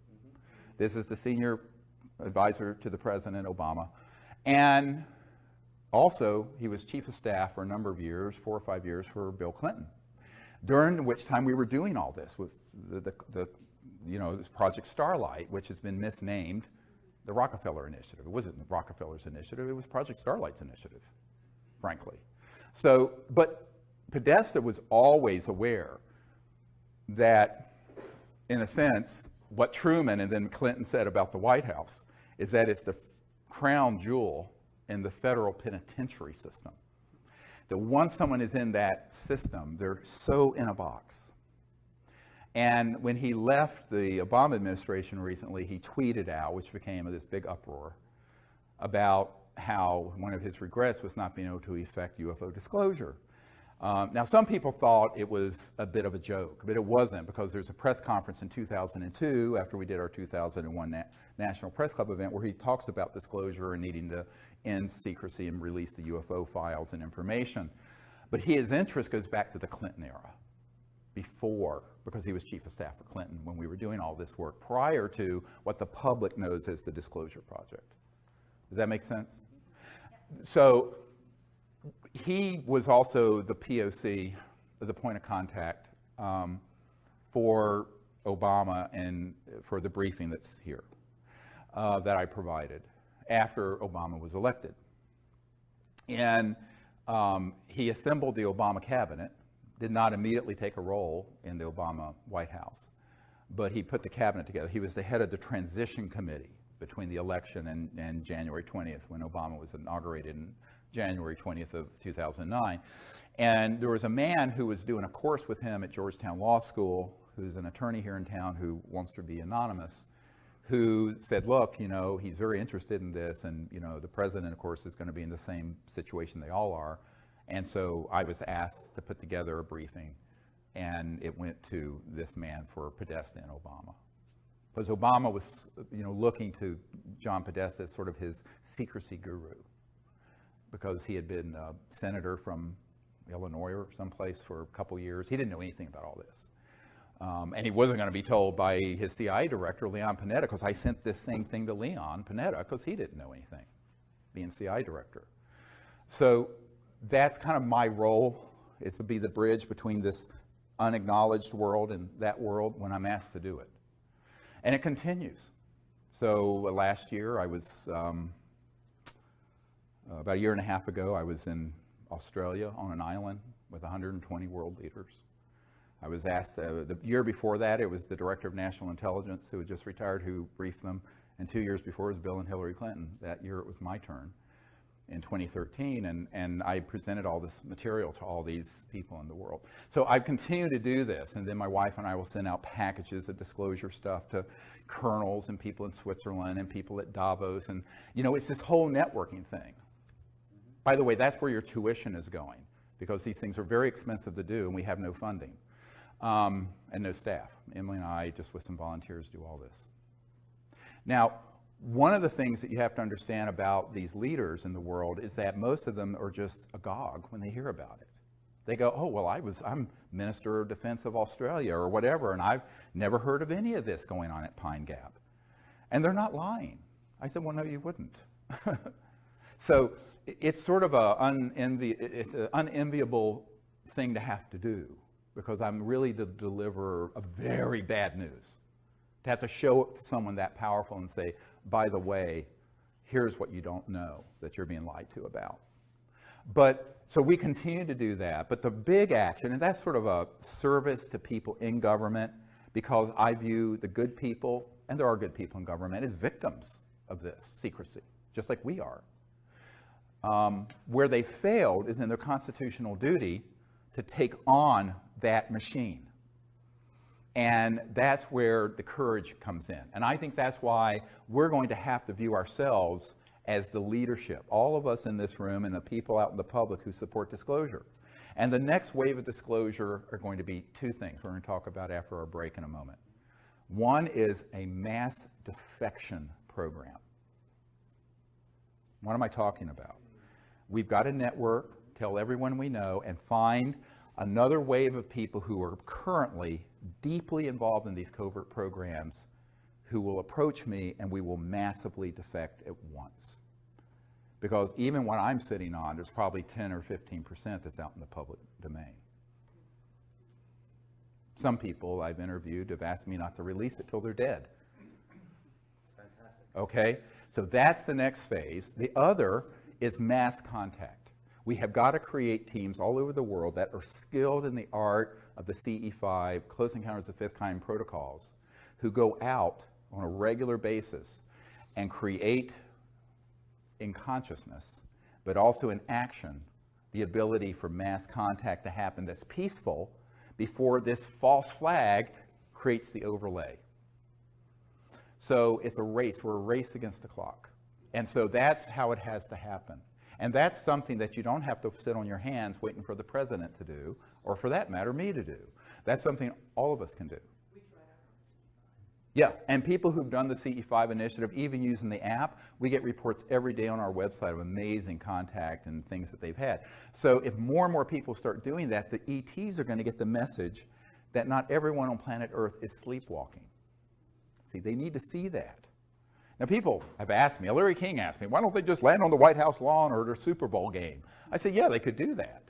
This is the senior advisor to the President, Obama. And also, he was chief of staff for a number of years, 4 or 5 years, for Bill Clinton, during which time we were doing all this with this Project Starlight, which has been misnamed the Rockefeller Initiative. It wasn't Rockefeller's initiative, it was Project Starlight's initiative, frankly. So, but Podesta was always aware that, in a sense, what Truman and then Clinton said about the White House is that it's the crown jewel in the federal penitentiary system. That once someone is in that system, they're so in a box. And when he left the Obama administration recently, he tweeted out, which became this big uproar, about how one of his regrets was not being able to effect UFO disclosure. Now, some people thought it was a bit of a joke, but it wasn't, because there's a press conference in 2002, after we did our 2001 National Press Club event, where he talks about disclosure and needing to end secrecy and release the UFO files and information. But his interest goes back to the Clinton era, before, because he was chief of staff for Clinton when we were doing all this work, prior to what the public knows as the Disclosure Project. Does that make sense? So he was also the POC, the point of contact, for Obama and for the briefing that's here that I provided after Obama was elected. And he assembled the Obama cabinet, did not immediately take a role in the Obama White House, but he put the cabinet together. He was the head of the transition committee between the election and January 20th, when Obama was inaugurated in January 20th of 2009. And there was a man who was doing a course with him at Georgetown Law School, who's an attorney here in town who wants to be anonymous, who said, look, you know, he's very interested in this, and, you know, the president, of course, is going to be in the same situation they all are. And so I was asked to put together a briefing, and it went to this man for Podesta and Obama. Because Obama was, you know, looking to John Podesta as sort of his secrecy guru, because he had been a senator from Illinois or someplace for a couple years. He didn't know anything about all this. And he wasn't going to be told by his CIA director, Leon Panetta, because I sent this same thing to Leon Panetta, because he didn't know anything, being CIA director. So that's kind of my role, is to be the bridge between this unacknowledged world and that world when I'm asked to do it. And it continues. So last year, I was, about a year and a half ago, I was in Australia on an island with 120 world leaders. I was asked, the year before that, it was the Director of National Intelligence, who had just retired, who briefed them. And 2 years before, it was Bill and Hillary Clinton. That year, it was my turn in 2013, and I presented all this material to all these people in the world. So I continue to do this, and then my wife and I will send out packages of disclosure stuff to colonels and people in Switzerland and people at Davos, and you know, it's this whole networking thing. By the way, that's where your tuition is going, because these things are very expensive to do, and we have no funding and no staff. Emily and I, just with some volunteers, do all this. Now, one of the things that you have to understand about these leaders in the world is that most of them are just agog when they hear about it. They go, oh, well, I'm Minister of Defense of Australia or whatever, and I've never heard of any of this going on at Pine Gap. And they're not lying. I said, well, no, you wouldn't. So it's sort of an unenviable thing to have to do, because I'm really the deliverer of very bad news. To have to show it to someone that powerful and say, by the way, here's what you don't know that you're being lied to about. But so we continue to do that. But the big action, and that's sort of a service to people in government, because I view the good people, and there are good people in government, as victims of this secrecy, just like we are. Where they failed is in their constitutional duty to take on that machine. And that's where the courage comes in. And I think that's why we're going to have to view ourselves as the leadership, all of us in this room and the people out in the public who support disclosure. And the next wave of disclosure are going to be two things we're going to talk about after our break in a moment. One is a mass defection program. What am I talking about? We've got to network, tell everyone we know, and find another wave of people who are currently deeply involved in these covert programs who will approach me, and we will massively defect at once. Because even when I'm sitting on, there's probably 10 or 15% that's out in the public domain. Some people I've interviewed have asked me not to release it till they're dead. Fantastic. Okay, so that's the next phase. The other is mass contact. We have got to create teams all over the world that are skilled in the art of the CE5, Close Encounters of Fifth Kind protocols, who go out on a regular basis and create in consciousness, but also in action, the ability for mass contact to happen that's peaceful before this false flag creates the overlay. So it's a race. We're a race against the clock. And so that's how it has to happen. And that's something that you don't have to sit on your hands waiting for the president to do, or for that matter, me to do. That's something all of us can do. Yeah, and people who've done the CE5 initiative, even using the app, we get reports every day on our website of amazing contact and things that they've had. So if more and more people start doing that, the ETs are going to get the message that not everyone on planet Earth is sleepwalking. See, they need to see that. Now, people have asked me, Larry King asked me, why don't they just land on the White House lawn or their Super Bowl game? I said, yeah, they could do that.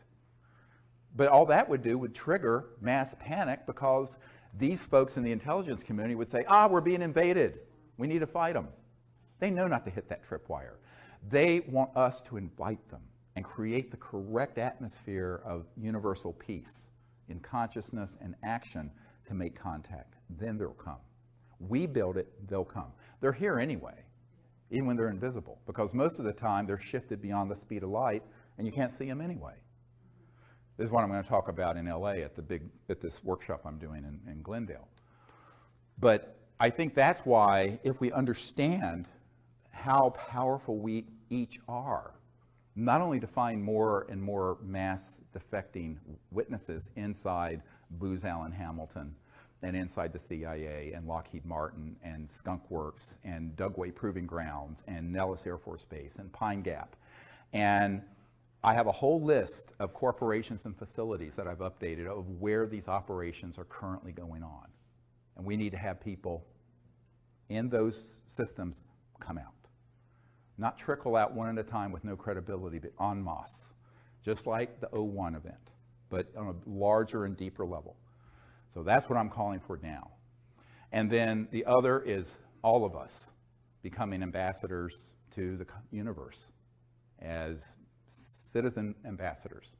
But all that would do would trigger mass panic, because these folks in the intelligence community would say, we're being invaded. We need to fight them. They know not to hit that tripwire. They want us to invite them and create the correct atmosphere of universal peace in consciousness and action to make contact. Then they'll come. We build it, they'll come. They're here anyway. even when they're invisible, because most of the time they're shifted beyond the speed of light and you can't see them anyway. This is what I'm going to talk about in LA at this workshop I'm doing in Glendale. But I think that's why, if we understand how powerful we each are, not only to find more and more mass defecting witnesses inside Booz Allen Hamilton and inside the CIA and Lockheed Martin and Skunk Works and Dugway Proving Grounds and Nellis Air Force Base and Pine Gap. And I have a whole list of corporations and facilities that I've updated of where these operations are currently going on. And we need to have people in those systems come out. Not trickle out one at a time with no credibility, but en masse, just like the 01 event, but on a larger and deeper level. So that's what I'm calling for now. And then the other is all of us becoming ambassadors to the universe as citizen ambassadors,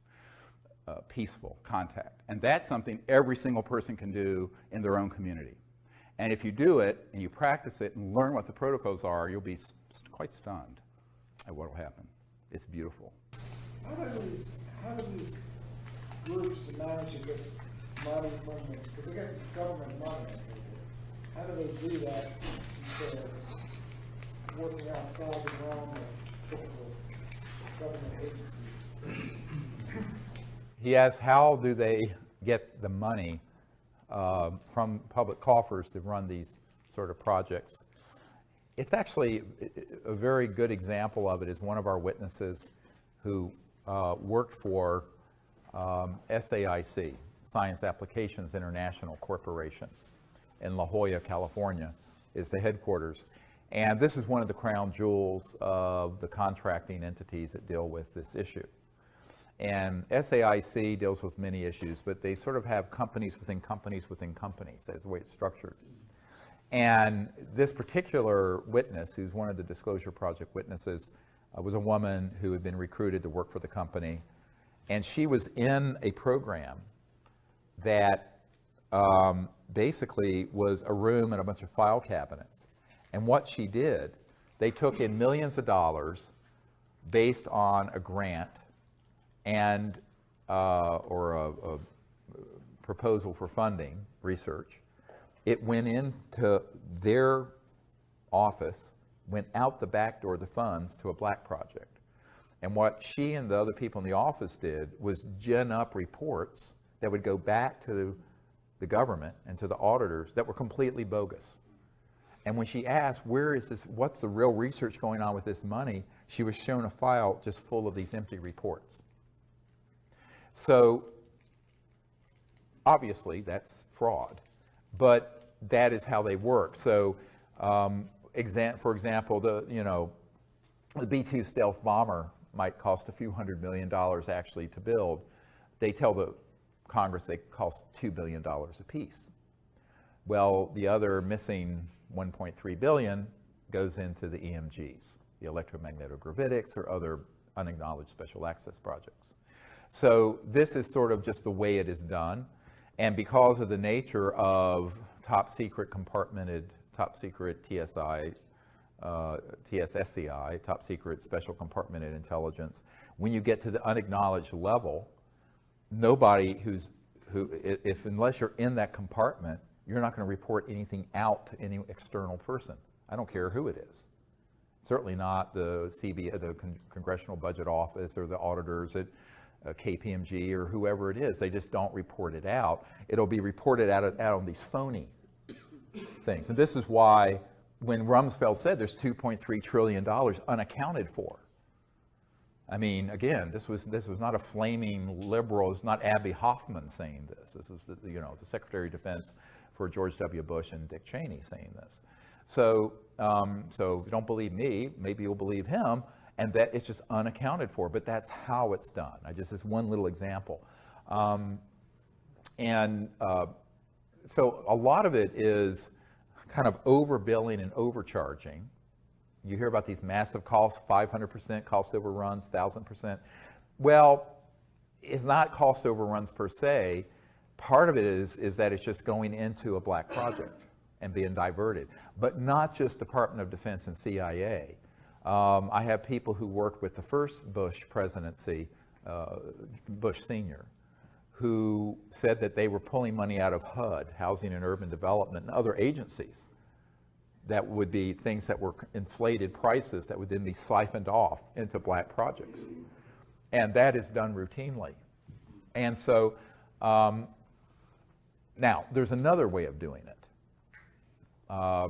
peaceful contact. And that's something every single person can do in their own community. And if you do it and you practice it and learn what the protocols are, you'll be quite stunned at what will happen. It's beautiful. How do these groups manage to get money from the, because they get government money, how do they do that since they're working outside the realm of typical government agencies? He asks, how do they get the money from public coffers to run these sort of projects? It's actually a very good example of it is one of our witnesses who worked for SAIC, Science Applications International Corporation, in La Jolla, California, is the headquarters. And this is one of the crown jewels of the contracting entities that deal with this issue. And SAIC deals with many issues, but they sort of have companies within companies within companies. That's the way it's structured. And this particular witness, who's one of the Disclosure Project witnesses, was a woman who had been recruited to work for the company. And she was in a program that basically was a room and a bunch of file cabinets. And what she did, they took in millions of dollars based on a grant and or a proposal for funding research. It went into their office, went out the back door of the funds to a black project. And what she and the other people in the office did was gin up reports that would go back to the government and to the auditors that were completely bogus. And when she asked, where is this, what's the real research going on with this money, she was shown a file just full of these empty reports. So obviously that's fraud, but that is how they work. So for example, the B-2 stealth bomber might cost a few $100 million actually to build. They tell the Congress they cost $2 billion a piece. Well, the other missing 1.3 billion goes into the EMGs, the electromagnetogravitics or other unacknowledged special access projects. So this is sort of just the way it is done. And because of the nature of top secret compartmented, top secret TSSCI, top secret special compartmented intelligence, when you get to the unacknowledged level, nobody unless you're in that compartment, you're not going to report anything out to any external person. I don't care who it is. Certainly not the Congressional Budget Office or the auditors at KPMG or whoever it is. They just don't report it out. It'll be reported out on these phony things. And this is why when Rumsfeld said there's $2.3 trillion unaccounted for. I mean, again, this was not a flaming liberal. It's not Abby Hoffman saying this. This was the Secretary of Defense for George W. Bush and Dick Cheney saying this. So if you don't believe me, maybe you'll believe him, and that it's just unaccounted for. But that's how it's done. This one little example, so a lot of it is kind of overbilling and overcharging. You hear about these massive costs, 500% cost overruns, 1,000%. Well, it's not cost overruns per se. Part of it is that it's just going into a black project. and being diverted. But not just Department of Defense and CIA. I have people who worked with the first Bush presidency, Bush Sr., who said that they were pulling money out of HUD, Housing and Urban Development, and other agencies that would be things that were inflated prices that would then be siphoned off into black projects. And that is done routinely. And so, now, there's another way of doing it. I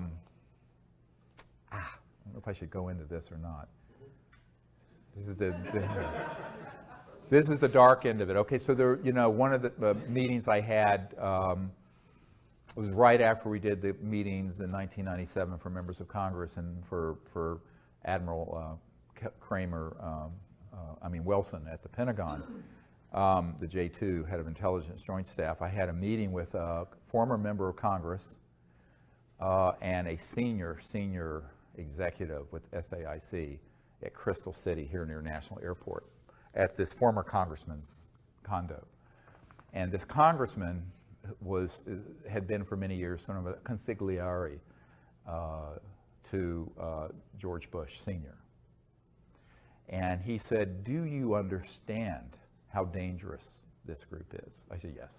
don't know if I should go into this or not. This is this is the dark end of it. Okay, so there, you know, one of the meetings I had was right after we did the meetings in 1997 for members of Congress and for Admiral Wilson at the Pentagon, the J2, head of intelligence joint staff. I had a meeting with a former member of Congress and a senior executive with SAIC at Crystal City here near National Airport at this former congressman's condo. And this congressman had been for many years sort of a consigliere to George Bush Sr. And he said, "Do you understand how dangerous this group is?" I said, "Yes."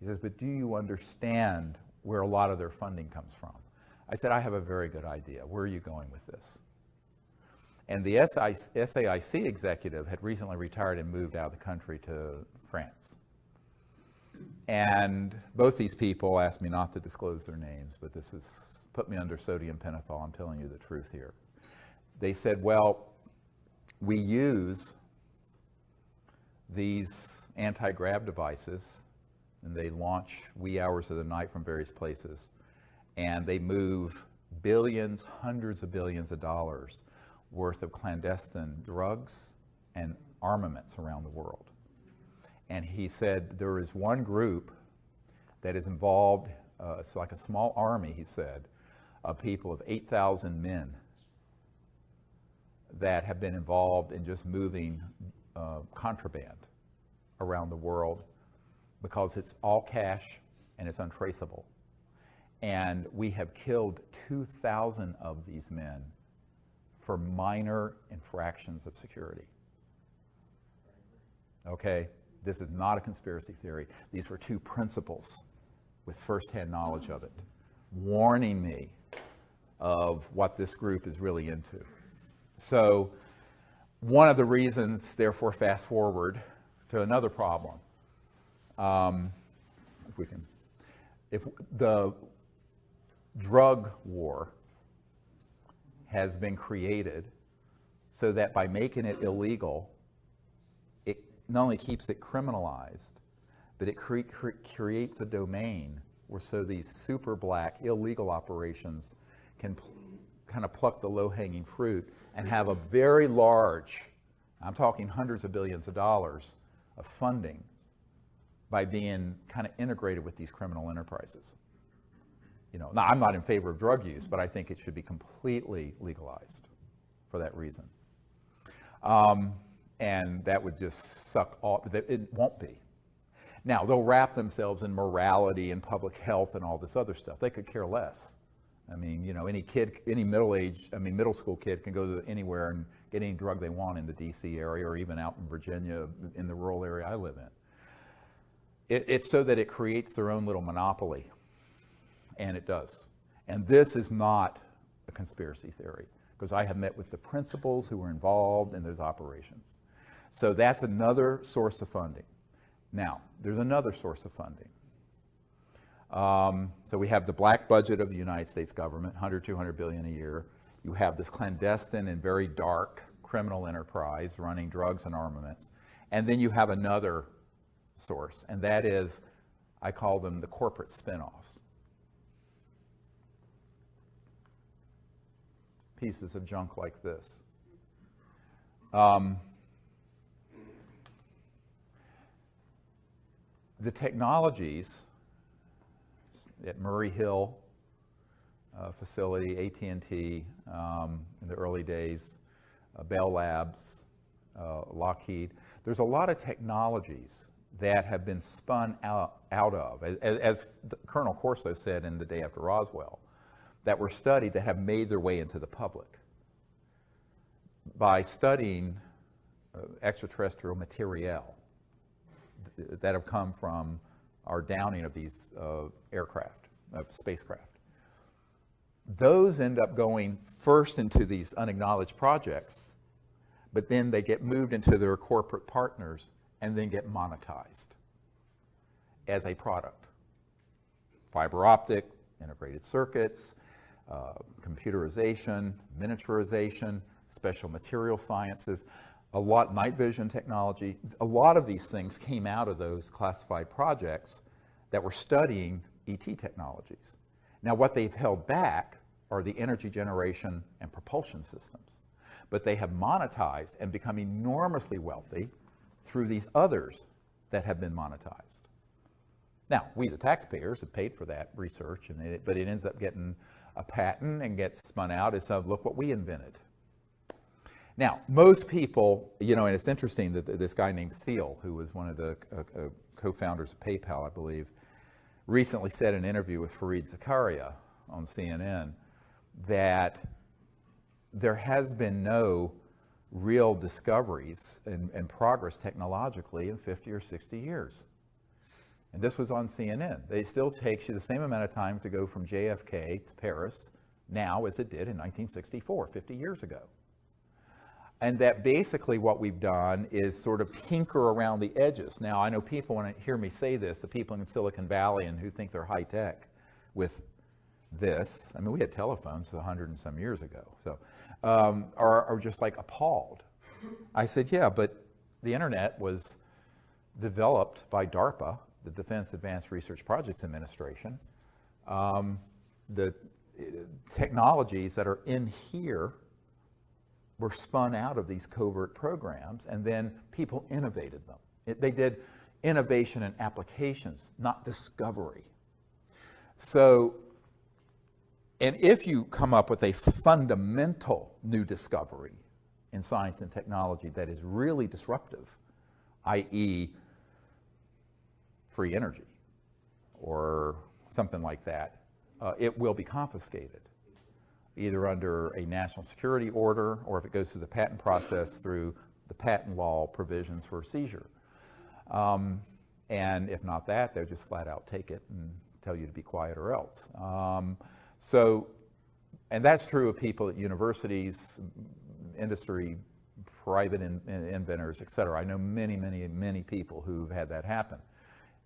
He says, "But do you understand where a lot of their funding comes from?" I said, "I have a very good idea. Where are you going with this?" And the SAIC executive had recently retired and moved out of the country to France. And both these people asked me not to disclose their names, but this has put me under sodium pentothal. I'm telling you the truth here. They said, "Well, we use these anti-grav devices, and they launch wee hours of the night from various places, and they move billions, hundreds of billions of dollars worth of clandestine drugs and armaments around the world." And he said there is one group that is involved, it's like a small army, he said, of people of 8,000 men that have been involved in just moving contraband around the world because it's all cash and it's untraceable. And we have killed 2,000 of these men for minor infractions of security. Okay, this is not a conspiracy theory. These were two principals with firsthand knowledge of it, warning me of what this group is really into. So one of the reasons, therefore, fast forward to another problem. If the drug war has been created so that by making it illegal, it not only keeps it criminalized, but it creates a domain where so these super black illegal operations can kind of pluck the low-hanging fruit and have a very large, I'm talking hundreds of billions of dollars of funding by being kind of integrated with these criminal enterprises. You know, now I'm not in favor of drug use, but I think it should be completely legalized for that reason. And that would just suck all, it won't be. Now, they'll wrap themselves in morality and public health and all this other stuff. They could care less. I mean, you know, any kid, any middle school kid can go to anywhere and get any drug they want in the DC area or even out in Virginia in the rural area I live in. It's so that it creates their own little monopoly, and it does. And this is not a conspiracy theory, because I have met with the principals who were involved in those operations. So that's another source of funding. Now, there's another source of funding. So we have the black budget of the United States government, 100, 200 billion a year. You have this clandestine and very dark criminal enterprise running drugs and armaments. And then you have another source, and that is, I call them the corporate spin-offs. Pieces of junk like this. The technologies at Murray Hill facility, AT&T in the early days, Bell Labs, Lockheed, there's a lot of technologies that have been spun out of, as Colonel Corso said in The Day After Roswell, that were studied that have made their way into the public by studying extraterrestrial materiel that have come from our downing of these aircraft, spacecraft. Those end up going first into these unacknowledged projects, but then they get moved into their corporate partners and then get monetized as a product. Fiber optic, integrated circuits, computerization, miniaturization, special material sciences, a lot, night vision technology. A lot of these things came out of those classified projects that were studying ET technologies. Now, what they've held back are the energy generation and propulsion systems, but they have monetized and become enormously wealthy through these others that have been monetized. Now, we, the taxpayers, have paid for that research, but it ends up getting a patent and gets spun out as, look what we invented. Now, most people, and it's interesting that this guy named Thiel, who was one of the co-founders of PayPal, I believe, recently said in an interview with Fareed Zakaria on CNN that there has been no real discoveries and progress technologically in 50 or 60 years. And this was on CNN. It still takes you the same amount of time to go from JFK to Paris now as it did in 1964, 50 years ago. And that basically what we've done is sort of tinker around the edges. Now, I know people, when they hear me say this, the people in Silicon Valley and who think they're high tech with this, I mean, we had telephones 100 and some years ago, so are just like appalled. I said, yeah, but the internet was developed by DARPA, the Defense Advanced Research Projects Administration. The technologies that are in here were spun out of these covert programs, and then people innovated them. They did innovation and applications, not discovery. So, and if you come up with a fundamental new discovery in science and technology that is really disruptive, i.e. free energy or something like that, it will be confiscated, either under a national security order or if it goes through the patent process through the patent law provisions for seizure. And if not that, they'll just flat out take it and tell you to be quiet or else. And that's true of people at universities, industry, private inventors, et cetera. I know many people who've had that happen.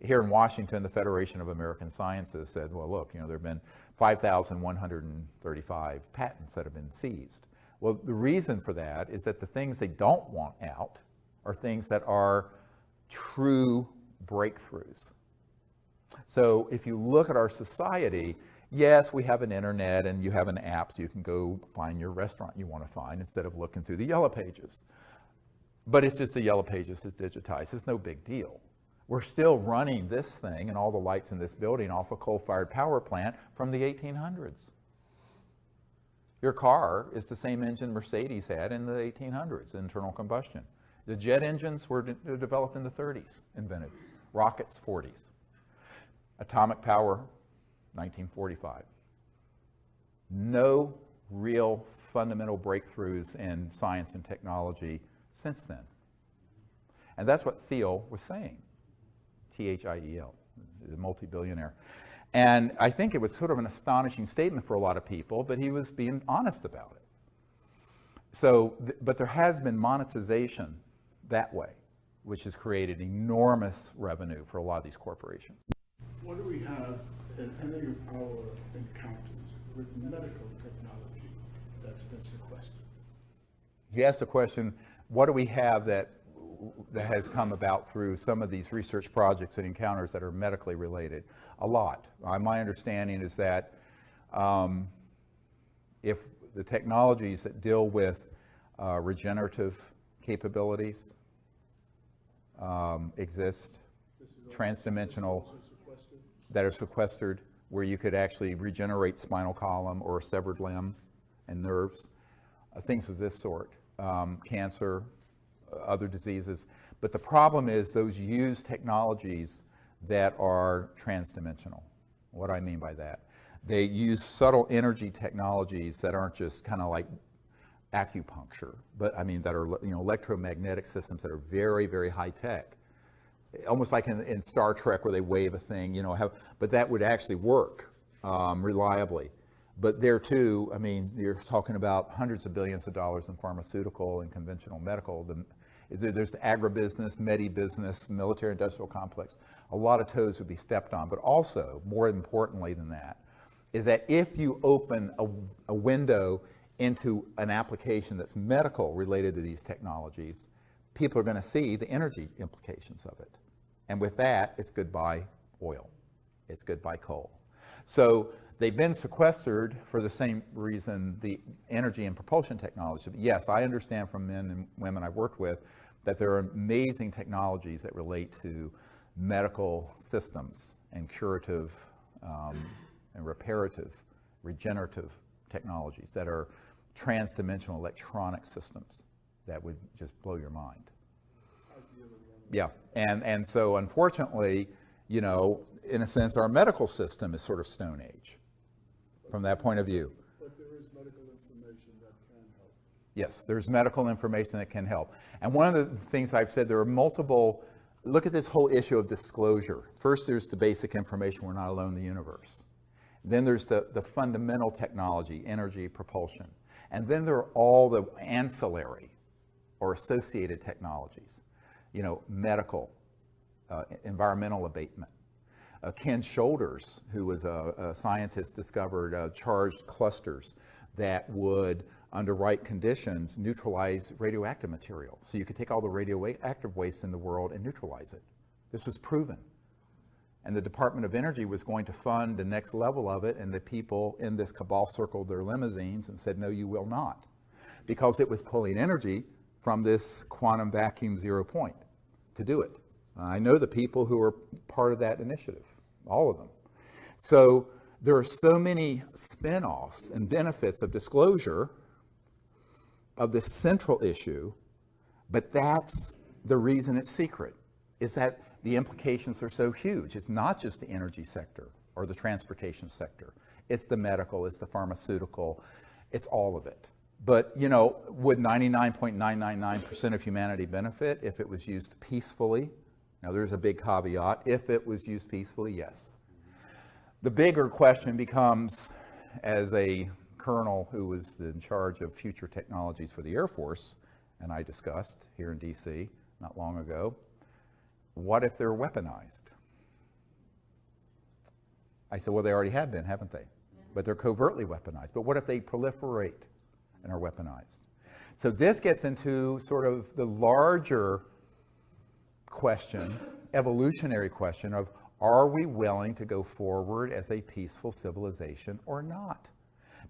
Here in Washington, the Federation of American Sciences said, well, look, there have been 5,135 patents that have been seized. Well, the reason for that is that the things they don't want out are things that are true breakthroughs. So if you look at our society, yes, we have an internet and you have an app so you can go find your restaurant you want to find instead of looking through the yellow pages. But it's just the yellow pages is digitized. It's no big deal. We're still running this thing and all the lights in this building off a coal-fired power plant from the 1800s. Your car is the same engine Mercedes had in the 1800s, internal combustion. The jet engines were developed in the 30s, invented. Rockets, 40s. Atomic power, 1945. No real fundamental breakthroughs in science and technology since then. And that's what Thiel was saying. Thiel, the multi-billionaire. And I think it was sort of an astonishing statement for a lot of people, but he was being honest about it. So, but there has been monetization that way, which has created enormous revenue for a lot of these corporations. What do we have in any of our encounters with medical technology that's been sequestered? You asked the question, what do we have that has come about through some of these research projects and encounters that are medically related? A lot. My understanding is that if the technologies that deal with regenerative capabilities exist, transdimensional, that are sequestered, where you could actually regenerate spinal column or a severed limb and nerves, things of this sort, cancer, other diseases. But the problem is those use technologies that are transdimensional. What do I mean by that? They use subtle energy technologies that aren't just kind of like acupuncture, but I mean that are, you know, electromagnetic systems that are very, very high tech. Almost like in Star Trek where they wave a thing, you know, but that would actually work reliably. But there too, I mean, you're talking about hundreds of billions of dollars in pharmaceutical and conventional medical. There's agribusiness, medi-business, military-industrial complex. A lot of toes would be stepped on. But also, more importantly than that, is that if you open a window into an application that's medical related to these technologies, people are going to see the energy implications of it. And with that, it's goodbye oil. It's goodbye coal. So they've been sequestered for the same reason the energy and propulsion technology. Yes, I understand from men and women I've worked with that there are amazing technologies that relate to medical systems and curative and reparative, regenerative technologies that are trans-dimensional electronic systems that would just blow your mind. Yeah, and so unfortunately, you know, in a sense, our medical system is sort of Stone Age from that point of view. But there is medical information that can help. Yes, there's medical information that can help. And one of the things I've said, there are multiple, look at this whole issue of disclosure. First, there's the basic information, we're not alone in the universe. Then there's the fundamental technology, energy, propulsion. And then there are all the ancillary or associated technologies, you know, medical, environmental abatement. Ken Shoulders, who was a scientist, discovered charged clusters that would, under right conditions, neutralize radioactive material. So you could take all the radioactive waste in the world and neutralize it. This was proven. And the Department of Energy was going to fund the next level of it, and the people in this cabal circled their limousines and said, no, you will not. Because it was pulling energy from this quantum vacuum 0 point to do it. I know the people who are part of that initiative, all of them. So there are so many spin-offs and benefits of disclosure of this central issue, but that's the reason it's secret, is that the implications are so huge. It's not just the energy sector or the transportation sector. It's the medical, it's the pharmaceutical, it's all of it. But, you know, would 99.999% of humanity benefit if it was used peacefully? Now, there's a big caveat. If it was used peacefully, yes. The bigger question becomes, as a colonel who was in charge of future technologies for the Air Force, and I discussed here in DC not long ago, what if they're weaponized? I said, well, they already have been, haven't they? But they're covertly weaponized. But what if they proliferate and are weaponized? So this gets into sort of the larger question, evolutionary question of, are we willing to go forward as a peaceful civilization or not?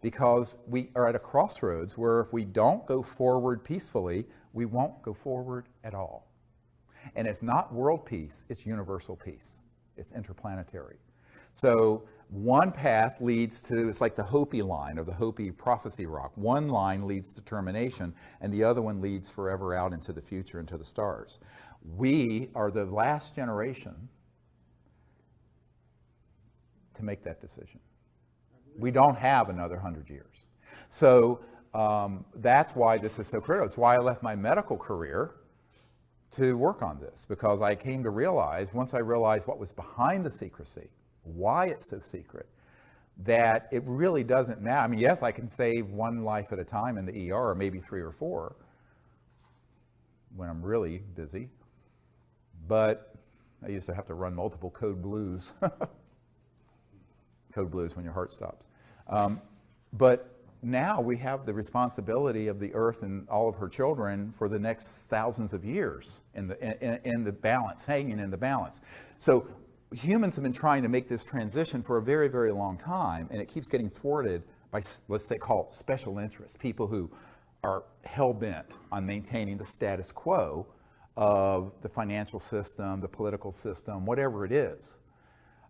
Because we are at a crossroads where if we don't go forward peacefully, we won't go forward at all. And it's not world peace, it's universal peace. It's interplanetary. So one path leads to, it's like the Hopi line or the Hopi prophecy rock. One line leads to termination and the other one leads forever out into the future, into the stars. We are the last generation to make that decision. We don't have another 100 years. So that's why this is so critical. It's why I left my medical career to work on this, because I came to realize, once I realized what was behind the secrecy, why it's so secret, that it really doesn't matter. I mean, yes, I can save one life at a time in the ER, or maybe 3 or 4 when I'm really busy, but I used to have to run multiple code blues. Code blues when your heart stops. But now we have the responsibility of the earth and all of her children for the next thousands of years in the balance, hanging in the balance. So humans have been trying to make this transition for a very, very long time, and it keeps getting thwarted by, let's say, call it special interests, people who are hell-bent on maintaining the status quo of the financial system, the political system, whatever it is.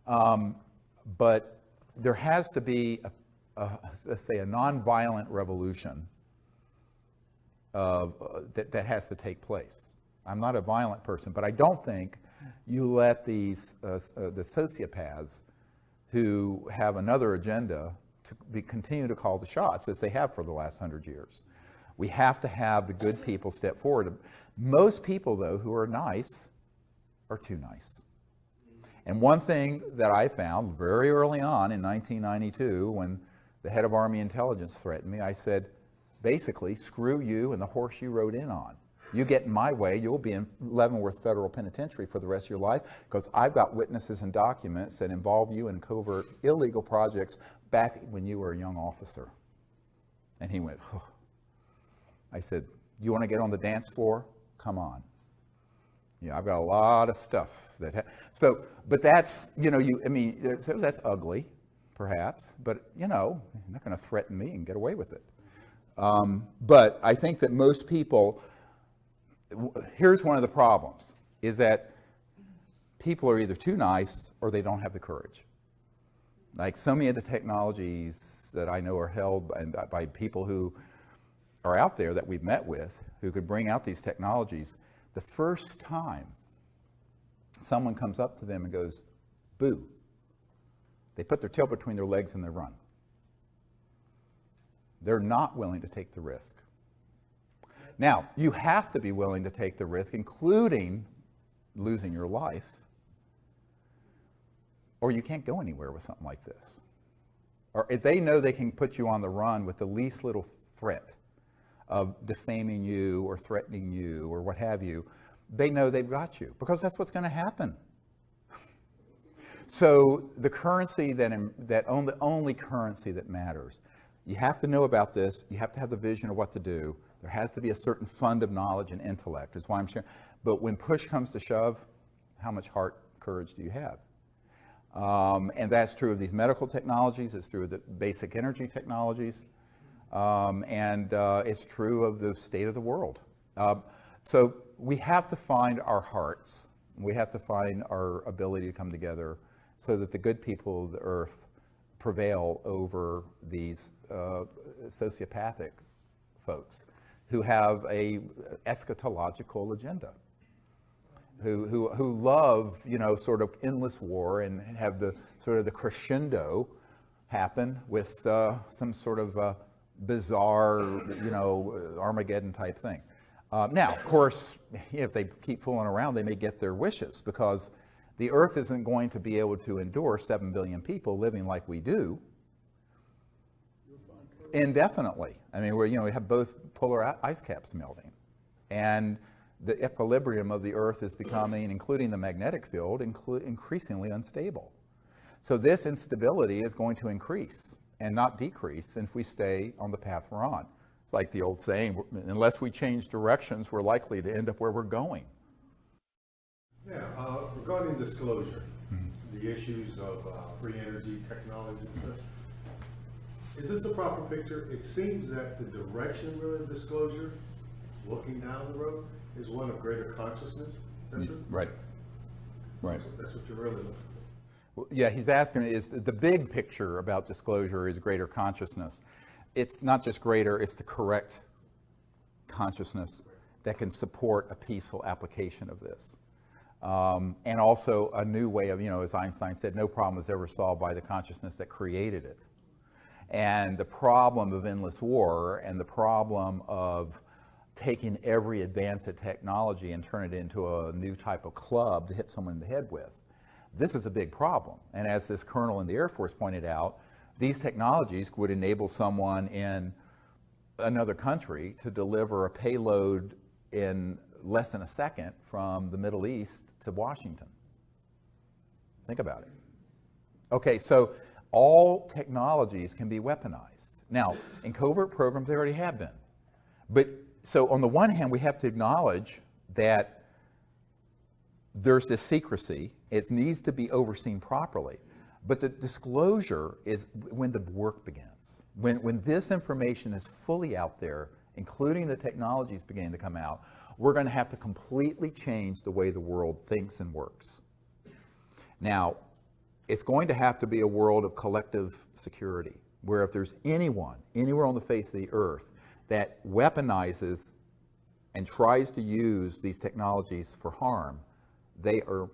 But there has to be let's say, a nonviolent revolution that has to take place. I'm not a violent person, but I don't think you let these the sociopaths who have another agenda to continue to call the shots as they have for the last 100 years. We have to have the good people step forward. Most people, though, who are nice are too nice. And one thing that I found very early on in 1992, when the head of Army intelligence threatened me, I said, basically, screw you and the horse you rode in on. You get in my way, you'll be in Leavenworth Federal Penitentiary for the rest of your life, because I've got witnesses and documents that involve you in covert illegal projects back when you were a young officer. And he went, oh. I said, you want to get on the dance floor? Come on. Yeah, I've got a lot of stuff that, but that's, so that's ugly, perhaps, but, you're not going to threaten me and get away with it. But I think that most people, here's one of the problems, is that people are either too nice or they don't have the courage. Like so many of the technologies that I know are held by people who are out there that we've met with, who could bring out these technologies, the first time someone comes up to them and goes, boo, they put their tail between their legs and they run. They're not willing to take the risk. Now, you have to be willing to take the risk, including losing your life, or you can't go anywhere with something like this. Or if they know they can put you on the run with the least little threat of defaming you or threatening you or what have you, they know they've got you, because that's what's going to happen. So the currency the only currency that matters, you have to know about this, you have to have the vision of what to do, there has to be a certain fund of knowledge and intellect, is why I'm sharing. But when push comes to shove, how much heart, courage do you have? And that's true of these medical technologies, it's true of the basic energy technologies, and it's true of the state of the world. So we have to find our hearts, we have to find our ability to come together so that the good people of the earth prevail over these sociopathic folks who have a eschatological agenda, who love, sort of endless war and have the sort of the crescendo happen with some sort of bizarre, Armageddon type thing. Now, of course, if they keep fooling around, they may get their wishes, because the earth isn't going to be able to endure 7 billion people living like we do indefinitely. I mean, we have both polar ice caps melting, and the equilibrium of the earth is becoming, including the magnetic field, increasingly unstable. So this instability is going to increase and not decrease if we stay on the path we're on. It's like the old saying, unless we change directions, we're likely to end up where we're going. Yeah, regarding disclosure, the issues of free energy technology and such, is this a proper picture? It seems that the direction really of disclosure, looking down the road, is one of greater consciousness. Is that true? Right. Right. That's what you're really looking for. Well, yeah, he's asking, is the big picture about disclosure is greater consciousness. It's not just greater, it's the correct consciousness that can support a peaceful application of this. And also a new way of, as Einstein said, no problem was ever solved by the consciousness that created it. And the problem of endless war and the problem of taking every advance of technology and turn it into a new type of club to hit someone in the head with, this is a big problem. And as this colonel in the Air Force pointed out, these technologies would enable someone in another country to deliver a payload in less than a second from the Middle East to Washington. Think about it. Okay, so all technologies can be weaponized. Now, in covert programs, they already have been. But so on the one hand, we have to acknowledge that there's this secrecy. It needs to be overseen properly. But the disclosure is when the work begins. When this information is fully out there, including the technologies beginning to come out, we're going to have to completely change the way the world thinks and works. Now, it's going to have to be a world of collective security, where if there's anyone, anywhere on the face of the earth, that weaponizes and tries to use these technologies for harm, they are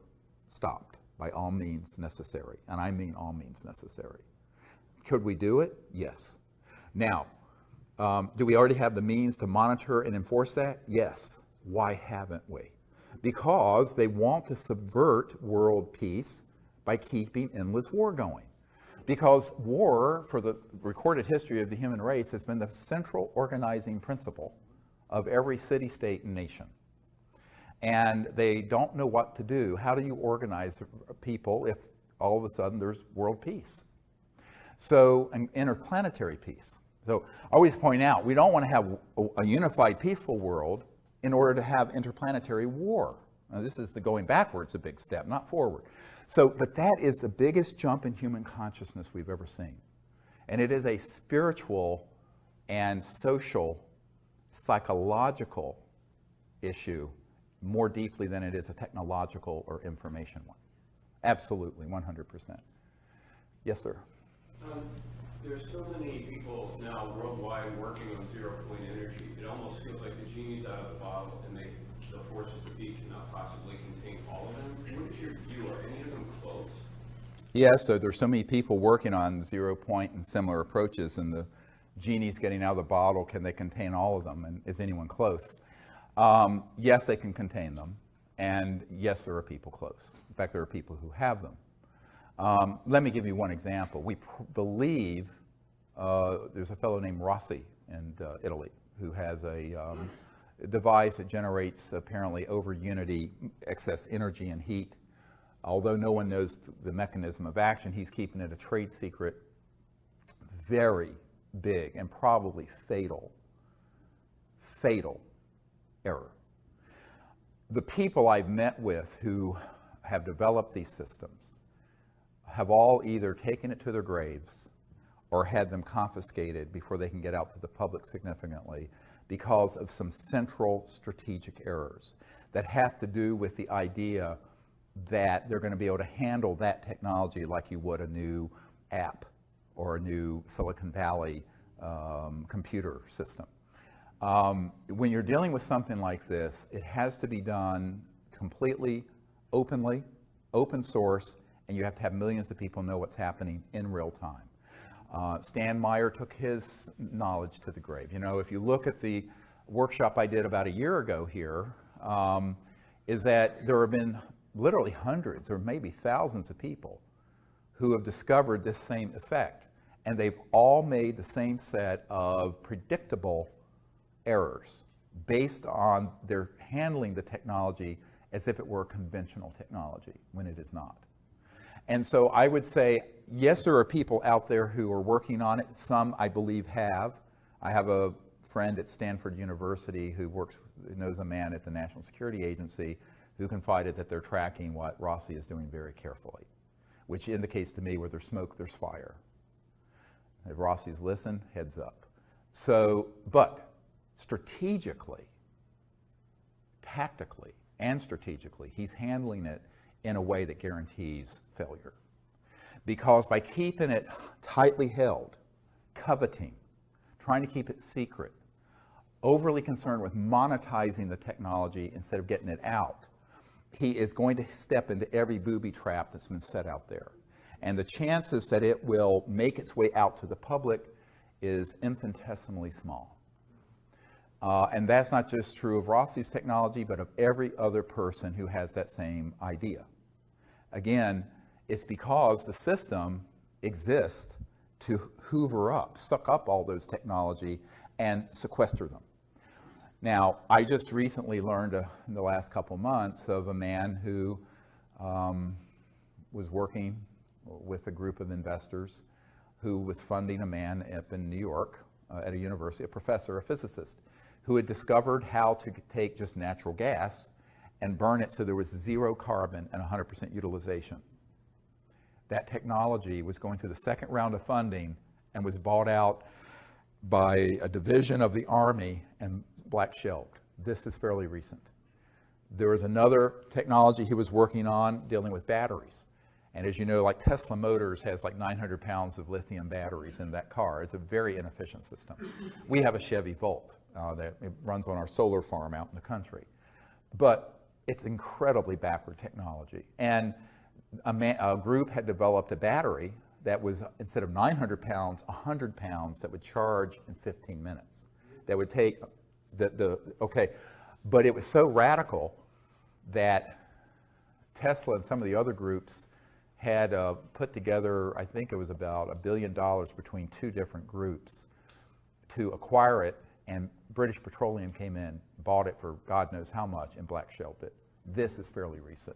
stopped by all means necessary, and I mean all means necessary. Could we do it? Yes. Now, do we already have the means to monitor and enforce that? Yes. Why haven't we? Because they want to subvert world peace by keeping endless war going. Because war, for the recorded history of the human race, has been the central organizing principle of every city, state, and nation. And they don't know what to do. How do you organize people if all of a sudden there's world peace? So, an interplanetary peace. So, I always point out, we don't want to have a unified, peaceful world in order to have interplanetary war. Now, this is the going backwards a big step, not forward. So, but that is the biggest jump in human consciousness we've ever seen. And it is a spiritual and social, psychological issue more deeply than it is a technological or information one. Absolutely, 100%. Yes, sir. There's so many people now worldwide working on zero-point energy. It almost feels like the genie's out of the bottle, and the forces of be cannot possibly contain all of them. What is your view? Are any of them close? Yes, so there's so many people working on zero-point and similar approaches, and the genie's getting out of the bottle. Can they contain all of them, and is anyone close? Yes, they can contain them, and yes, there are people close. In fact, there are people who have them. Let me give you one example. We believe there's a fellow named Rossi in Italy who has a device that generates apparently over unity excess energy and heat. Although no one knows the mechanism of action, he's keeping it a trade secret. Very big and probably fatal error. The people I've met with who have developed these systems have all either taken it to their graves or had them confiscated before they can get out to the public significantly because of some central strategic errors that have to do with the idea that they're going to be able to handle that technology like you would a new app or a new Silicon Valley computer system. When you're dealing with something like this, it has to be done completely openly, open source, and you have to have millions of people know what's happening in real time. Stan Meyer took his knowledge to the grave. You know, if you look at the workshop I did about a year ago here, is that there have been literally hundreds or maybe thousands of people who have discovered this same effect. And they've all made the same set of predictable errors based on their handling the technology as if it were conventional technology when it is not. And so I would say, yes, there are people out there who are working on it. Some, I believe, have. I have a friend at Stanford University who knows a man at the National Security Agency who confided that they're tracking what Rossi is doing very carefully, which indicates to me where there's smoke, there's fire. If Rossi's listen, heads up. So, but strategically, tactically, and strategically, he's handling it in a way that guarantees failure. Because by keeping it tightly held, coveting, trying to keep it secret, overly concerned with monetizing the technology instead of getting it out, he is going to step into every booby trap that's been set out there. And the chances that it will make its way out to the public is infinitesimally small. And that's not just true of Rossi's technology, but of every other person who has that same idea. Again, it's because the system exists to hoover up, suck up all those technology and sequester them. Now, I just recently learned in the last couple months of a man who was working with a group of investors who was funding a man up in New York at a university, a professor, a physicist, who had discovered how to take just natural gas and burn it so there was zero carbon and 100% utilization. That technology was going through the second round of funding and was bought out by a division of the Army and black shelved. This is fairly recent. There was another technology he was working on dealing with batteries. And as you know, like Tesla Motors has like 900 pounds of lithium batteries in that car. It's a very inefficient system. We have a Chevy Volt. that it runs on our solar farm out in the country. But it's incredibly backward technology. And a group had developed a battery that was, instead of 900 pounds, 100 pounds, that would charge in 15 minutes. That would take okay. But it was so radical that Tesla and some of the other groups had put together, I think it was about $1 billion between two different groups to acquire it, and British Petroleum came in, bought it for God knows how much, and black shelved it. This is fairly recent.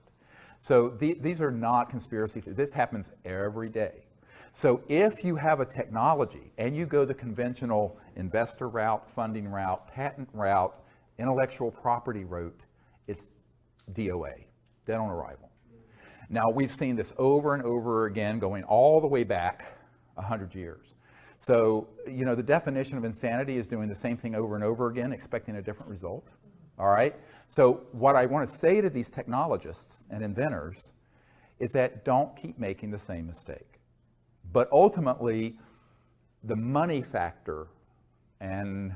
So these are not conspiracy theories. This happens every day. So if you have a technology and you go the conventional investor route, funding route, patent route, intellectual property route, it's DOA, dead on arrival. Now, we've seen this over and over again, going all the way back 100 years. So, you know, the definition of insanity is doing the same thing over and over again, expecting a different result. All right? So what I want to say to these technologists and inventors is that don't keep making the same mistake. But ultimately, the money factor and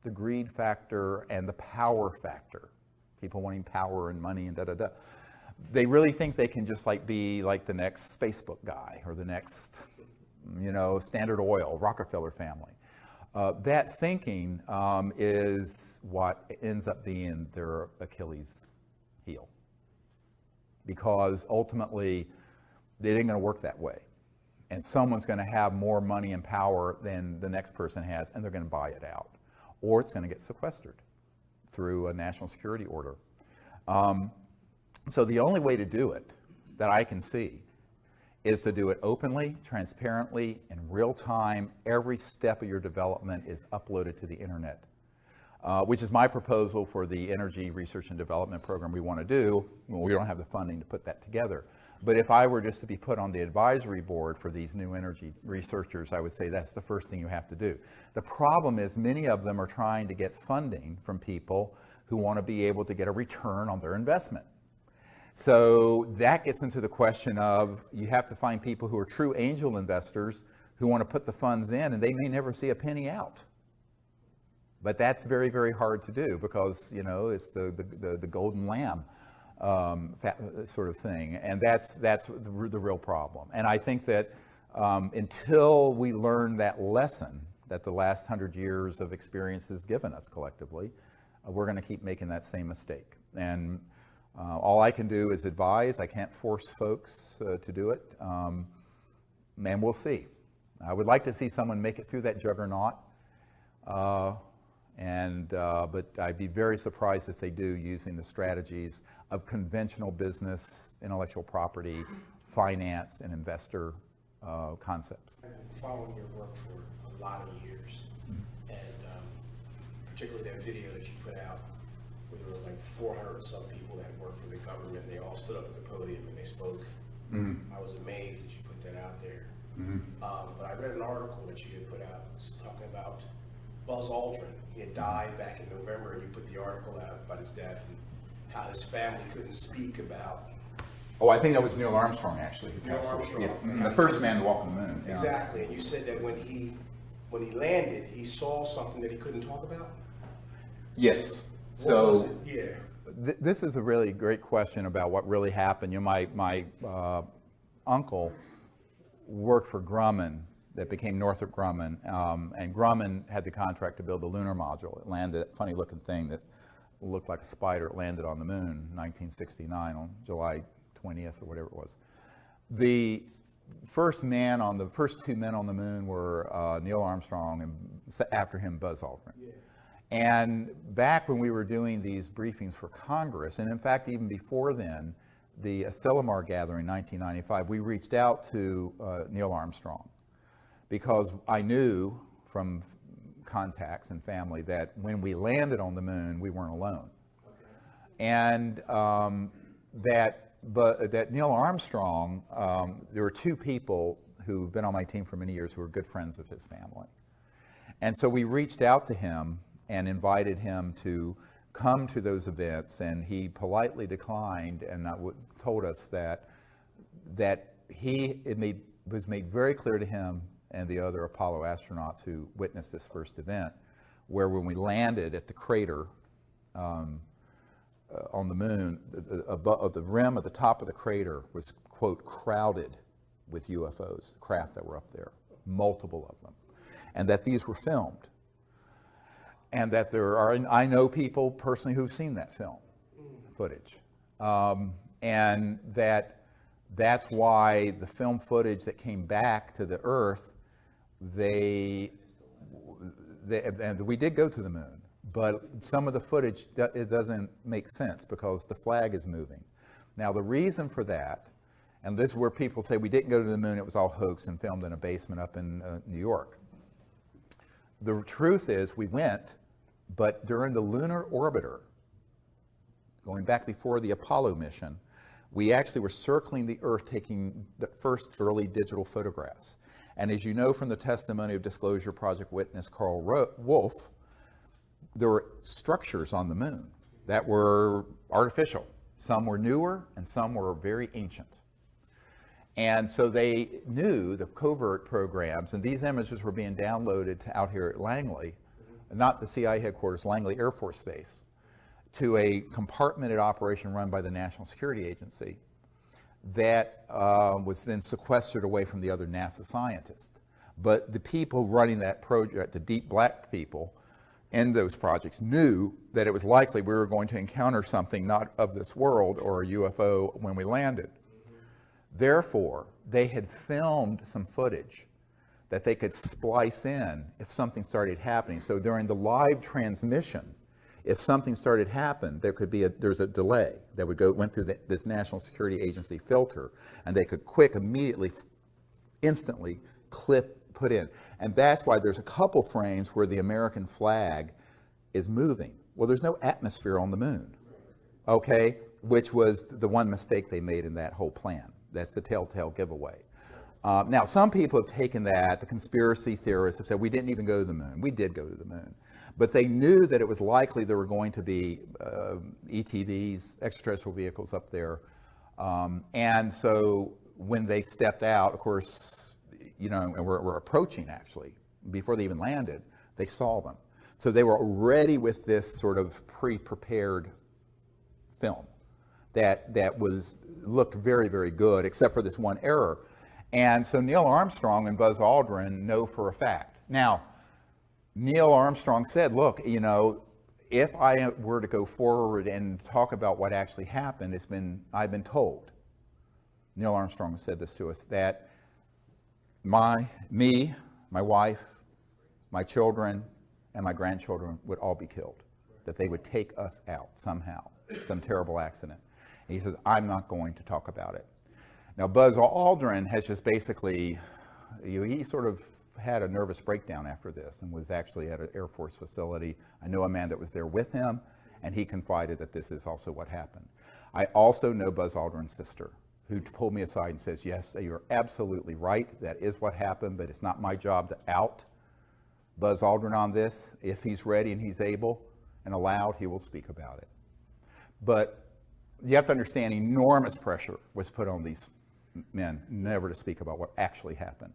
the greed factor and the power factor, people wanting power and money and da-da-da, they really think they can just be like the next Facebook guy or the next, you know, Standard Oil, Rockefeller family. That thinking is what ends up being their Achilles heel, because ultimately it ain't going to work that way, and someone's going to have more money and power than the next person has, and they're going to buy it out, or it's going to get sequestered through a national security order. So the only way to do it that I can see is to do it openly, transparently, in real time. Every step of your development is uploaded to the internet, which is my proposal for the energy research and development program we want to do. Well, we don't have the funding to put that together. But if I were just to be put on the advisory board for these new energy researchers, I would say that's the first thing you have to do. The problem is many of them are trying to get funding from people who want to be able to get a return on their investment. So that gets into the question of, you have to find people who are true angel investors who want to put the funds in, and they may never see a penny out. But that's very, very hard to do, because, you know, it's the golden lamb sort of thing, and that's the real problem. And I think that until we learn that lesson that the last 100 years of experience has given us collectively, we're going to keep making that same mistake. And all I can do is advise. I can't force folks to do it, and we'll see. I would like to see someone make it through that juggernaut, but I'd be very surprised if they do, using the strategies of conventional business, intellectual property, finance, and investor concepts. I've been following your work for a lot of years, and particularly that video that you put out, where there were like 400 or some people that worked for the government, and they all stood up at the podium and they spoke. I was amazed that you put that out there. But I read an article that you had put out talking about Buzz Aldrin. He had died back in November, and you put the article out about his death and how his family couldn't speak about. Oh, I think that was Neil Armstrong, actually. Neil Armstrong. Yeah, the first man to walk on the moon. Yeah. Exactly, and you said that when he landed, he saw something that he couldn't talk about? Yes. So, yeah. This is a really great question about what really happened. You know, my uncle worked for Grumman, that became Northrop Grumman, and Grumman had the contract to build the lunar module. It landed, a funny looking thing that looked like a spider. It landed on the moon in 1969 on July 20th or whatever it was. The first two men on the moon were Neil Armstrong, and after him Buzz Aldrin. Yeah. And back when we were doing these briefings for Congress, and in fact even before then, the Asilomar gathering in 1995, we reached out to Neil Armstrong, because I knew from contacts and family that when we landed on the moon, we weren't alone. Okay. And that Neil Armstrong, there were two people who've been on my team for many years who were good friends of his family. And so we reached out to him and invited him to come to those events, and he politely declined, and told us that it was made very clear to him and the other Apollo astronauts who witnessed this first event, where when we landed at the crater on the moon, the rim at the top of the crater was, quote, crowded with UFOs, the craft that were up there, multiple of them, and that these were filmed. And that there are, I know people personally who've seen that film footage. And that's why the film footage that came back to the Earth, and we did go to the moon, but some of the footage, it doesn't make sense because the flag is moving. Now the reason for that, and this is where people say we didn't go to the moon, it was all hoax and filmed in a basement up in New York. The truth is we went, but during the lunar orbiter, going back before the Apollo mission, we actually were circling the Earth taking the first early digital photographs. And as you know from the testimony of Disclosure Project witness Carl Wolf, there were structures on the moon that were artificial. Some were newer and some were very ancient. And so they knew the covert programs, and these images were being downloaded to out here at Langley, not the CIA headquarters, Langley Air Force Base, to a compartmented operation run by the National Security Agency that was then sequestered away from the other NASA scientists. But the people running that project, the deep black people in those projects, knew that it was likely we were going to encounter something not of this world or a UFO when we landed. Therefore, they had filmed some footage that they could splice in if something started happening. So during the live transmission, if something started happening, there's a delay that went through this National Security Agency filter, and they could immediately, instantly put in. And that's why there's a couple frames where the American flag is moving. Well, there's no atmosphere on the moon, okay? Which was the one mistake they made in that whole plan. That's the telltale giveaway. Now, some people have taken that, the conspiracy theorists have said, we didn't even go to the moon. We did go to the moon. But they knew that it was likely there were going to be ETVs, extraterrestrial vehicles up there. And so when they stepped out, of course, you know, and we're approaching actually, before they even landed, they saw them. So they were already with this sort of pre-prepared film that looked very, very good, except for this one error. And so Neil Armstrong and Buzz Aldrin know for a fact. Now, Neil Armstrong said, look, you know, if I were to go forward and talk about what actually happened, I've been told, Neil Armstrong said this to us, that my wife, my children, and my grandchildren would all be killed, that they would take us out somehow, some terrible accident. And he says, I'm not going to talk about it. Now, Buzz Aldrin has just basically, he sort of had a nervous breakdown after this and was actually at an Air Force facility. I know a man that was there with him, and he confided that this is also what happened. I also know Buzz Aldrin's sister, who pulled me aside and says, yes, you're absolutely right. That is what happened, but it's not my job to out Buzz Aldrin on this. If he's ready and he's able and allowed, he will speak about it. But you have to understand, enormous pressure was put on these men never to speak about what actually happened.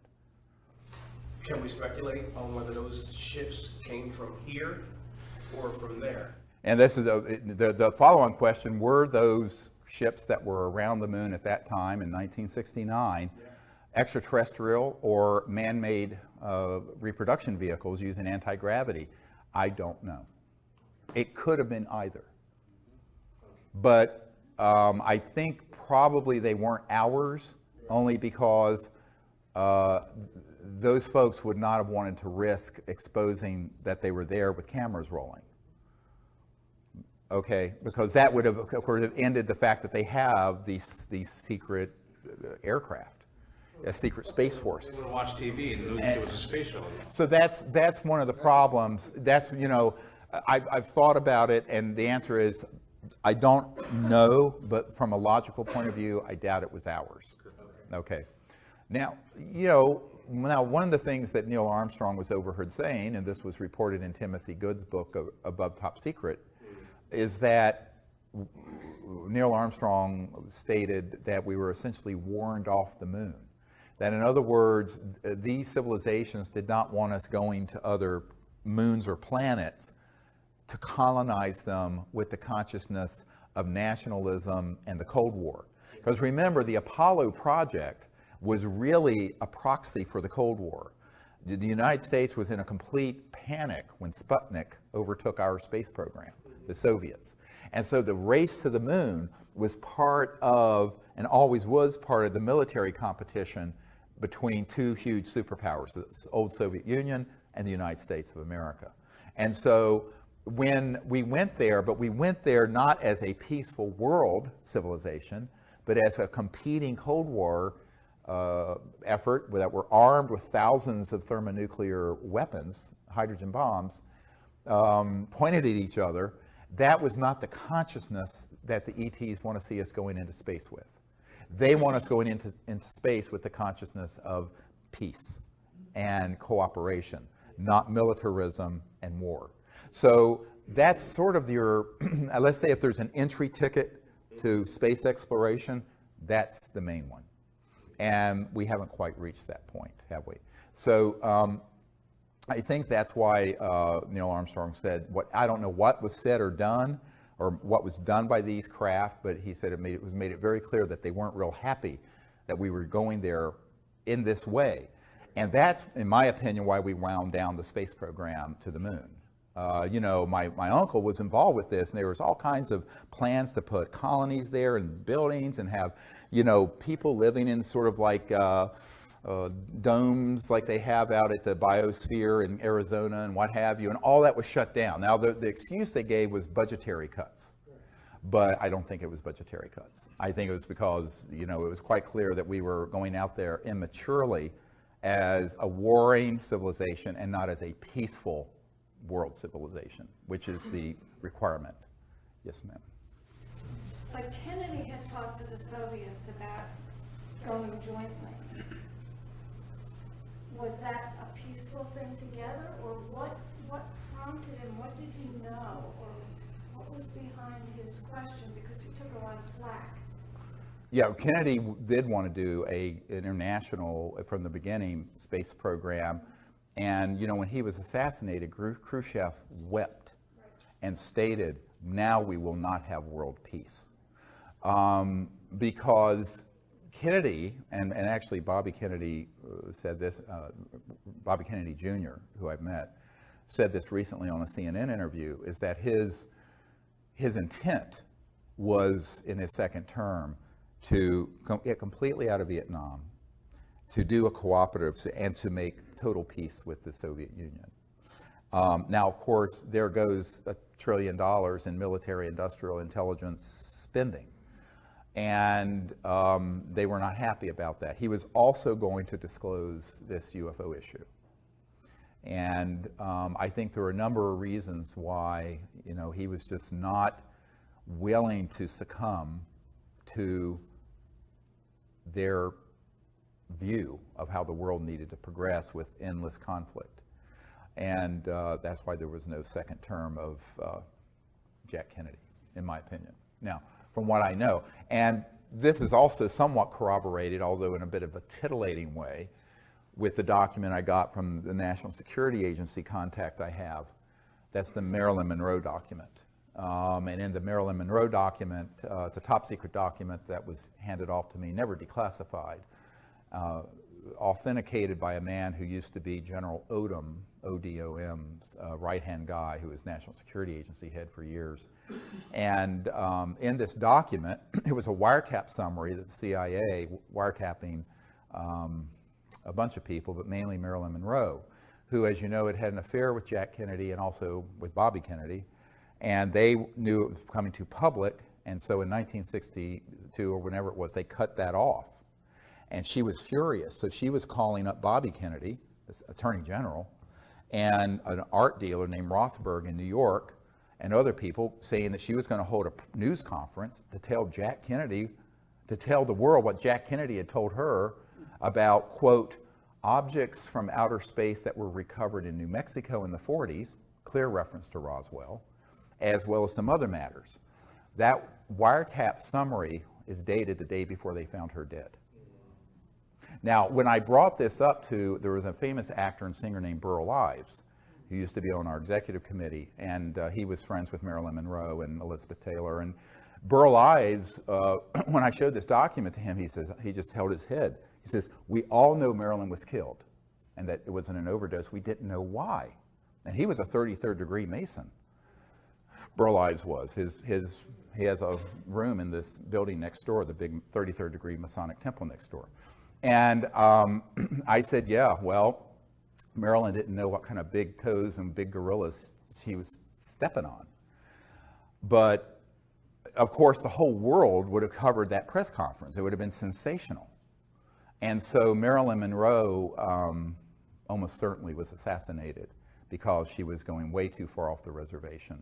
Can we speculate on whether those ships came from here or from there? And this is the follow-on question: were those ships that were around the moon at that time in 1969 extraterrestrial or man-made reproduction vehicles using anti-gravity? I don't know. It could have been either. But I think probably they weren't ours, only because those folks would not have wanted to risk exposing that they were there with cameras rolling. Okay, because that would have, of course, ended the fact that they have these secret aircraft, a secret space force. They would watch TV and knew there was a space shuttle. So that's one of the problems. That's, you know, I've thought about it, and the answer is I don't know, but from a logical point of view, I doubt it was ours. Okay. Now, you know, one of the things that Neil Armstrong was overheard saying, and this was reported in Timothy Good's book, Above Top Secret, is that Neil Armstrong stated that we were essentially warned off the moon. That, in other words, these civilizations did not want us going to other moons or planets to colonize them with the consciousness of nationalism and the Cold War. Because remember, the Apollo project was really a proxy for the Cold War. The United States was in a complete panic when Sputnik overtook our space program, the Soviets. And so the race to the moon was part of, and always was part of, the military competition between two huge superpowers, the old Soviet Union and the United States of America. And so when we went there, but we went there not as a peaceful world civilization, but as a competing Cold War effort that were armed with thousands of thermonuclear weapons, hydrogen bombs, pointed at each other. That was not the consciousness that the ETs want to see us going into space with. They want us going into space with the consciousness of peace and cooperation, not militarism and war. So that's sort of your, let's say if there's an entry ticket to space exploration, that's the main one. And we haven't quite reached that point, have we? So I think that's why Neil Armstrong said, I don't know what was said or done, or what was done by these craft, but he said it made it very clear that they weren't real happy that we were going there in this way. And that's, in my opinion, why we wound down the space program to the moon. You know, my uncle was involved with this, and there was all kinds of plans to put colonies there and buildings and have, you know, people living in sort of like domes like they have out at the biosphere in Arizona and what have you, and all that was shut down. Now, the excuse they gave was budgetary cuts, but I don't think it was budgetary cuts. I think it was because, you know, it was quite clear that we were going out there immaturely as a warring civilization and not as a peaceful world civilization, which is the requirement. Yes, ma'am. But Kennedy had talked to the Soviets about going jointly. Was that a peaceful thing together, or what prompted him? What did he know, or what was behind his question? Because he took a lot of flack. Yeah, Kennedy did want to do an international, from the beginning, space program. And, you know, when he was assassinated, Khrushchev wept and stated, now we will not have world peace. Because Kennedy, and actually Bobby Kennedy said this, Bobby Kennedy Jr., who I've met, said this recently on a CNN interview, is that his intent was, in his second term, to get completely out of Vietnam, to do a cooperative, and to make total peace with the Soviet Union. Now, of course, there goes $1 trillion in military industrial intelligence spending. And they were not happy about that. He was also going to disclose this UFO issue. And I think there are a number of reasons why, you know, he was just not willing to succumb to their view of how the world needed to progress with endless conflict. And that's why there was no second term of Jack Kennedy, in my opinion. Now, from what I know, and this is also somewhat corroborated, although in a bit of a titillating way, with the document I got from the National Security Agency contact I have. That's the Marilyn Monroe document. And in the Marilyn Monroe document, it's a top secret document that was handed off to me, never declassified, authenticated by a man who used to be General Odom, ODOM's right-hand guy, who was National Security Agency head for years. And in this document, it was a wiretap summary that the CIA wiretapping a bunch of people, but mainly Marilyn Monroe, who, as you know, had an affair with Jack Kennedy and also with Bobby Kennedy. And they knew it was coming too public, and so in 1962, or whenever it was, they cut that off. And she was furious, so she was calling up Bobby Kennedy, this Attorney General, and an art dealer named Rothberg in New York, and other people, saying that she was going to hold a news conference to tell Jack Kennedy, to tell the world what Jack Kennedy had told her about, quote, objects from outer space that were recovered in New Mexico in the 40s, clear reference to Roswell, as well as some other matters. That wiretap summary is dated the day before they found her dead. Now, when I brought this up to, there was a famous actor and singer named Burl Ives, who used to be on our executive committee, and he was friends with Marilyn Monroe and Elizabeth Taylor. And Burl Ives, when I showed this document to him, he says, he just held his head. He says, we all know Marilyn was killed and that it wasn't an overdose. We didn't know why. And he was a 33rd degree Mason. Burl Ives was. He has a room in this building next door, the big 33rd degree Masonic temple next door. And I said, yeah, well, Marilyn didn't know what kind of big toes and big gorillas she was stepping on. But of course, the whole world would have covered that press conference. It would have been sensational. And so Marilyn Monroe almost certainly was assassinated because she was going way too far off the reservation.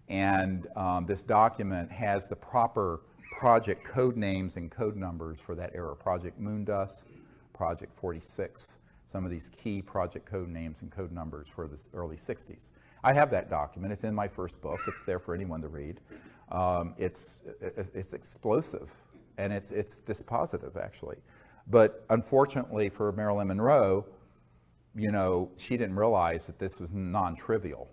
And this document has the proper project code names and code numbers for that era. Project Moondust, Project 46, some of these key project code names and code numbers for the early 60s. I have that document. It's in my first book. It's there for anyone to read. It's explosive, and it's dispositive, actually. But unfortunately for Marilyn Monroe, you know, she didn't realize that this was non-trivial.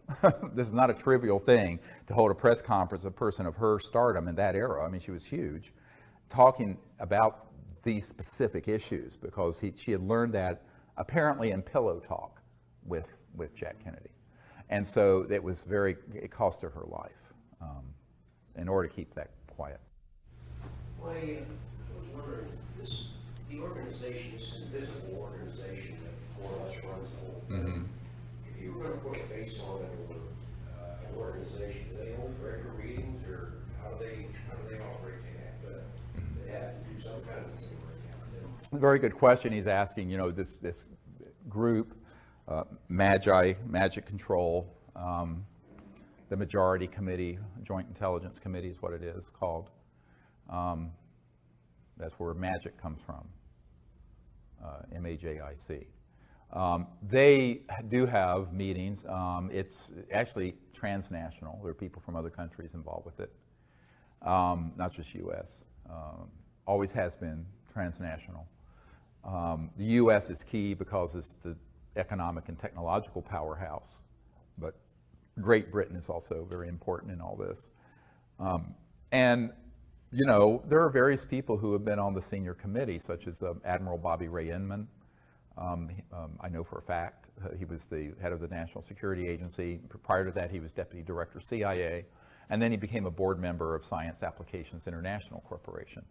This is not a trivial thing to hold a press conference, a person of her stardom in that era. I mean, she was huge, talking about these specific issues because she had learned that apparently in pillow talk with Jack Kennedy. And so it cost her life in order to keep that quiet. Well, I was wondering, the organization, this invisible organization that more or less runs the whole thing, if you were going to put a face on it or an organization, do they hold regular meetings, or how do they operate? They have to do some kind of thing right now. Very good question he's asking. You know, this group, Magic Control, the Majority Committee, Joint Intelligence Committee is what it is called. That's where MAGIC comes from, M-A-J-I-C. They do have meetings. It's actually transnational. There are people from other countries involved with it, not just U.S. Always has been transnational. The U.S. is key because it's the economic and technological powerhouse, but Great Britain is also very important in all this. And you know, there are various people who have been on the senior committee, such as Admiral Bobby Ray Inman. I know for a fact he was the head of the National Security Agency. Prior to that, he was Deputy Director CIA, and then he became a board member of Science Applications International Corporation.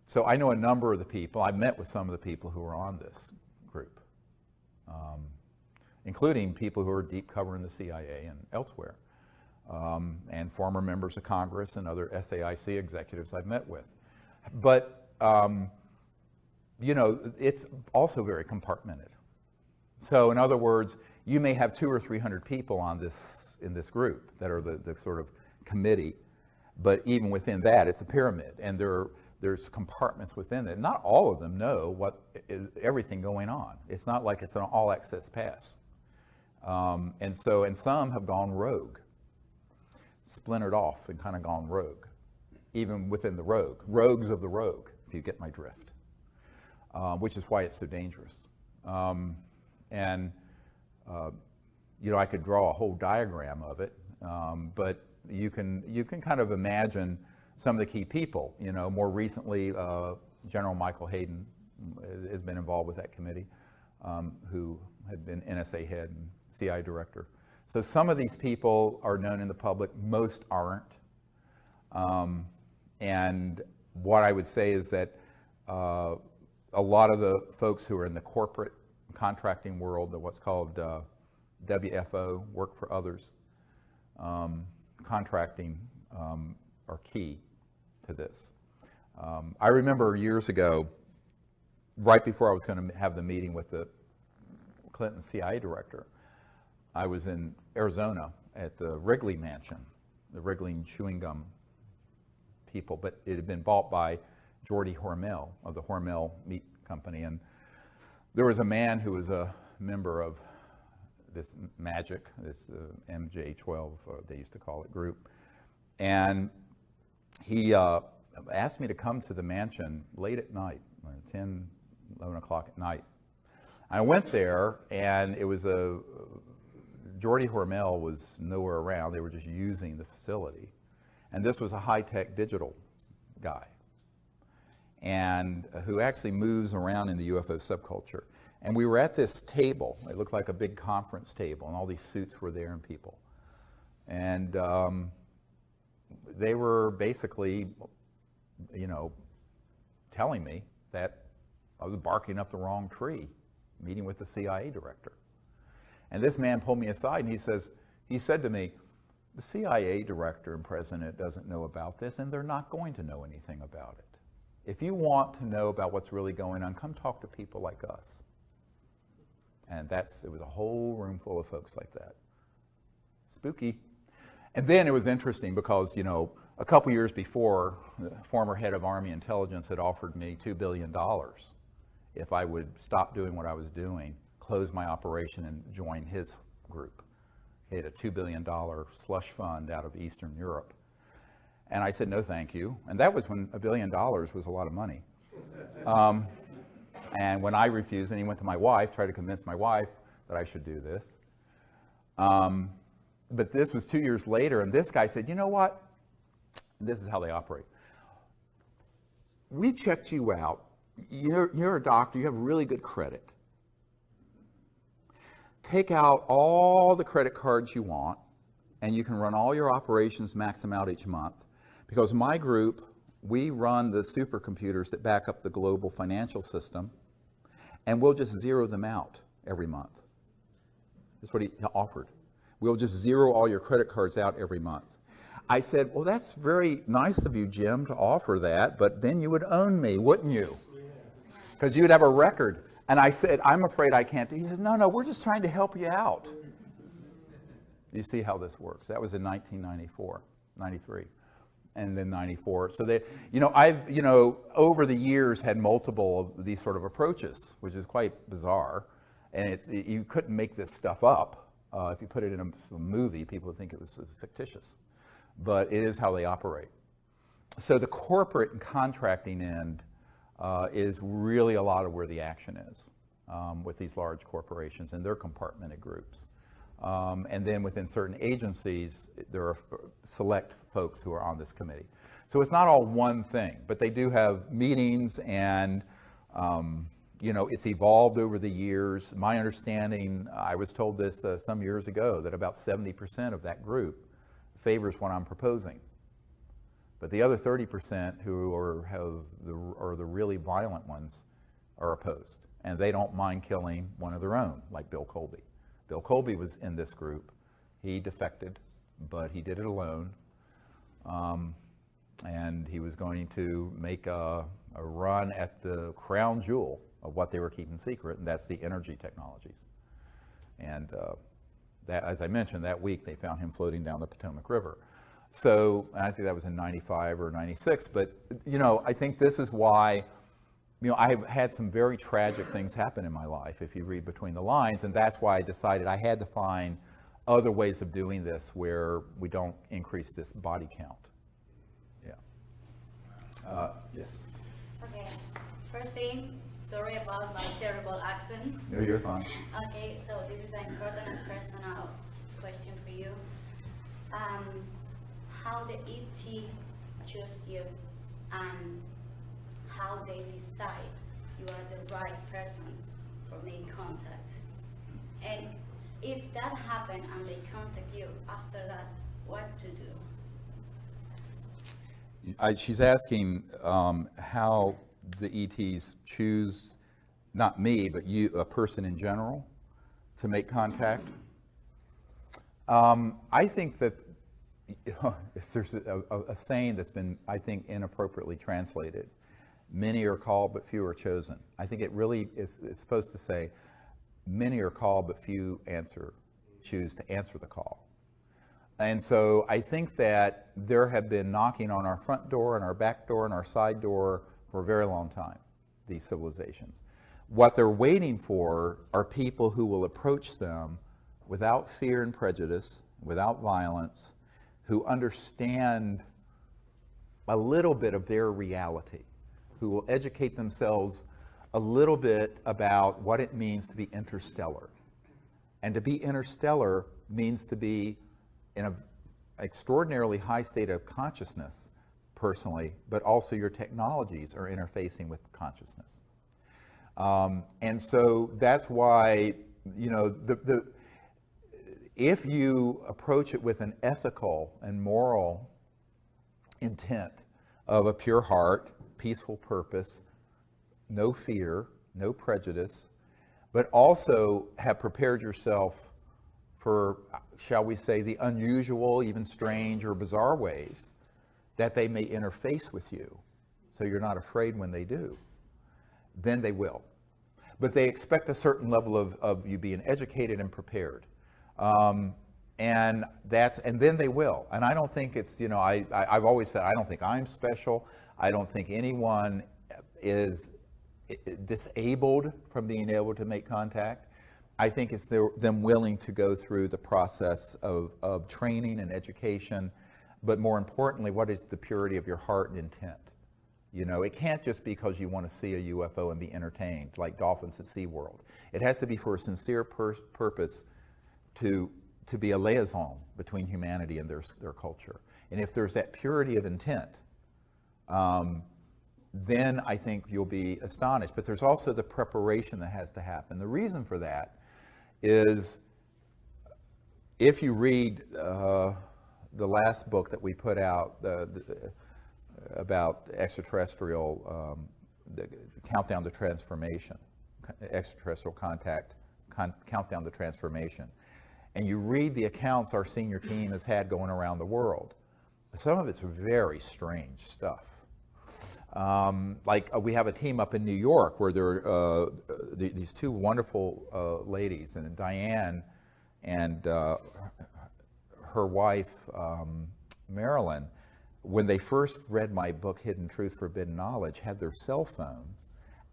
So I know a number of the people. I've met with some of the people who are on this group, including people who are deep covering the CIA and elsewhere. And former members of Congress and other SAIC executives I've met with. But, you know, it's also very compartmented. So in other words, you may have 200 or 300 people in this group that are the sort of committee, but even within that, it's a pyramid, and there's compartments within it. Not all of them know everything going on. It's not like it's an all-access pass. And some have gone rogue, splintered off and kind of gone rogue, even within the rogues of the rogue, if you get my drift, which is why it's so dangerous. You know, I could draw a whole diagram of it, but you can kind of imagine some of the key people. You know, more recently, General Michael Hayden has been involved with that committee, who had been NSA head and CIA director. So some of these people are known in the public, most aren't. And what I would say is that a lot of the folks who are in the corporate contracting world, what's called WFO, work for others, contracting are key to this. I remember years ago, right before I was going to have the meeting with the Clinton CIA director, I was in Arizona at the Wrigley Mansion, the Wrigley chewing gum people, but it had been bought by Jordy Hormel of the Hormel Meat Company. And there was a man who was a member of this MAGIC, this MJ12, they used to call it, group. And he asked me to come to the mansion late at night, 10, 11 o'clock at night. I went there, and it was Jordi Hormel was nowhere around. They were just using the facility. And this was a high-tech digital guy, and who actually moves around in the UFO subculture. And we were at this table. It looked like a big conference table, and all these suits were there and people. And they were basically, you know, telling me that I was barking up the wrong tree, meeting with the CIA director. And this man pulled me aside, and he said to me, the CIA director and president doesn't know about this, and they're not going to know anything about it. If you want to know about what's really going on, come talk to people like us. And it was a whole room full of folks like that. Spooky. And then it was interesting because, you know, a couple years before, the former head of Army Intelligence had offered me $2 billion if I would stop doing what I was doing, close my operation, and join his group. He had a $2 billion slush fund out of Eastern Europe. And I said, no, thank you. And that was when $1 billion was a lot of money. And when I refused, and he went to my wife, tried to convince my wife that I should do this. But this was 2 years later, and this guy said, you know what? This is how they operate. We checked you out. You're a doctor. You have really good credit. Take out all the credit cards you want, and you can run all your operations, max them out each month. Because my group, we run the supercomputers that back up the global financial system, and we'll just zero them out every month. That's what he offered. We'll just zero all your credit cards out every month. I said, well, that's very nice of you, Jim, to offer that, but then you would own me, wouldn't you? Because you would have a record. And I said, I'm afraid I can't. He says, no, we're just trying to help you out. You see how this works. That was in 1994, 93, and then 94. So they, I've, over the years had multiple of these sort of approaches, which is quite bizarre. And you couldn't make this stuff up. If you put it in a movie, people would think it was fictitious. But it is how they operate. So the corporate and contracting end is really a lot of where the action is with these large corporations and their compartmented groups. And then within certain agencies, there are select folks who are on this committee. So it's not all one thing, but they do have meetings, and it's evolved over the years. My understanding, I was told this some years ago, that about 70% of that group favors what I'm proposing. But the other 30% who are the really violent ones are opposed. And they don't mind killing one of their own, like Bill Colby. Bill Colby was in this group. He defected, but he did it alone. And he was going to make a run at the crown jewel of what they were keeping secret, and that's the energy technologies. And that, as I mentioned, that week they found him floating down the Potomac River. So I think that was in 95 or 96, but I think this is why, I've had some very tragic things happen in my life, if you read between the lines, and that's why I decided I had to find other ways of doing this where we don't increase this body count. Yeah. Yes. Okay. First thing, sorry about my terrible accent. No, you're fine. Okay, so this is an important and personal question for you. How the ET choose you and how they decide you are the right person for making contact. And if that happened and they contact you after that, what to do? She's asking how the ETs choose, not me, but you, a person in general, to make contact. I think that there's a saying that's been, I think, inappropriately translated. Many are called, but few are chosen. I think it really is supposed to say, many are called, but few choose to answer the call. And so I think that there have been knocking on our front door and our back door and our side door for a very long time, these civilizations. What they're waiting for are people who will approach them without fear and prejudice, without violence, who understand a little bit of their reality, who will educate themselves a little bit about what it means to be interstellar. And to be interstellar means to be in an extraordinarily high state of consciousness, personally, but also your technologies are interfacing with consciousness. And so that's why, you know, if you approach it with an ethical and moral intent of a pure heart, peaceful purpose, no fear, no prejudice, but also have prepared yourself for, shall we say, the unusual, even strange or bizarre ways that they may interface with you, so you're not afraid when they do, then they will. But they expect a certain level of you being educated and prepared. And then they will. And I don't think it's, you know, I've always said, I don't think I'm special. I don't think anyone is disabled from being able to make contact. I think it's them willing to go through the process of training and education, but more importantly, what is the purity of your heart and intent? You know, it can't just be because you want to see a UFO and be entertained, like dolphins at SeaWorld. It has to be for a sincere purpose to be a liaison between humanity and their culture. And if there's that purity of intent, then I think you'll be astonished. But there's also the preparation that has to happen. The reason for that is, if you read the last book that we put out about extraterrestrial, the Countdown to Transformation, extraterrestrial contact, Countdown to Transformation, and you read the accounts our senior team has had going around the world, some of it's very strange stuff. Like we have a team up in New York where there are these two wonderful ladies, and Diane and her wife, Marilyn, when they first read my book, Hidden Truth, Forbidden Knowledge, had their cell phone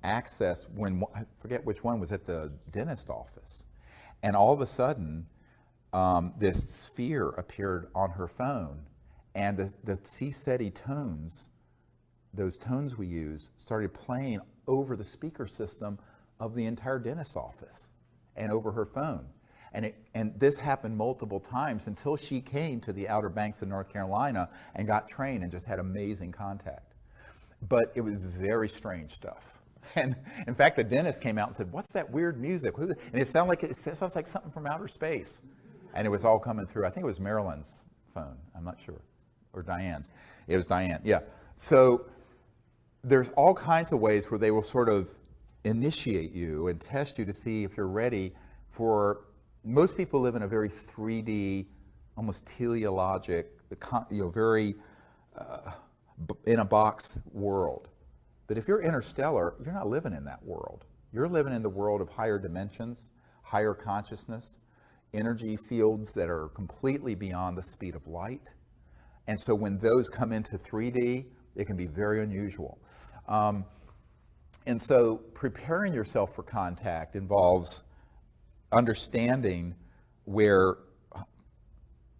accessed when, I forget which one, was at the dentist office. And all of a sudden, this sphere appeared on her phone, and the C-SETI tones, those tones we use, started playing over the speaker system of the entire dentist office and over her phone. And this happened multiple times until she came to the Outer Banks of North Carolina and got trained and just had amazing contact. But it was very strange stuff. And in fact, the dentist came out and said, "What's that weird music?" And it sounds like something from outer space. And it was all coming through. I think it was Marilyn's phone. I'm not sure. Or Diane's. It was Diane, yeah. So there's all kinds of ways where they will sort of initiate you and test you to see if you're ready for. Most people live in a very 3D, almost teleologic, very in a box world. But if you're interstellar, you're not living in that world. You're living in the world of higher dimensions, higher consciousness, energy fields that are completely beyond the speed of light. And so when those come into 3D, it can be very unusual. And so preparing yourself for contact involves understanding where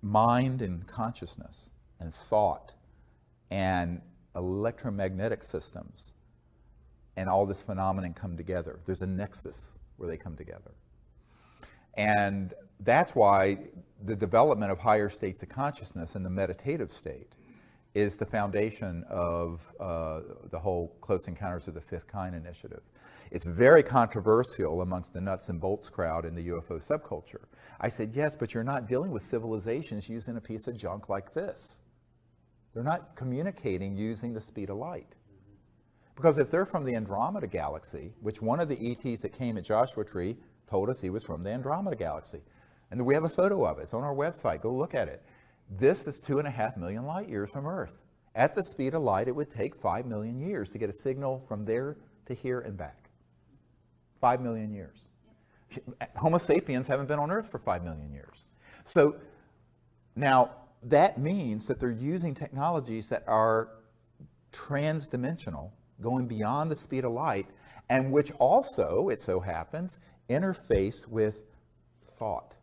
mind and consciousness and thought and electromagnetic systems and all this phenomenon come together. There's a nexus where they come together. And that's why the development of higher states of consciousness and the meditative state is the foundation of the whole Close Encounters of the Fifth Kind initiative. It's very controversial amongst the nuts and bolts crowd in the UFO subculture. I said, yes, but you're not dealing with civilizations using a piece of junk like this. They're not communicating using the speed of light. Because if they're from the Andromeda Galaxy, which one of the ETs that came at Joshua Tree told us he was from the Andromeda Galaxy. And we have a photo of it. It's on our website. Go look at it. This is 2.5 million light years from Earth. At the speed of light, it would take 5 million years to get a signal from there to here and back. 5 million years. Homo sapiens haven't been on Earth for 5 million years. So now that means that they're using technologies that are transdimensional, going beyond the speed of light, and which also, it so happens, interface with thought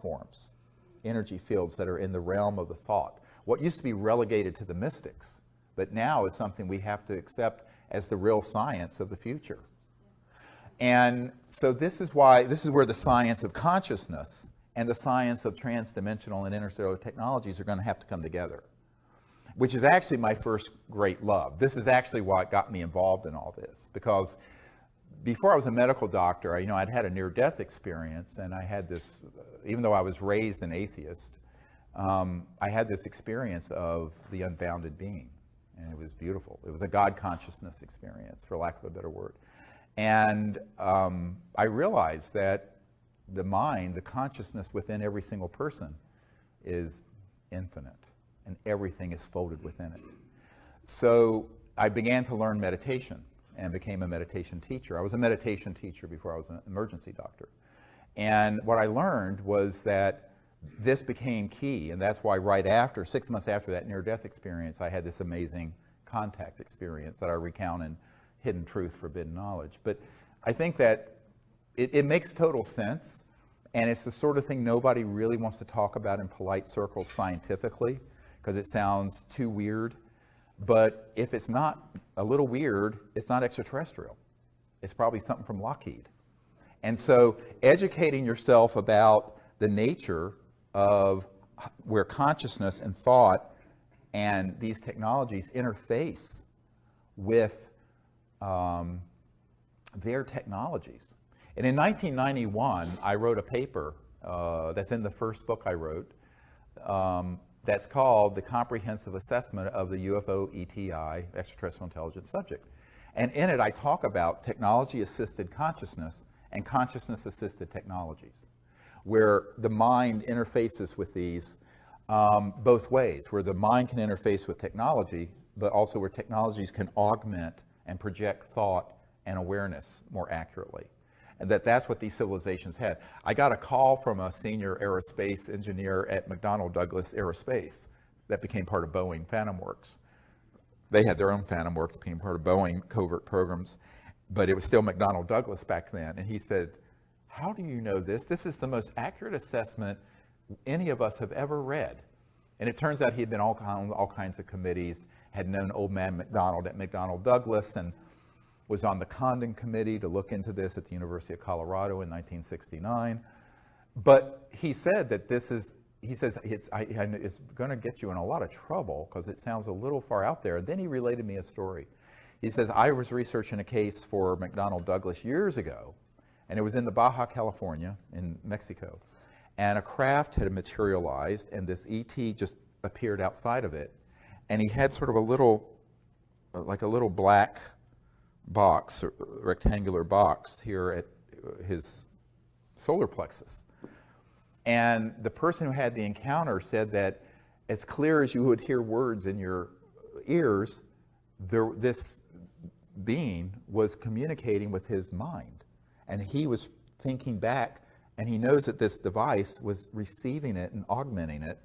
forms, energy fields that are in the realm of the thought. What used to be relegated to the mystics, but now is something we have to accept as the real science of the future. And so this is where the science of consciousness and the science of transdimensional and interstellar technologies are going to have to come together, which is actually my first great love. This is actually what got me involved in all this, because before I was a medical doctor, I'd had a near-death experience, and I had this, even though I was raised an atheist, I had this experience of the unbounded being, and it was beautiful. It was a God consciousness experience, for lack of a better word. And I realized that the mind, the consciousness within every single person is infinite, and everything is folded within it. So I began to learn meditation and became a meditation teacher. I was a meditation teacher before I was an emergency doctor. And what I learned was that this became key, and that's why right after, 6 months after that near-death experience, I had this amazing contact experience that I recount in Hidden Truth, Forbidden Knowledge. But I think that it makes total sense, and it's the sort of thing nobody really wants to talk about in polite circles scientifically, because it sounds too weird. But if it's not a little weird, it's not extraterrestrial. It's probably something from Lockheed. And so educating yourself about the nature of where consciousness and thought and these technologies interface with their technologies. And in 1991, I wrote a paper that's in the first book I wrote that's called The Comprehensive Assessment of the UFO ETI, Extraterrestrial Intelligence Subject. And in it, I talk about technology-assisted consciousness and consciousness-assisted technologies, where the mind interfaces with these both ways, where the mind can interface with technology, but also where technologies can augment and project thought and awareness more accurately. And that's what these civilizations had. I got a call from a senior aerospace engineer at McDonnell Douglas Aerospace that became part of Boeing Phantom Works. They had their own Phantom Works, became part of Boeing covert programs, but it was still McDonnell Douglas back then. And he said, "How do you know this? This is the most accurate assessment any of us have ever read." And it turns out he had been on all kinds of committees, had known old man McDonald at McDonnell Douglas, and was on the Condon Committee to look into this at the University of Colorado in 1969. But he said that it's going to get you in a lot of trouble because it sounds a little far out there. And then he related me a story. He says, I was researching a case for McDonnell Douglas years ago, and it was in the Baja California in Mexico. And a craft had materialized, and this ET just appeared outside of it. And he had sort of a little black box, or rectangular box here at his solar plexus. And the person who had the encounter said that as clear as you would hear words in your ears, this being was communicating with his mind. And he was thinking back, and he knows that this device was receiving it and augmenting it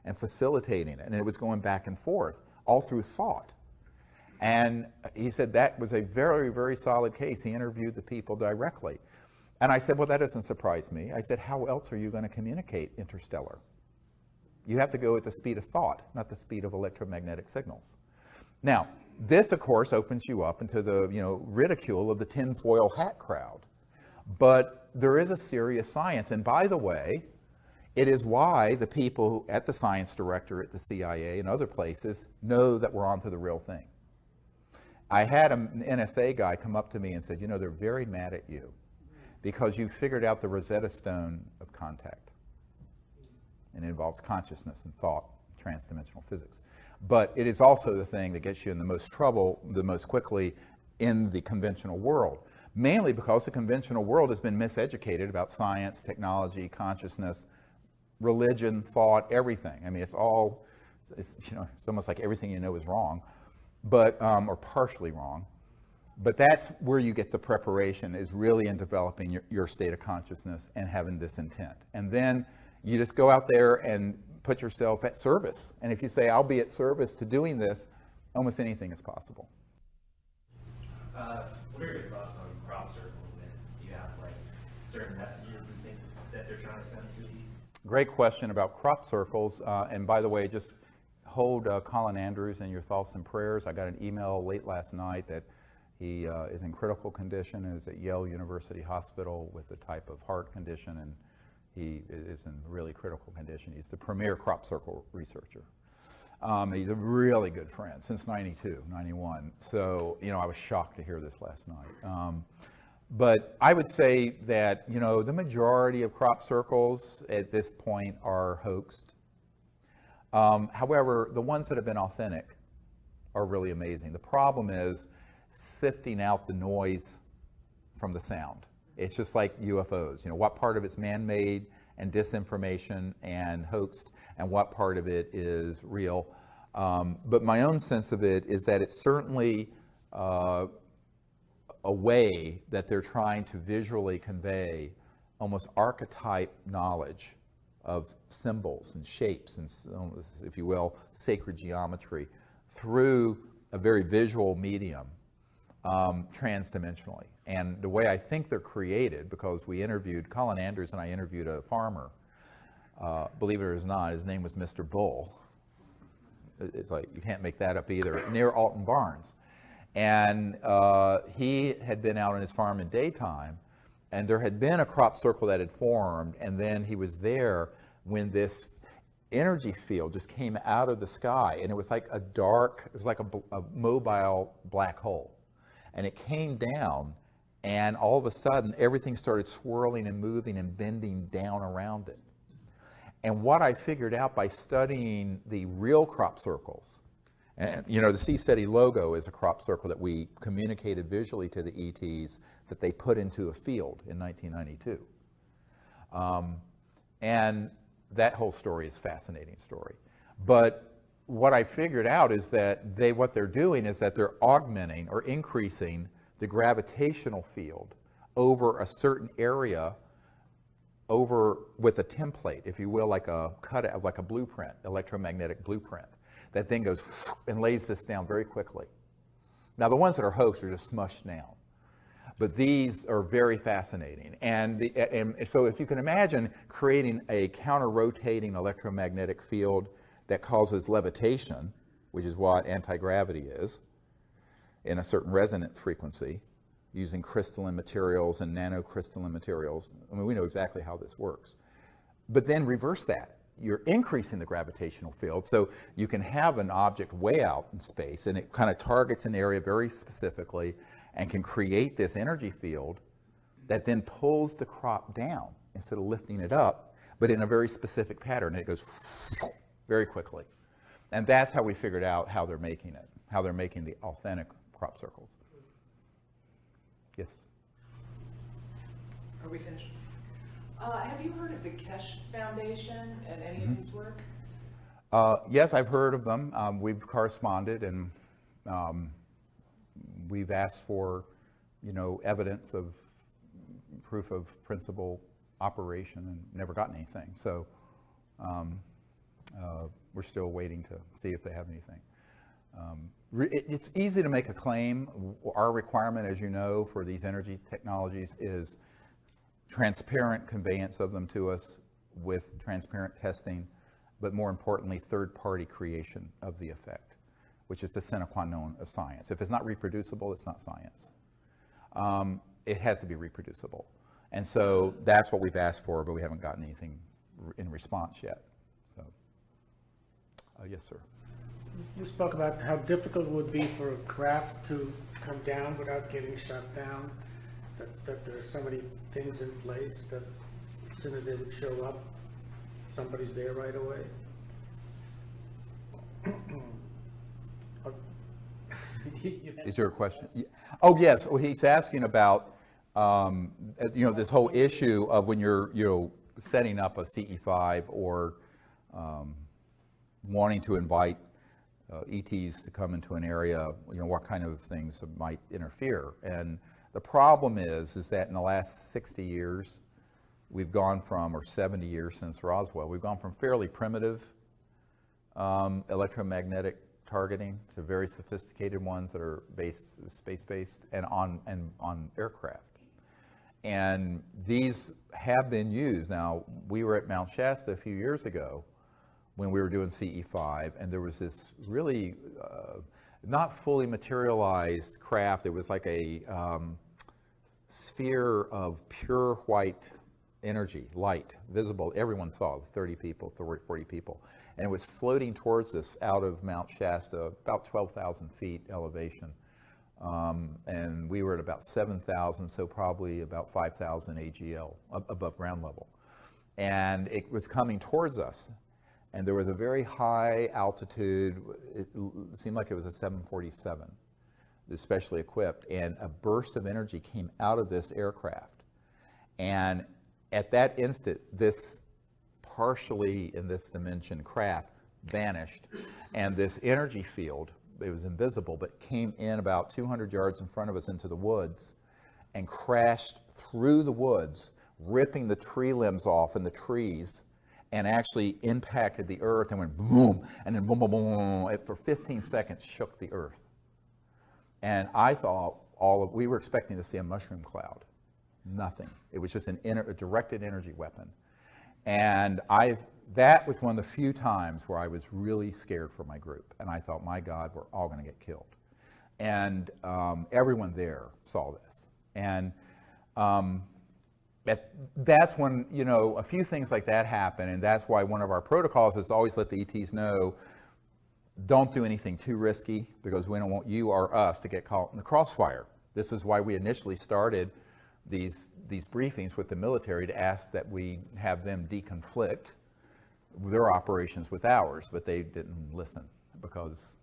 and facilitating it. And it was going back and forth, all through thought. And he said that was a very, very solid case. He interviewed the people directly. And I said, well, that doesn't surprise me. I said, how else are you going to communicate interstellar? You have to go at the speed of thought, not the speed of electromagnetic signals. Now, this, of course, opens you up into the ridicule of the tinfoil hat crowd. But there is a serious science. And by the way, it is why the people at the science director at the CIA and other places know that we're onto the real thing. I had an NSA guy come up to me and said, they're very mad at you because you figured out the Rosetta Stone of contact. And it involves consciousness and thought, transdimensional physics. But it is also the thing that gets you in the most trouble the most quickly in the conventional world, mainly because the conventional world has been miseducated about science, technology, consciousness, religion, thought, everything. I mean, it's almost like everything you know is wrong. But or partially wrong, but that's where you get the preparation, is really in developing your state of consciousness and having this intent. And then you just go out there and put yourself at service. And if you say, I'll be at service to doing this, almost anything is possible. What are your thoughts on crop circles? And do you have certain messages you think that they're trying to send through these? Great question about crop circles. And by the way, just hold Colin Andrews in your thoughts and prayers. I got an email late last night that He is in critical condition and is at Yale University Hospital with a type of heart condition, and he is in really critical condition. He's the premier crop circle researcher. He's a really good friend since 92, 91. So, you know, I was shocked to hear this last night. But I would say that, you know, the majority of crop circles at this point are hoaxed. However, the ones that have been authentic are really amazing. The problem is sifting out the noise from the sound. It's just like UFOs. You know, what part of it's man-made and disinformation and hoaxed, and what part of it is real. But my own sense of it is that it's certainly a way that they're trying to visually convey almost archetype knowledge of symbols and shapes and, if you will, sacred geometry through a very visual medium, transdimensionally. And the way I think they're created, because we interviewed, Colin Andrews and I interviewed a farmer, believe it or not, his name was Mr. Bull. It's like, you can't make that up either, near Alton Barnes. And he had been out on his farm in daytime, and there had been a crop circle that had formed, and then he was there when this energy field just came out of the sky, and it was like a dark, it was like a mobile black hole. And it came down, and all of a sudden, everything started swirling and moving and bending down around it. And what I figured out by studying the real crop circles, and you know, the CSETI logo is a crop circle that we communicated visually to the ETs that they put into a field in 1992. And that whole story is a fascinating story. But what I figured out is that what they're doing is that they're augmenting or increasing the gravitational field over a certain area, over with a template, if you will, like a cutout, like a blueprint, electromagnetic blueprint, that then goes and lays this down very quickly. Now, the ones that are hoaxed are just smushed down, but these are very fascinating. And so if you can imagine creating a counter-rotating electromagnetic field that causes levitation, which is what anti-gravity is, in a certain resonant frequency, using crystalline materials and nanocrystalline materials. I mean, we know exactly how this works. But then reverse that. You're increasing the gravitational field, so you can have an object way out in space, and it kind of targets an area very specifically and can create this energy field that then pulls the crop down instead of lifting it up, but in a very specific pattern. It goes very quickly. And that's how we figured out how they're making it, how they're making the authentic crop circles. Yes? Are we finished? Have you heard of the Kesh Foundation and any of his work? Yes, I've heard of them. We've corresponded, and we've asked for, you know, evidence of proof of principal operation and never gotten anything. So we're still waiting to see if they have anything. It's easy to make a claim. Our requirement, as you know, for these energy technologies is transparent conveyance of them to us with transparent testing, but more importantly, third-party creation of the effect, which is the sine qua non of science. If it's not reproducible, it's not science. It has to be reproducible. And so that's what we've asked for, but we haven't gotten anything in response yet. So, yes, sir. You spoke about how difficult it would be for a craft to come down without getting shut down, that there are so many things in place that as soon as they would show up, somebody's there right away. Is there a question? Oh, yes. Well, he's asking about, you know, this whole issue of when you're, you know, setting up a CE5 or wanting to invite ETs to come into an area, you know, what kind of things might interfere. And the problem is that in the last 60 years, we've gone from, or 70 years since Roswell, we've gone from fairly primitive electromagnetic targeting to very sophisticated ones that are based, space-based, and on aircraft. And these have been used. Now, we were at Mount Shasta a few years ago when we were doing CE5, and there was this really not fully materialized craft. It was like a sphere of pure white energy, light, visible. Everyone saw, 30 people, 40 people. And it was floating towards us out of Mount Shasta, about 12,000 feet elevation. And we were at about 7,000, so probably about 5,000 AGL, above ground level. And it was coming towards us. And there was a very high altitude, it seemed like it was a 747, especially equipped, and a burst of energy came out of this aircraft. And at that instant, this partially in this dimension craft vanished, and this energy field, it was invisible, but came in about 200 yards in front of us into the woods and crashed through the woods, ripping the tree limbs off in the trees, and actually impacted the earth and went boom, and then boom, boom, boom. It, for 15 seconds, shook the earth. And I thought we were expecting to see a mushroom cloud. Nothing. It was just a directed energy weapon. And that was one of the few times where I was really scared for my group. And I thought, my God, we're all going to get killed. And everyone there saw this. And that's when, you know, a few things like that happen, and that's why one of our protocols is to always let the ETs know, don't do anything too risky, because we don't want you or us to get caught in the crossfire. This is why we initially started these briefings with the military, to ask that we have them deconflict their operations with ours, but they didn't listen, because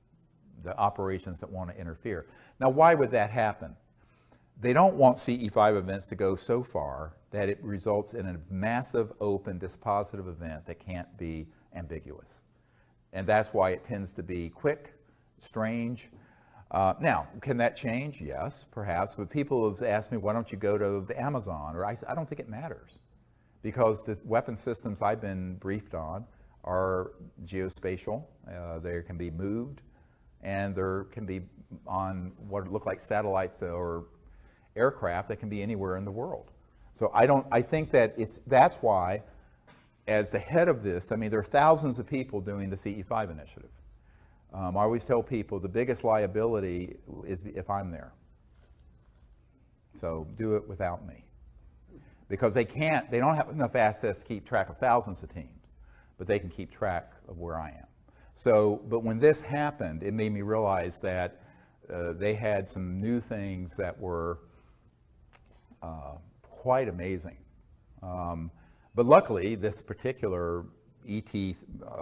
the operations that want to interfere. Now, why would that happen? They don't want CE5 events to go so far that it results in a massive, open, dispositive event that can't be ambiguous. And that's why it tends to be quick, strange. Now, can that change? Yes, perhaps. But people have asked me, why don't you go to the Amazon? Or I don't think it matters, because the weapon systems I've been briefed on are geospatial. They can be moved, and there can be on what look like satellites or aircraft that can be anywhere in the world. So I think that that's why, as the head of this, I mean, there are thousands of people doing the CE5 initiative. I always tell people the biggest liability is if I'm there. So do it without me. Because they don't have enough assets to keep track of thousands of teams, but they can keep track of where I am. So, but when this happened, it made me realize that they had some new things that were quite amazing. But luckily, this particular ET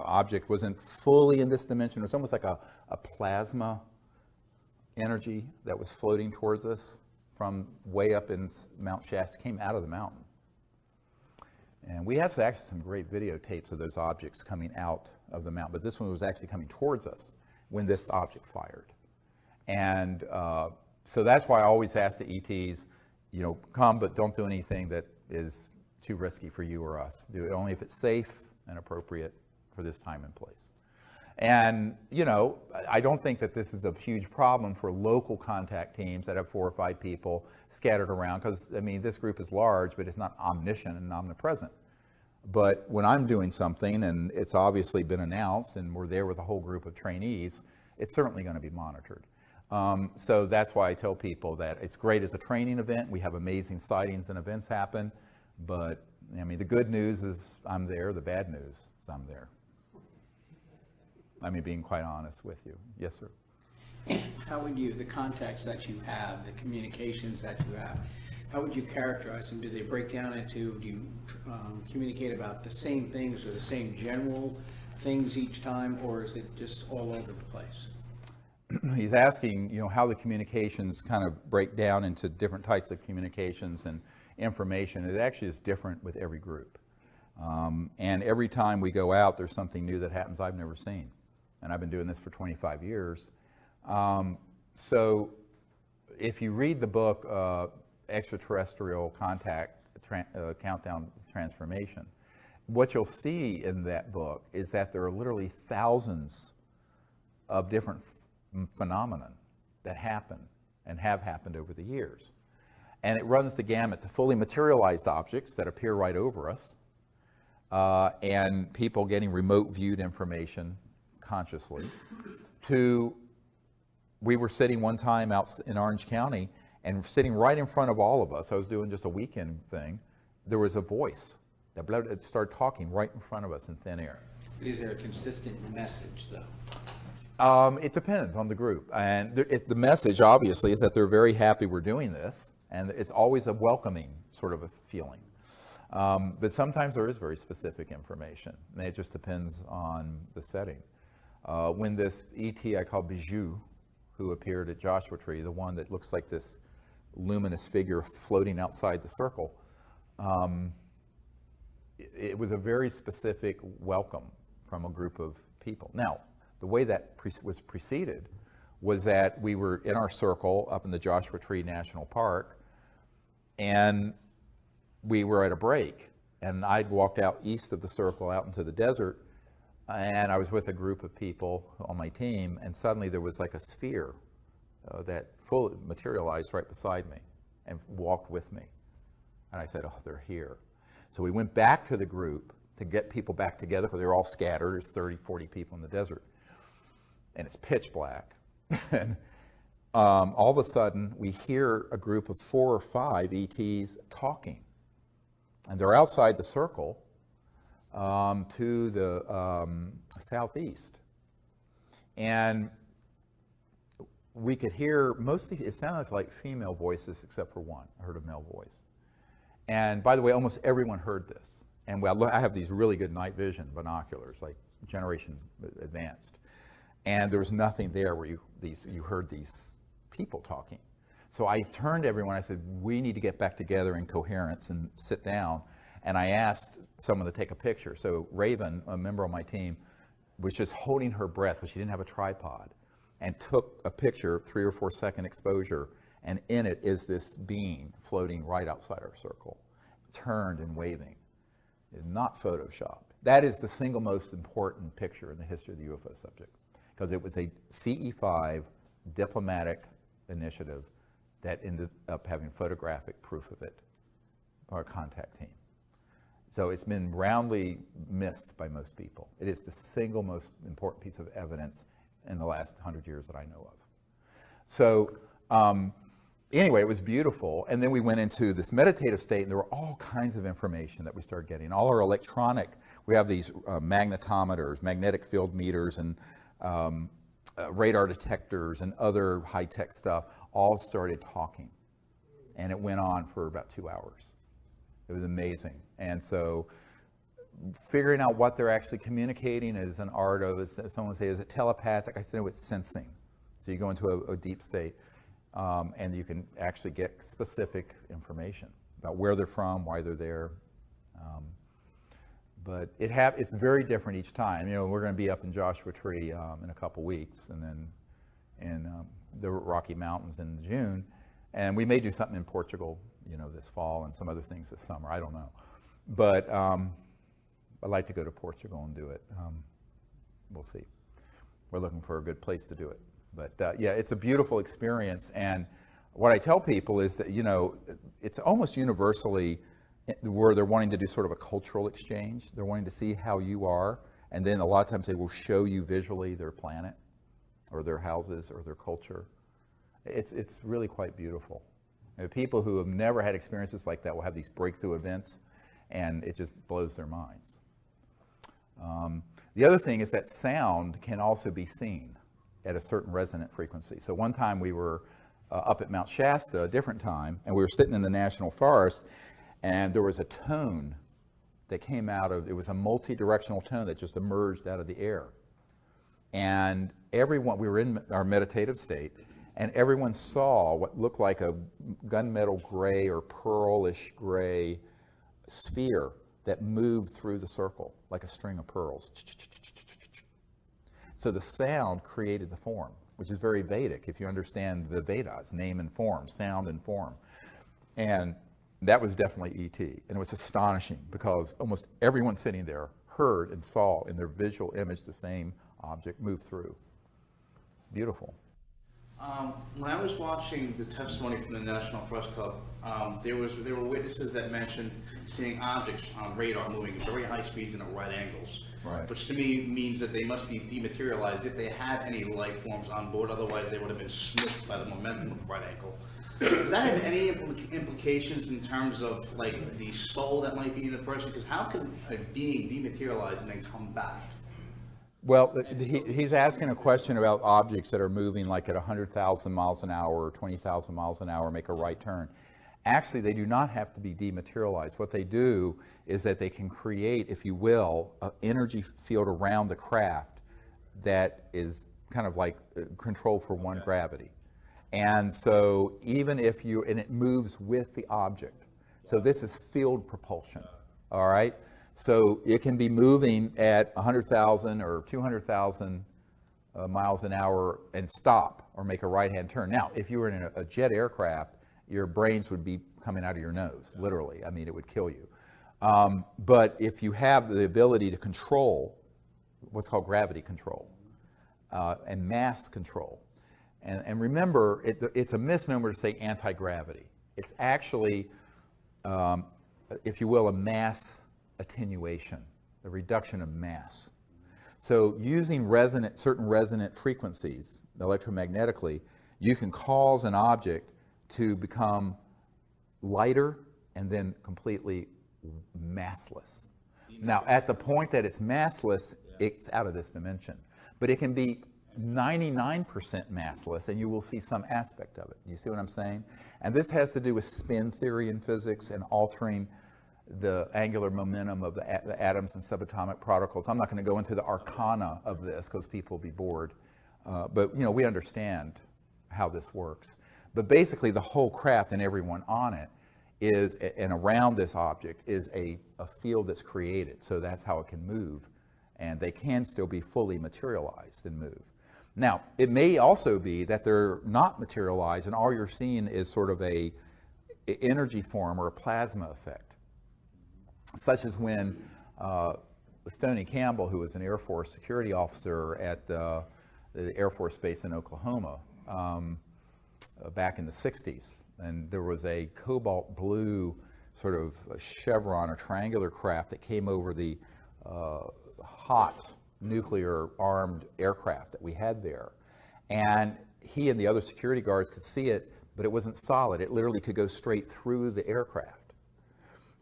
object wasn't fully in this dimension. It was almost like a plasma energy that was floating towards us from way up in Mount Shasta, came out of the mountain. And we have actually some great videotapes of those objects coming out of the mountain, but this one was actually coming towards us when this object fired. And so that's why I always ask the ETs, you know, come, but don't do anything that is too risky for you or us. Do it only if it's safe and appropriate for this time and place. And, you know, I don't think that this is a huge problem for local contact teams that have 4 or 5 people scattered around, because, I mean, this group is large, but it's not omniscient and omnipresent. But when I'm doing something and it's obviously been announced and we're there with a whole group of trainees, it's certainly going to be monitored. So that's why I tell people that it's great as a training event. We have amazing sightings and events happen. But, I mean, the good news is I'm there. The bad news is I'm there. I mean, being quite honest with you. Yes, sir. And how would you, the contacts that you have, the communications that you have, how would you characterize them? Do they break down into, do you communicate about the same things or the same general things each time, or is it just all over the place? He's asking, you know, how the communications kind of break down into different types of communications and information. It actually is different with every group. And every time we go out, there's something new that happens I've never seen. And I've been doing this for 25 years. So if you read the book, Extraterrestrial Contact, Countdown to Transformation, what you'll see in that book is that there are literally thousands of different phenomena that happen and have happened over the years. And it runs the gamut to fully materialized objects that appear right over us, and people getting remote viewed information consciously, to we were sitting one time out in Orange County, and sitting right in front of all of us, I was doing just a weekend thing, there was a voice that started talking right in front of us in thin air. Is there a consistent message, though? It depends on the group. And the message, obviously, is that they're very happy we're doing this, and it's always a welcoming sort of a feeling. But sometimes there is very specific information, and it just depends on the setting. When this ET I call Bijou, who appeared at Joshua Tree, the one that looks like this luminous figure floating outside the circle, it was a very specific welcome from a group of people. Now, the way that was preceded was that we were in our circle up in the Joshua Tree National Park, and we were at a break, and I'd walked out east of the circle out into the desert, and I was with a group of people on my team, and suddenly there was like a sphere that fully materialized right beside me and walked with me. And I said, oh, they're here. So we went back to the group to get people back together, because they were all scattered. There's 30, 40 people in the desert, and it's pitch black. And all of a sudden, we hear a group of 4 or 5 ETs talking. And they're outside the circle to the southeast. And we could hear mostly, it sounded like female voices except for one. I heard a male voice. And by the way, almost everyone heard this. And I have these really good night vision binoculars, like generation advanced. And there was nothing there where you heard these people talking. So I turned to everyone, I said, we need to get back together in coherence and sit down. And I asked someone to take a picture. So Raven, a member of my team, was just holding her breath, but she didn't have a tripod, and took a picture, 3 or 4 second exposure, and in it is this being floating right outside our circle, turned and waving. It's not Photoshopped. That is the single most important picture in the history of the UFO subject, because it was a CE5 diplomatic initiative that ended up having photographic proof of it, our contact team. So it's been roundly missed by most people. It is the single most important piece of evidence in the last 100 years that I know of. So anyway, it was beautiful. And then we went into this meditative state, and there were all kinds of information that we started getting. All our electronic, we have these magnetometers, magnetic field meters, and radar detectors and other high-tech stuff all started talking. And it went on for about 2 hours. It was amazing. And so figuring out what they're actually communicating is an art of, someone would say, is it telepathic? I said, no, it's sensing. So you go into a deep state, and you can actually get specific information about where they're from, why they're there. But it's very different each time. You know, we're going to be up in Joshua Tree in a couple weeks, and then in the Rocky Mountains in June. And we may do something in Portugal, you know, this fall, and some other things this summer. I don't know. But I'd like to go to Portugal and do it. We'll see. We're looking for a good place to do it. But yeah, it's a beautiful experience. And what I tell people is that, you know, it's almost universally where they're wanting to do sort of a cultural exchange. They're wanting to see how you are. And then a lot of times they will show you visually their planet or their houses or their culture. It's really quite beautiful. You know, people who have never had experiences like that will have these breakthrough events, and it just blows their minds. The other thing is that sound can also be seen at a certain resonant frequency. So one time we were up at Mount Shasta, a different time, and we were sitting in the National Forest, and there was a tone that came out of, it was a multi-directional tone that just emerged out of the air. And everyone, we were in our meditative state, and everyone saw what looked like a gunmetal gray or pearlish gray sphere that moved through the circle like a string of pearls. So the sound created the form, which is very Vedic if you understand the Vedas, name and form, sound and form. And that was definitely ET. And it was astonishing because almost everyone sitting there heard and saw in their visual image the same object move through. Beautiful. When I was watching the testimony from the National Press Club, there were witnesses that mentioned seeing objects on radar moving at very high speeds and at right angles, Right. which to me means that they must be dematerialized if they had any life forms on board. Otherwise, they would have been smoothed by the momentum of the right angle. Does that have any implications in terms of like the soul that might be in a person? Because how can a being dematerialize and then come back? Well, he's asking a question about objects that are moving like at 100,000 miles an hour or 20,000 miles an hour, make a right turn. Actually, they do not have to be dematerialized. What they do is that they can create, if you will, an energy field around the craft that is kind of like control for one gravity. And so even if and it moves with the object. So this is field propulsion, all right? So it can be moving at 100,000 or 200,000 miles an hour and stop or make a right-hand turn. Now, if you were in a jet aircraft, your brains would be coming out of your nose, literally. I mean, it would kill you. But if you have the ability to control what's called gravity control and mass control, and remember, it's a misnomer to say anti-gravity. It's actually, if you will, a mass attenuation, the reduction of mass. So using certain resonant frequencies electromagnetically, you can cause an object to become lighter and then completely massless. Now, at the point that it's massless, it's out of this dimension. But it can be 99% massless, and you will see some aspect of it. You see what I'm saying? And this has to do with spin theory in physics and altering the angular momentum of the atoms and subatomic particles. I'm not going to go into the arcana of this because people will be bored. But we understand how this works. But basically the whole craft and everyone on it is, and around this object, is a field that's created. So that's how it can move. And they can still be fully materialized and move. Now, it may also be that they're not materialized and all you're seeing is sort of a energy form or a plasma effect. Such as when Stoney Campbell, who was an Air Force security officer at the Air Force Base in Oklahoma back in the 60s, and there was a cobalt blue sort of a chevron or triangular craft that came over the hot nuclear armed aircraft that we had there. And he and the other security guards could see it, but it wasn't solid. It literally could go straight through the aircraft.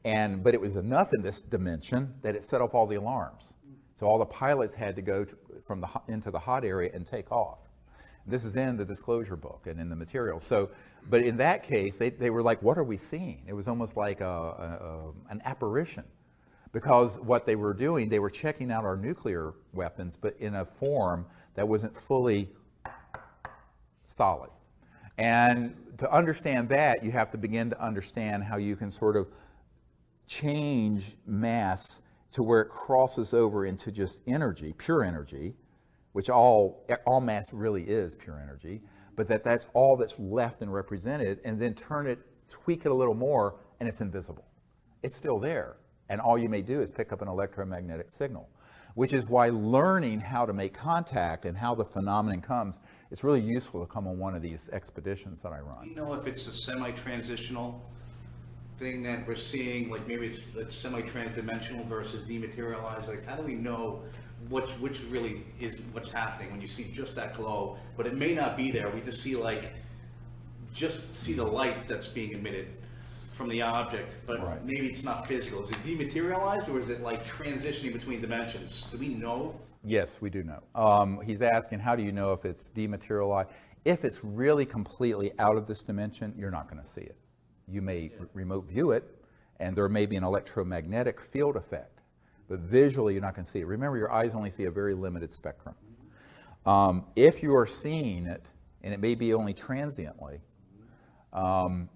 But it was enough in this dimension that it set off all the alarms. So all the pilots had to go into the hot area and take off. This is in the disclosure book and in the material. So, but in that case, they were like, what are we seeing? It was almost like an apparition. Because what they were doing, they were checking out our nuclear weapons, but in a form that wasn't fully solid. And to understand that, you have to begin to understand how you can sort of change mass to where it crosses over into just energy, pure energy, which all mass really is pure energy, but that's all that's left and represented, and then tweak it a little more, and it's invisible. It's still there, and all you may do is pick up an electromagnetic signal, which is why learning how to make contact and how the phenomenon comes, it's really useful to come on one of these expeditions that I run. Do you know if it's a semi-transitional thing that we're seeing, like maybe it's semi-transdimensional versus dematerialized? Like, how do we know which really is what's happening when you see just that glow, but it may not be there? We just see the light that's being emitted from the object, but right. Maybe it's not physical. Is it dematerialized, or is it like transitioning between dimensions? Do we know? Yes, we do know. He's asking, how do you know if it's dematerialized? If it's really completely out of this dimension, you're not going to see it. You may remote view it, and there may be an electromagnetic field effect, but visually you're not going to see it. Remember, your eyes only see a very limited spectrum. If you are seeing it, and it may be only transiently,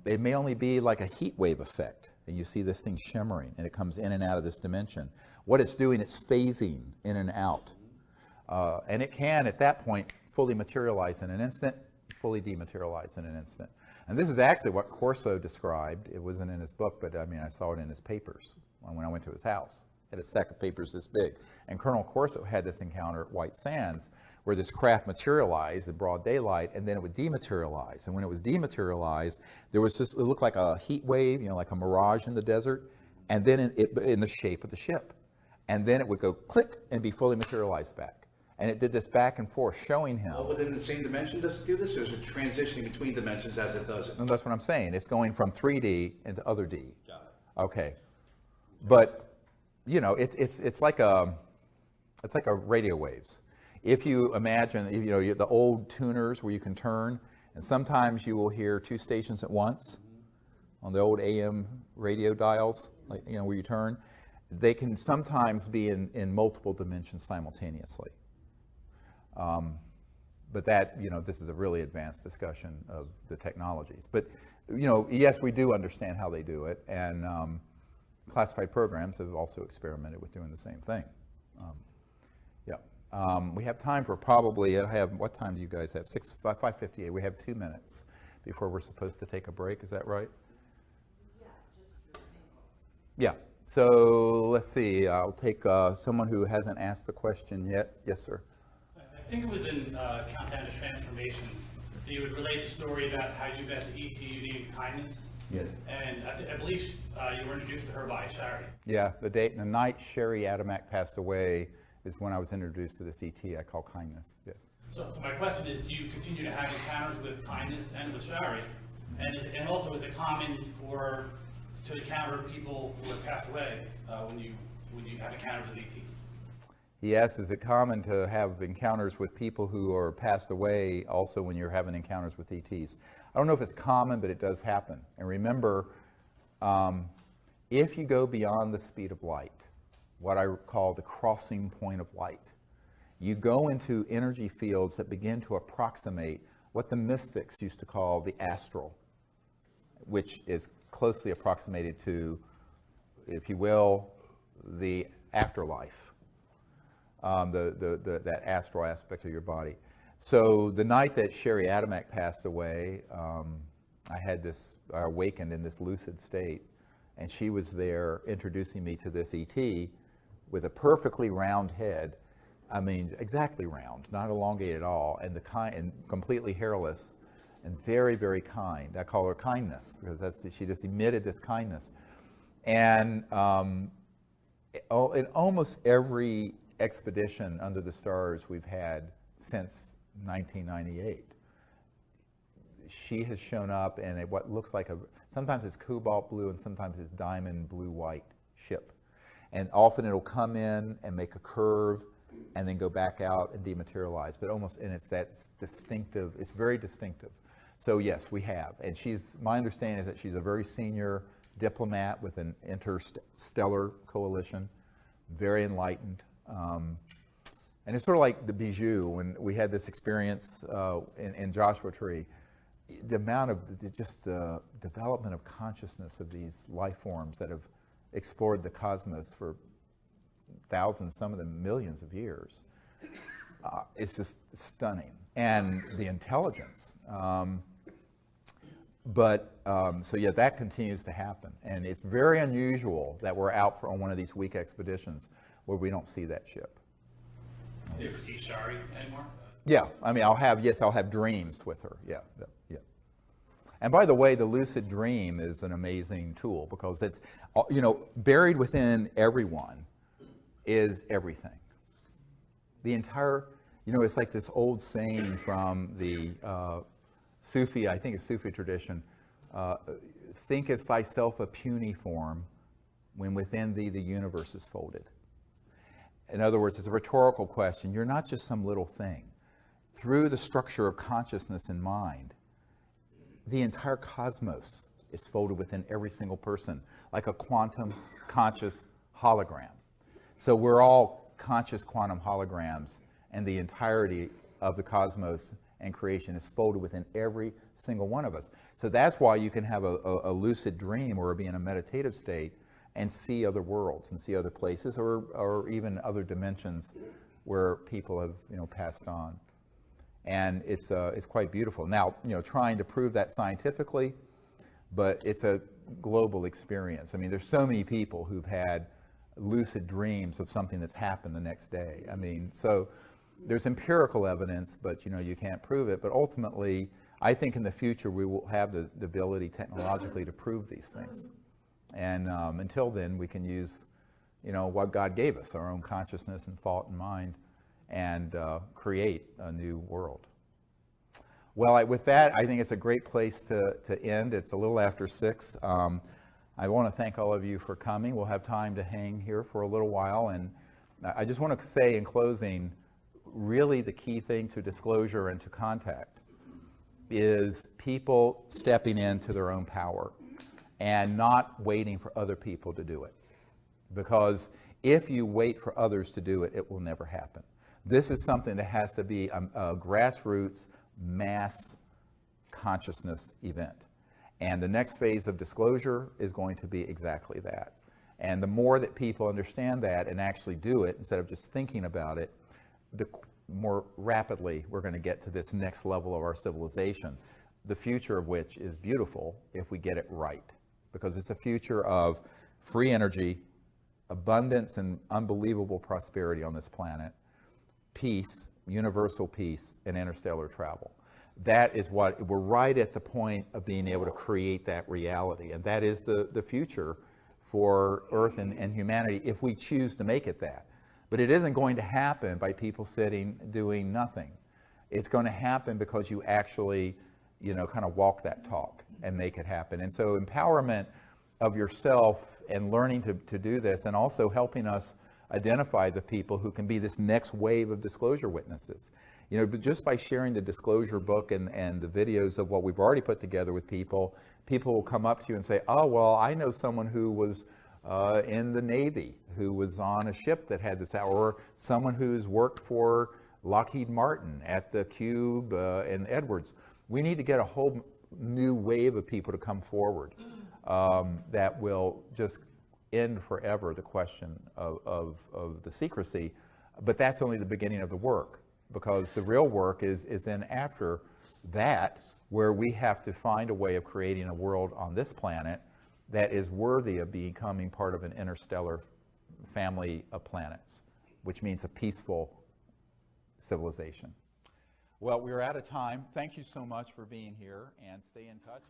it may only be like a heat wave effect, and you see this thing shimmering, and it comes in and out of this dimension. What it's doing, it's phasing in and out. And it can, at that point, fully materialize in an instant, fully dematerialize in an instant. And this is actually what Corso described. It wasn't in his book, but I mean, I saw it in his papers when I went to his house. had a stack of papers this big. And Colonel Corso had this encounter at White Sands where this craft materialized in broad daylight, and then it would dematerialize. And when it was dematerialized, there was just, it looked like a heat wave, you know, like a mirage in the desert, and then in the shape of the ship. And then it would go click and be fully materialized back. And it did this back and forth, showing him. All within the same dimension does it do this, or is it transitioning between dimensions as it does it? And that's what I'm saying. It's going from 3D into other D. Got it. Okay. But, you know, it's like a radio waves. If you imagine, you know, the old tuners where you can turn, and sometimes you will hear 2 stations at once on the old AM radio dials, like, you know, where you turn. They can sometimes be in multiple dimensions simultaneously. But that, you know, this is a really advanced discussion of the technologies. But, you know, yes, we do understand how they do it, and classified programs have also experimented with doing the same thing. We have time for probably, what time do you guys have? 5:58. We have 2 minutes before we're supposed to take a break. Is that right? Yeah. So let's see. I'll take someone who hasn't asked a question yet. Yes, sir. I think it was in Countdown to Transformation that you would relate the story about how you met the ET you needed kindness. Yeah. And I believe you were introduced to her by Shari. Yeah. The night Sherry Adamak passed away is when I was introduced to this ET I call kindness. Yes. So my question is, do you continue to have encounters with kindness and with Shari? And also, is it common to encounter people who have passed away when you have encounters with ETs? Yes, is it common to have encounters with people who are passed away also when you're having encounters with ETs? I don't know if it's common, but it does happen. And remember, if you go beyond the speed of light, what I call the crossing point of light, you go into energy fields that begin to approximate what the mystics used to call the astral, which is closely approximated to, if you will, the afterlife, that astral aspect of your body. So the night that Sherry Adamak passed away, I awakened in this lucid state, and she was there introducing me to this ET with a perfectly round head. I mean, exactly round, not elongated at all, and completely hairless, and very, very kind. I call her kindness because she just emitted this kindness. And in almost every expedition under the stars we've had since 1998, she has shown up in what looks like sometimes it's cobalt blue and sometimes it's diamond blue-white ship. And often it'll come in and make a curve and then go back out and dematerialize. But and it's that distinctive, it's very distinctive. So yes, we have. And my understanding is that she's a very senior diplomat with an interstellar coalition, very enlightened. And it's sort of like the Bijou, when we had this experience in Joshua Tree. The amount of just the development of consciousness of these life forms that have explored the cosmos for thousands, some of them millions of years, it's just stunning. And the intelligence. So yeah, that continues to happen. And it's very unusual that we're out on one of these week expeditions where we don't see that ship. Do you ever see Shari anymore? Yeah, I mean, I'll have dreams with her. Yeah. And by the way, the lucid dream is an amazing tool because it's, you know, buried within everyone is everything. The entire, you know, it's like this old saying from the Sufi, I think it's Sufi tradition, thinkest thyself a puny form when within thee the universe is folded. In other words, it's a rhetorical question. You're not just some little thing. Through the structure of consciousness and mind, the entire cosmos is folded within every single person, like a quantum conscious hologram. So we're all conscious quantum holograms, and the entirety of the cosmos and creation is folded within every single one of us. So that's why you can have a lucid dream or be in a meditative state and see other worlds and see other places or even other dimensions where people have, you know, passed on. And it's quite beautiful. Now, you know, trying to prove that scientifically, but it's a global experience. I mean, there's so many people who've had lucid dreams of something that's happened the next day. I mean, so there's empirical evidence, but you can't prove it. But ultimately, I think in the future we will have the ability technologically to prove these things. And until then, we can use, what God gave us, our own consciousness and thought and mind, and create a new world. Well, with that, I think it's a great place to end. It's a little after 6. I want to thank all of you for coming. We'll have time to hang here for a little while. And I just want to say in closing, really the key thing to disclosure and to contact is people stepping into their own power and not waiting for other people to do it. Because if you wait for others to do it, it will never happen. This is something that has to be a grassroots mass consciousness event. And the next phase of disclosure is going to be exactly that. And the more that people understand that and actually do it, instead of just thinking about it, the more rapidly we're going to get to this next level of our civilization, the future of which is beautiful if we get it right. Because it's a future of free energy, abundance and unbelievable prosperity on this planet, peace, universal peace, and interstellar travel. That is what, we're right at the point of being able to create that reality. And that is the future for Earth and humanity if we choose to make it that. But it isn't going to happen by people sitting doing nothing. It's going to happen because you actually, kind of walk that talk and make it happen. And so empowerment of yourself and learning to do this, and also helping us identify the people who can be this next wave of disclosure witnesses. But just by sharing the disclosure book and the videos of what we've already put together with people will come up to you and say, oh, well, I know someone who was in the Navy, who was on a ship that had this, or someone who's worked for Lockheed Martin at the Cube in Edwards. We need to get a whole new wave of people to come forward that will just end forever the question of the secrecy. But that's only the beginning of the work, because the real work is then after that, where we have to find a way of creating a world on this planet that is worthy of becoming part of an interstellar family of planets, which means a peaceful civilization. Well, we're out of time. Thank you so much for being here, and stay in touch.